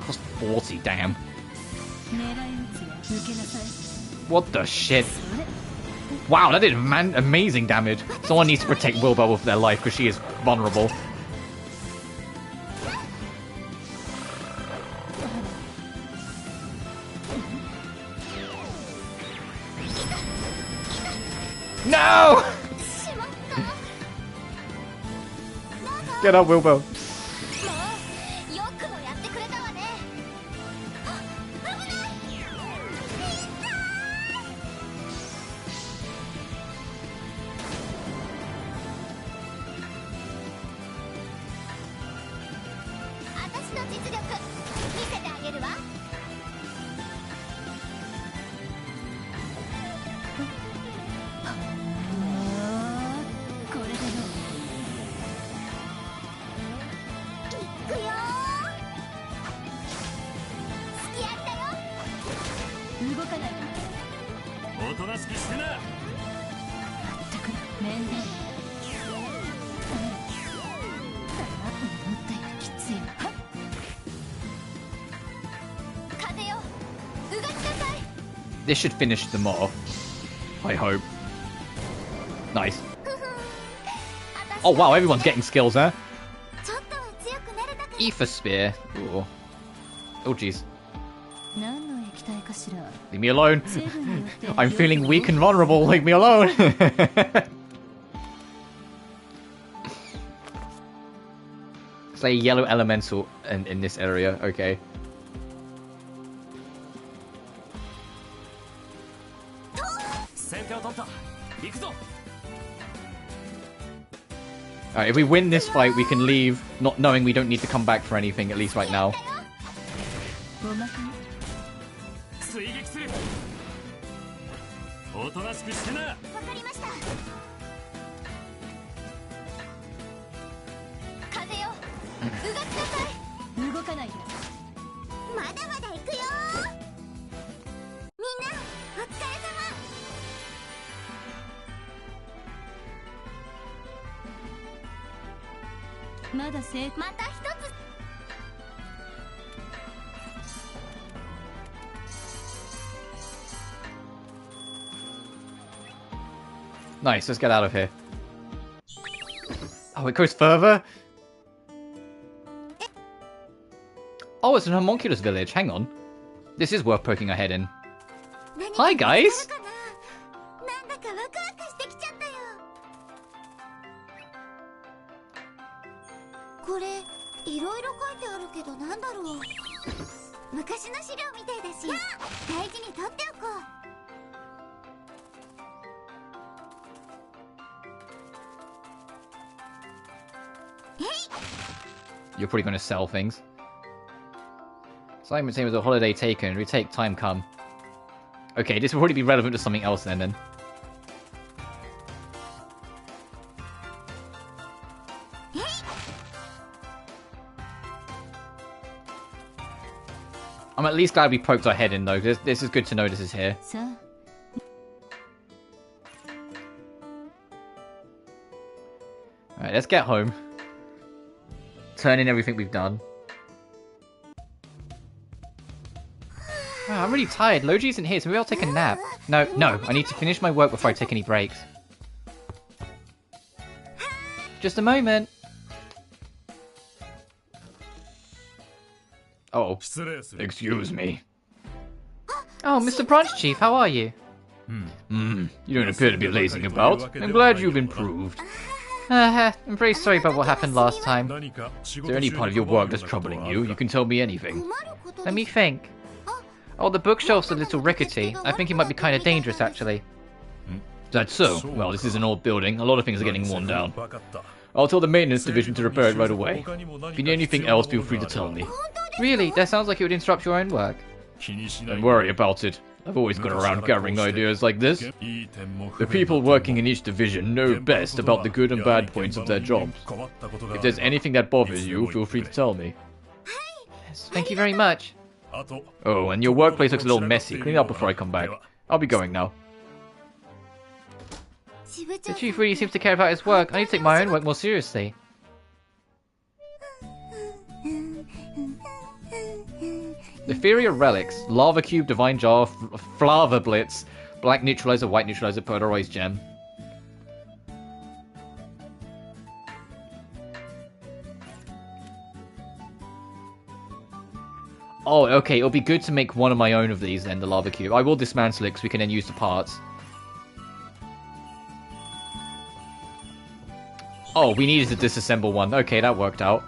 Cost 40, damn. What the shit? Wow, that did amazing damage. Someone needs to protect Wilbur with their life because she is vulnerable. No! Get up, Wilbur. This should finish them off. I hope. Nice. Oh wow, everyone's getting skills, huh? Ether Spear. Ooh. Oh jeez. Leave me alone. I'm feeling weak and vulnerable. Leave me alone. It's like a yellow elemental in this area. Okay. Alright, if we win this fight, we can leave, not knowing we don't need to come back for anything, at least right now. Nice, let's get out of here. Oh, it goes further? Oh, it's an homunculus village. Hang on. This is worth poking our head in. Hi, guys! You're probably going to sell things. Simon saying was a holiday taken. Retake time come. Okay, this will probably be relevant to something else then. I'm at least glad we poked our head in though, because this is good to know this is here. Alright, let's get home. Turn in everything we've done. Wow, I'm really tired. Logy isn't here, so maybe I'll take a nap. No, I need to finish my work before I take any breaks. Just a moment. Oh, excuse me. Oh, Mr. Branch Chief, how are you? You don't appear to be lazing about. I'm glad you've improved. I'm very sorry about what happened last time. Is there any part of your work that's troubling you? You can tell me anything. Let me think. Oh, the bookshelf's a little rickety. I think it might be kind of dangerous, actually. That's so? Well, this is an old building. A lot of things are getting worn down. I'll tell the maintenance division to repair it right away. If you need anything else, feel free to tell me. Really? That sounds like it would interrupt your own work. Don't worry about it. I've always got around gathering ideas like this. The people working in each division know best about the good and bad points of their jobs. If there's anything that bothers you, feel free to tell me. Yes, thank you very much. Oh, and your workplace looks a little messy. Clean it up before I come back. I'll be going now. The chief really seems to care about his work. I need to take my own work more seriously. Inferior relics. Lava cube, divine jar, flava blitz, black neutralizer, white neutralizer, polarized gem. Oh, okay, it'll be good to make one of my own of these then, the lava cube. I will dismantle it because we can then use the parts. Oh, we needed to disassemble one. Okay, that worked out.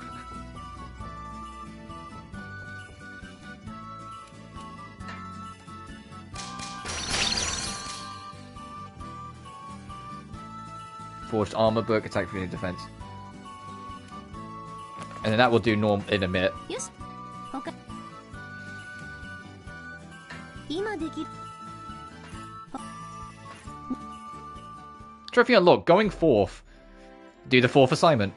Forged armor book, attack for defense. And then that will do norm in a minute. Yes. Okay. Trophy unlocked. Going forth. Do the fourth assignment.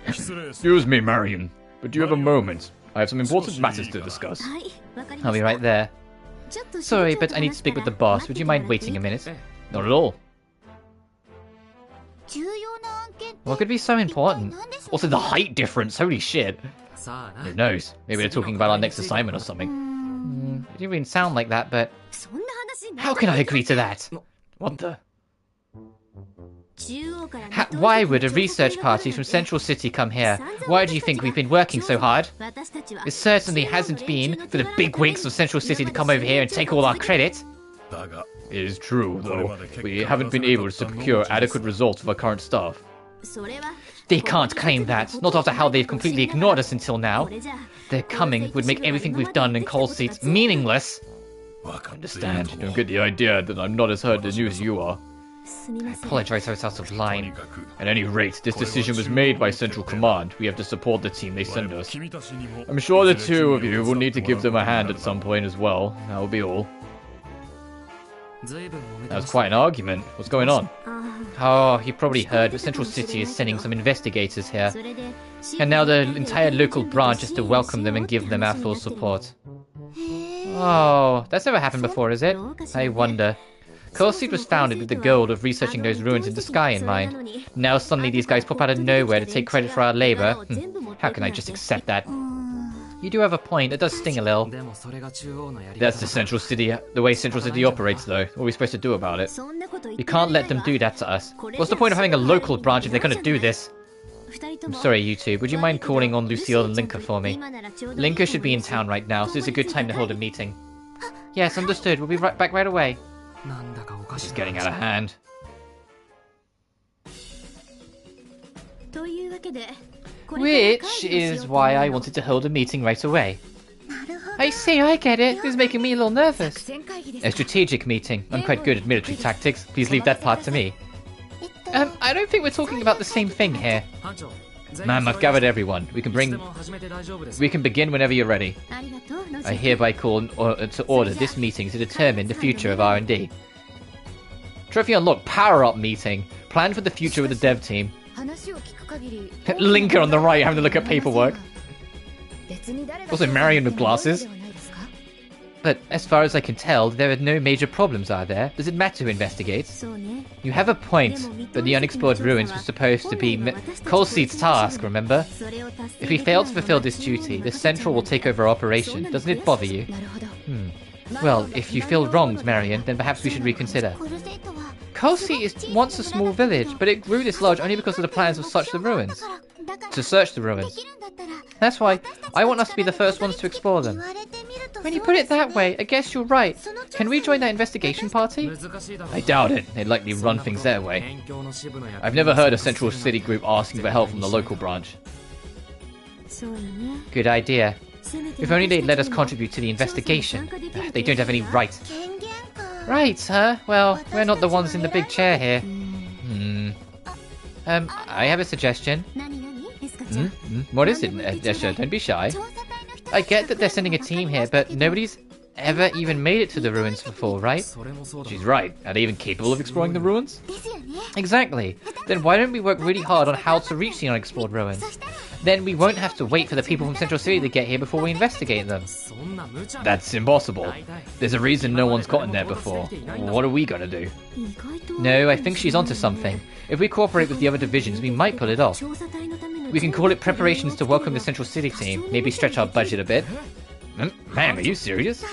Excuse me, Marion, but do you have a moment? I have some important matters to discuss. I'll be right there. Sorry, but I need to speak with the boss. Would you mind waiting a minute? Not at all. What could be so important? Also, the height difference. Holy shit. Who knows? Maybe they're talking about our next assignment or something. It didn't even sound like that, but... How can I agree to that? What the... Why would a research party from Central City come here? Why do you think we've been working so hard? It certainly hasn't been for the bigwigs of Central City to come over here and take all our credit. It is true, though. We haven't been able to secure adequate results for our current staff. They can't claim that, not after how they've completely ignored us until now. Their coming would make everything we've done in call seats meaningless. I understand. You don't get the idea that I'm not as hurt as you are. I apologize I was out of line. At any rate, this decision was made by Central Command. We have to support the team they send us. I'm sure the two of you will need to give them a hand at some point as well. That will be all. That was quite an argument. What's going on? Oh, you probably heard, but Central City is sending some investigators here. And now the entire local branch is to welcome them and give them our full support. Oh, that's never happened before, is it? I wonder. Seed was founded with the goal of researching those ruins in the sky in mind. Now suddenly these guys pop out of nowhere to take credit for our labor. How can I just accept that? You do have a point, it does sting a little. That's the way Central City operates though. What are we supposed to do about it? We can't let them do that to us. What's the point of having a local branch if they're gonna do this? I'm sorry, you two. Would you mind calling on Lucille and Linka for me? Linka should be in town right now, so it's a good time to hold a meeting. Yes, understood. We'll be back right away. This is getting out of hand. Which is why I wanted to hold a meeting right away. I see, I get it. This is making me a little nervous. A strategic meeting. I'm quite good at military tactics. Please leave that part to me. I don't think we're talking about the same thing here. Ma'am, I've gathered everyone. We can begin whenever you're ready. I hereby call to order this meeting to determine the future of R&D. Trophy unlocked power-up meeting. Plan for the future with the dev team. Linker on the right having to look at paperwork. Also Marion with glasses. But as far as I can tell, there are no major problems, are there? Does it matter to investigate? You have a point, but the unexplored ruins were supposed to be Seed's task, remember? If we fail to fulfill this duty, the Central will take over operation. Doesn't it bother you? Well, if you feel wronged, Marion, then perhaps we should reconsider. Seed wants a small village, but it grew this large only because of the plans of search the ruins. That's why I want us to be the first ones to explore them. When you put it that way, I guess you're right. Can we join that investigation party? I doubt it. They'd likely run things their way. I've never heard a Central City group asking for help from the local branch. Good idea. If only they'd let us contribute to the investigation. They don't have any right. Right, huh? Well, we're not the ones in the big chair here. I have a suggestion. What is it, Escha? Don't be shy. I get that they're sending a team here, but nobody's ever even made it to the ruins before, right? She's right. Are they even capable of exploring the ruins? Exactly. Then why don't we work really hard on how to reach the unexplored ruins? Then we won't have to wait for the people from Central City to get here before we investigate them. That's impossible. There's a reason no one's gotten there before. What are we gonna do? No, I think she's onto something. If we cooperate with the other divisions, we might pull it off. We can call it preparations to welcome the Central City team. Maybe stretch our budget a bit. Ma'am, are you serious?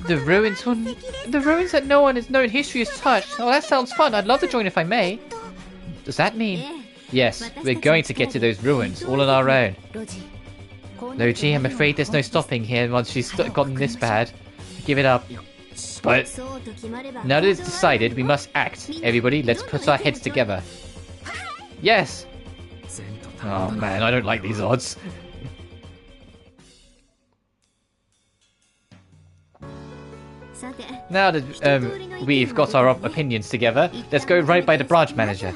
The ruins that no one has known history has touched. Oh, that sounds fun. I'd love to join if I may. Does that mean? Yes, we're going to get to those ruins, all on our own. Logy, I'm afraid there's no stopping here once she's gotten this bad. Give it up. But now that it's decided, we must act. Everybody, let's put our heads together. Yes! Oh man, I don't like these odds. Now that we've got our opinions together, let's go right by the branch manager.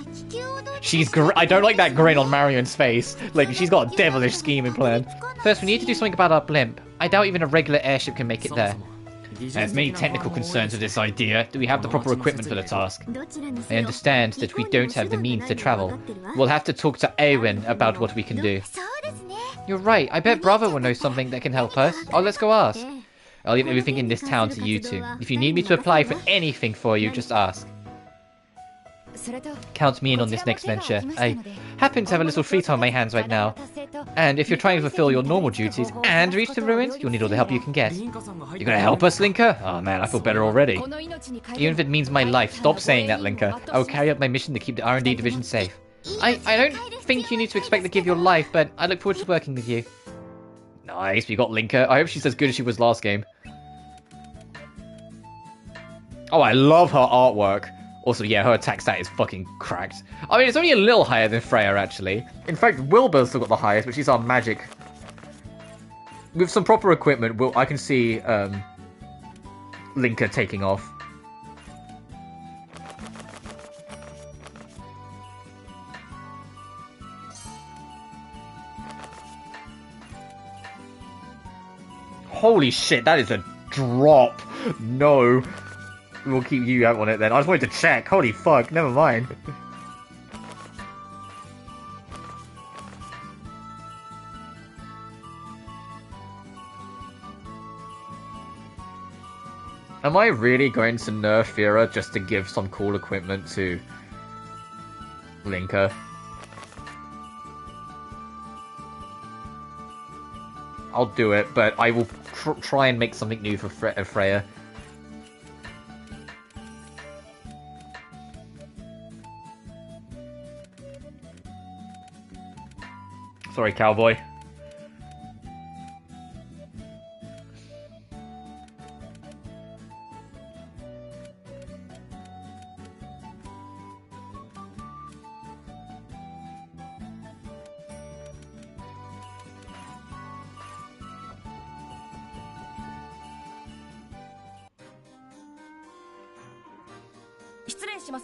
I don't like that grin on Marion's face. Like, she's got a devilish scheming plan. First, we need to do something about our blimp. I doubt even a regular airship can make it there. There's many technical concerns with this idea. Do we have the proper equipment for the task? I understand that we don't have the means to travel. We'll have to talk to Eowyn about what we can do. You're right. I bet Bravo will know something that can help us. Oh, let's go ask. I'll leave everything in this town to you two. If you need me to apply for anything for you, just ask. Count me in on this next venture. I happen to have a little free time on my hands right now. And if you're trying to fulfill your normal duties and reach the ruins, you'll need all the help you can get. You're gonna help us, Linka? Oh man, I feel better already. Even if it means my life, stop saying that, Linka. I will carry out my mission to keep the R&D division safe. I don't think you need to expect to give your life, but I look forward to working with you. Nice, we got Linka. I hope she's as good as she was last game. Oh, I love her artwork. Also, yeah, her attack stat is fucking cracked. I mean, it's only a little higher than Freya, actually. In fact, Wilbur's still got the highest, but she's our magic. With some proper equipment, I can see Linka taking off. Holy shit, that is a drop. No. We'll keep you out on it then. I just wanted to check. Holy fuck, never mind. Am I really going to nerf Fira just to give some cool equipment to Linker? I'll do it, but I will try and make something new for Freya. Sorry, cowboy.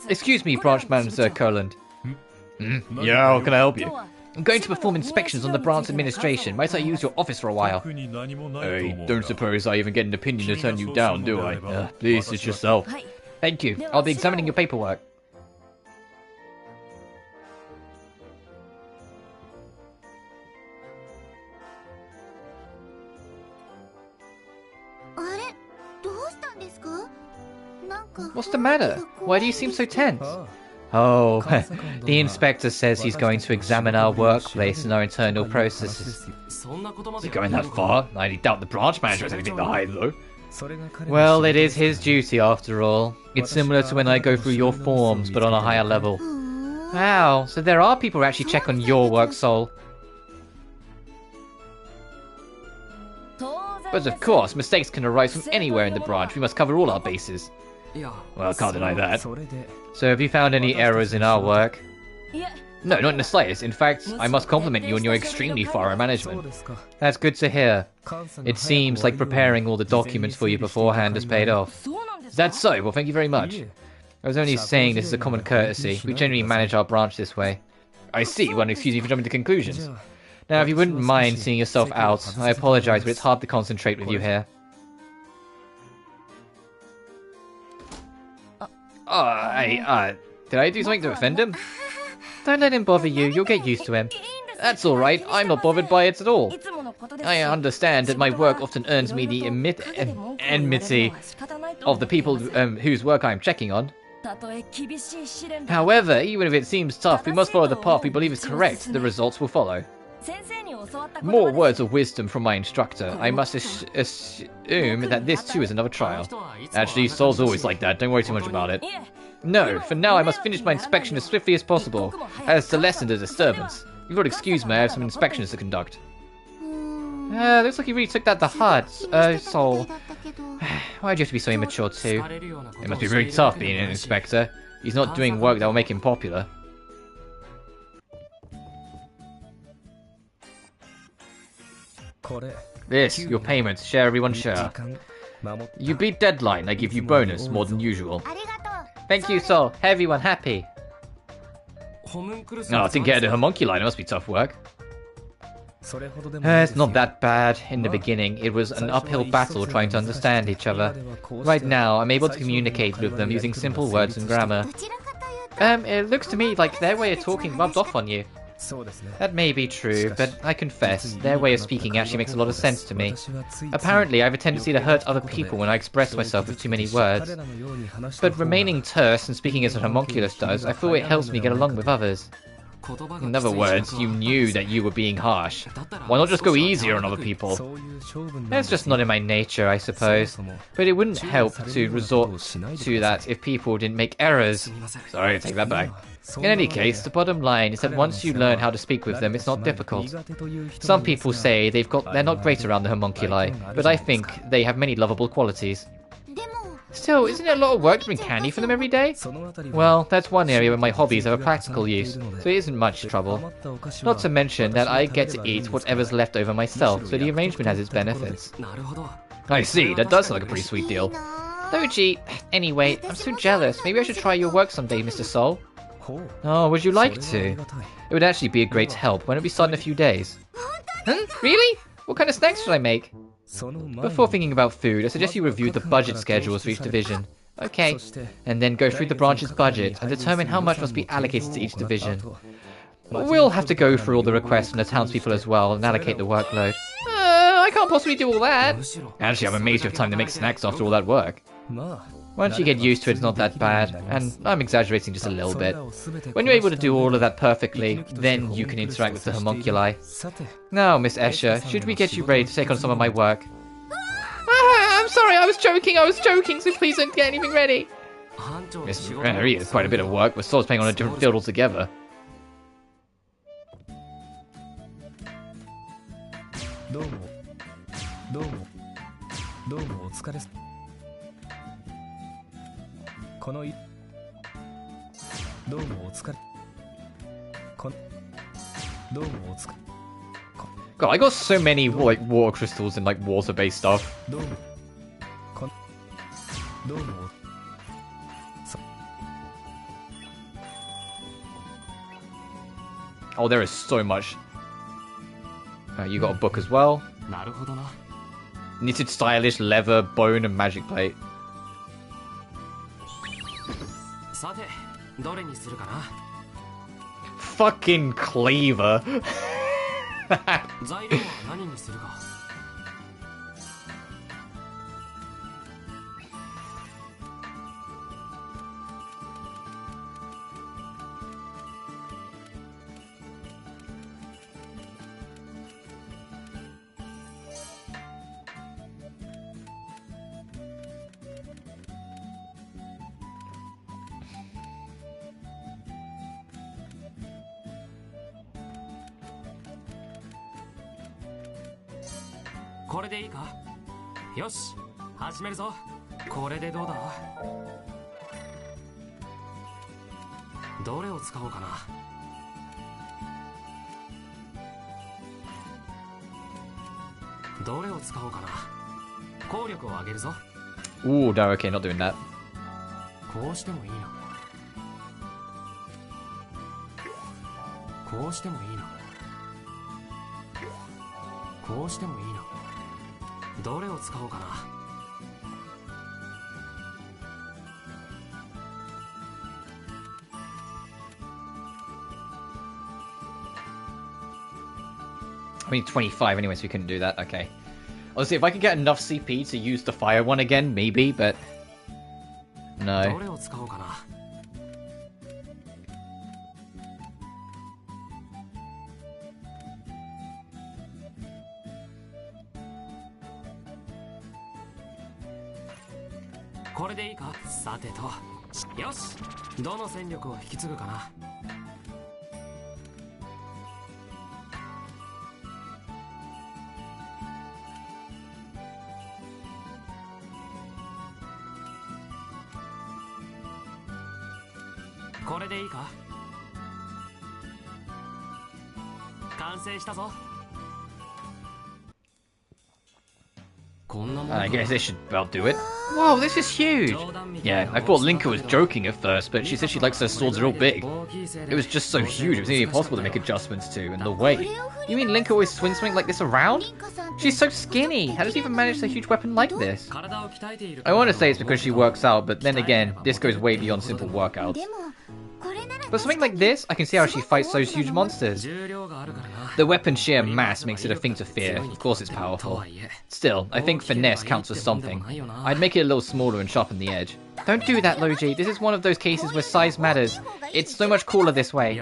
Excuse me, Branch Manager Kurland. Yeah, how can I help you? I'm going to perform inspections on the branch administration. Might I use your office for a while? I don't suppose I even get an opinion to turn you down, do I? Please, it's yourself. Thank you. I'll be examining your paperwork. What's the matter? Why do you seem so tense? Oh, the inspector says he's going to examine our workplace and our internal processes. Is he going that far? I doubt the branch manager has anything to hide, though. Well, it is his duty after all. It's similar to when I go through your forms, but on a higher level. Wow, so there are people who actually check on your work, Sol. But of course, mistakes can arise from anywhere in the branch. We must cover all our bases. Well, I can't deny that. So have you found any errors in our work? No, not in the slightest. In fact, I must compliment you on your extremely thorough management. That's good to hear. It seems like preparing all the documents for you beforehand has paid off. Is that so? Well, thank you very much. I was only saying this is a common courtesy. We generally manage our branch this way. I see. Well, excuse me for jumping to conclusions. Now, if you wouldn't mind seeing yourself out, I apologize, but it's hard to concentrate with you here. Did I do something to offend him? Don't let him bother you, you'll get used to him. That's alright, I'm not bothered by it at all. I understand that my work often earns me the enmity of the people whose work I'm checking on. However, even if it seems tough, we must follow the path we believe is correct. The results will follow. More words of wisdom from my instructor. I must assume that this too is another trial. Actually, Sol's always like that, don't worry too much about it. No, for now I must finish my inspection as swiftly as possible, as to lessen the disturbance. You've got to excuse me, I have some inspections to conduct. Looks like you really took that to heart, Sol. Why'd you have to be so immature too? It must be really tough being an inspector. He's not doing work that will make him popular. This, your payment. Share, everyone share. You beat deadline, I give you bonus, more than usual. Thank you, Sol. Everyone happy. Oh, to get a homunculi, it must be tough work. It's not that bad. In the beginning, it was an uphill battle trying to understand each other. Right now, I'm able to communicate with them using simple words and grammar. It looks to me like their way of talking rubbed off on you. That may be true, but I confess, their way of speaking actually makes a lot of sense to me. Apparently, I have a tendency to hurt other people when I express myself with too many words. But remaining terse and speaking as a homunculus does, I feel it helps me get along with others. In other words, you knew that you were being harsh. Why not just go easier on other people? That's just not in my nature, I suppose. But it wouldn't help to resort to that if people didn't make errors. Sorry, take that back. In any case, the bottom line is that once you learn how to speak with them, it's not difficult. Some people say they're not great around the homunculi, but I think they have many lovable qualities. Still, isn't it a lot of work to bring candy for them every day? Well, that's one area where my hobbies have a practical use, so it isn't much trouble. Not to mention that I get to eat whatever's left over myself, so the arrangement has its benefits. I see, that does sound like a pretty sweet deal. Oh gee, anyway, I'm so jealous. Maybe I should try your work someday, Mr. Sol. Oh, would you like to? It would actually be a great help. Why don't we start in a few days? Really? What kind of snacks should I make? Before thinking about food, I suggest you review the budget schedules for each division. Okay, and then go through the branch's budget and determine how much must be allocated to each division. We'll have to go through all the requests from the townspeople as well and allocate the workload. I can't possibly do all that. Actually, I'm amazed you have time to make snacks after all that work. Once you get used to it, it's not that bad, and I'm exaggerating just a little bit. When you're able to do all of that perfectly, then you can interact with the homunculi. Now, Miss Escha, should we get you ready to take on some of my work? I'm sorry, I was joking, so please don't get anything ready. Miss Marie is quite a bit of work, but Swords playing on a different field altogether. God, I got so many like water crystals and like water-based stuff. Oh, there is so much. You got a book as well. Knitted, stylish, leather, bone, and magic plate. Fucking cleaver. Ooh, no, okay, not doing that. I mean, 25 anyway, so we couldn't do that. Okay. Honestly, if I could get enough CP to use the fire one again, maybe, but... no. I guess this should about do it. Whoa, this is huge! Yeah, I thought Linka was joking at first, but she said she likes her swords real big. It was just so huge, it was nearly impossible to make adjustments to, and the weight. You mean Linka always swings something like this around? She's so skinny! How does she even manage a huge weapon like this? I want to say it's because she works out, but then again, this goes way beyond simple workouts. But something like this, I can see how she fights those huge monsters. The weapon's sheer mass makes it a thing to fear. Of course it's powerful. Still, I think finesse counts for something. I'd make it a little smaller and sharpen the edge. Don't do that, Logy. This is one of those cases where size matters. It's so much cooler this way.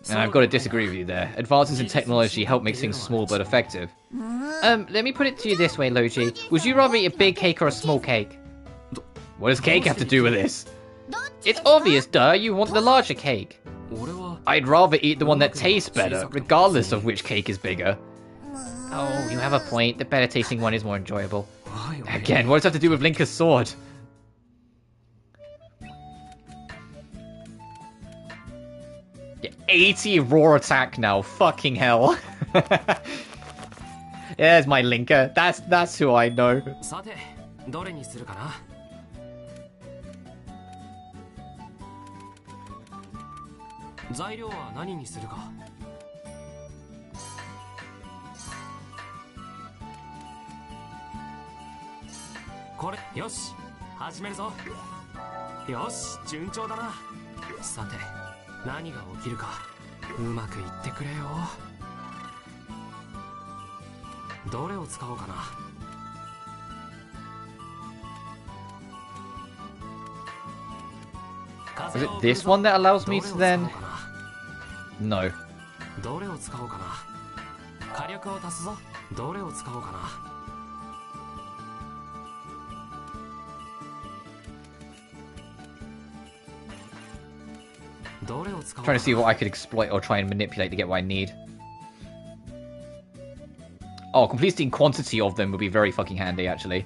And I've got to disagree with you there. Advances in technology help make things small but effective. Let me put it to you this way, Logy. Would you rather eat a big cake or a small cake? What does cake have to do with this? It's obvious, duh. You want the larger cake. I'd rather eat the one that tastes better, regardless of which cake is bigger. Oh, you have a point. The better tasting one is more enjoyable. Again, what does that have to do with Linka's sword? Yeah, 80 raw attack now. Fucking hell. There's my Linka. That's who I know. Is it this one that allows me to then... No. Trying to see what I could exploit or try and manipulate to get what I need. Oh, completing quantity of them would be very fucking handy, actually.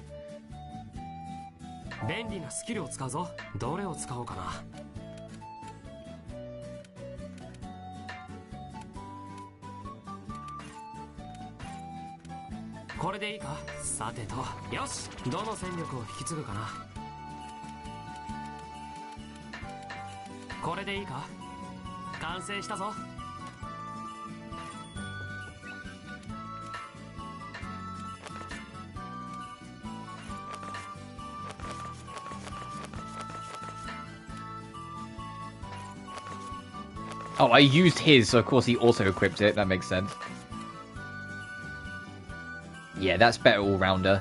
Oh, I used his, so of course he also equipped it. That makes sense. Yeah, that's better all-rounder.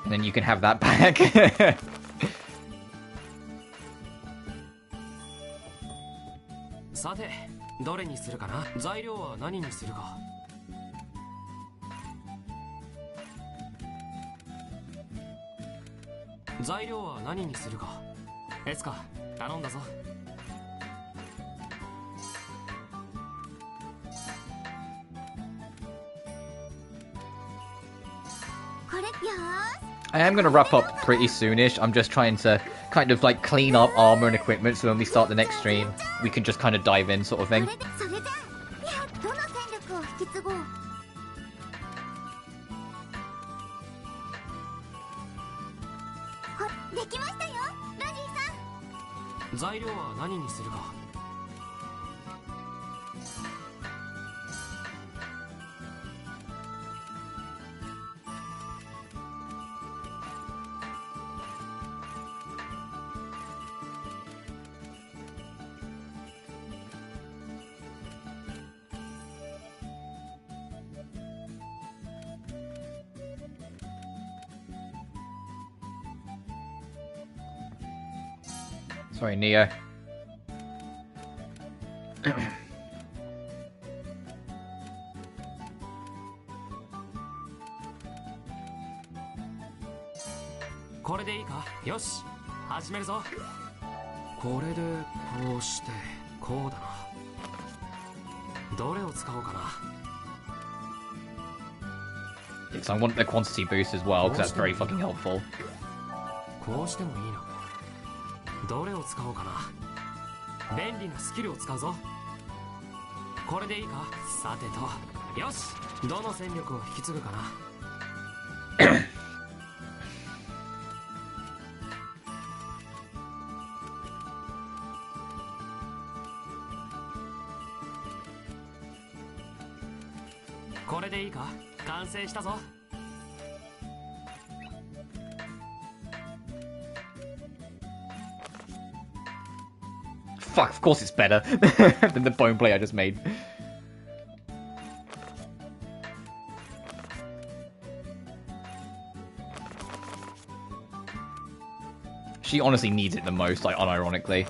And then you can have that back. I am going to wrap up pretty soonish. I'm just trying to kind of like clean up armor and equipment so when we start the next stream, we can just kind of dive in sort of thing. Sorry, Neo. Yes, I want the quantity boost as well, because that's very fucking helpful. Fuck, of course it's better than the bone plate I just made. She honestly needs it the most, like, unironically.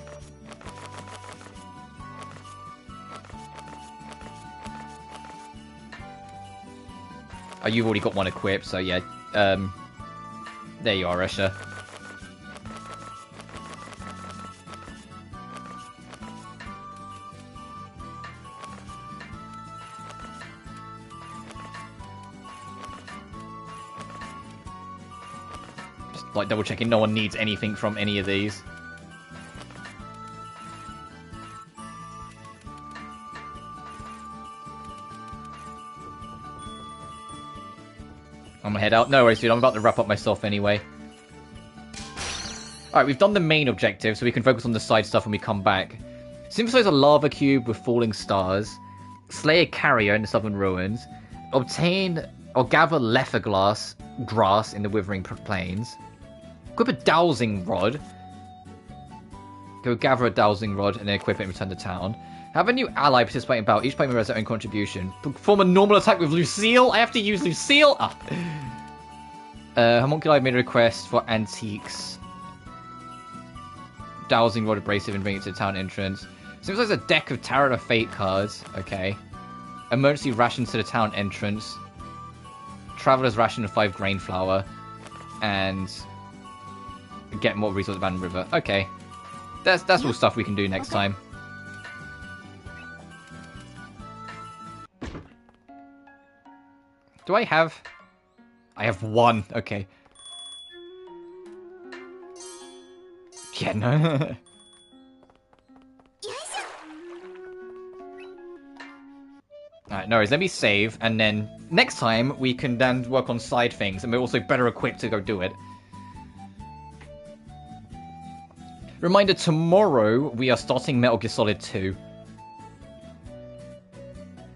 Oh, you've already got one equipped, so yeah. There you are, Escha. Like double checking no one needs anything from any of these. I'm gonna head out. No worries, dude. I'm about to wrap up myself anyway. Alright, we've done the main objective, so we can focus on the side stuff when we come back. Synthesize a lava cube with falling stars. Slay a carrier in the southern ruins. Obtain or gather leather grass in the withering plains. Equip a dowsing rod. Go gather a dowsing rod and then equip it and return to town. Have a new ally participate in battle. Each player has their own contribution. Perform a normal attack with Lucille. I have to use Lucille. Ah. Homunculi made a request for antiques. Dowsing Rod Abrasive and bring it to the town entrance. Seems like there's a deck of Tarot of Fate cards. Okay. Emergency rations to the town entrance. Traveler's ration of 5 grain flour. And get more resources abandoned river. Okay. That's all stuff we can do next time. Do I have... I have 1. Okay. Yeah, no. Alright, no worries. Let me save, and then next time we can then work on side things, and we're also better equipped to go do it. Reminder, tomorrow we are starting Metal Gear Solid 2.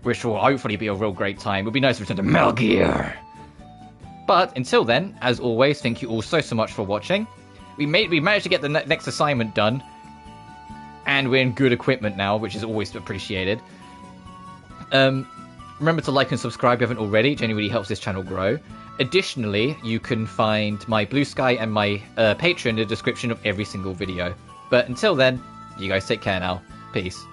Which will hopefully be a real great time. It would be nice to return to Metal Gear. But until then, as always, thank you all so much for watching. We managed to get the next assignment done. And we're in good equipment now, which is always appreciated. Remember to like and subscribe if you haven't already. It genuinely helps this channel grow. Additionally, you can find my BlueSky and my Patreon in the description of every single video. But until then, you guys take care now. Peace.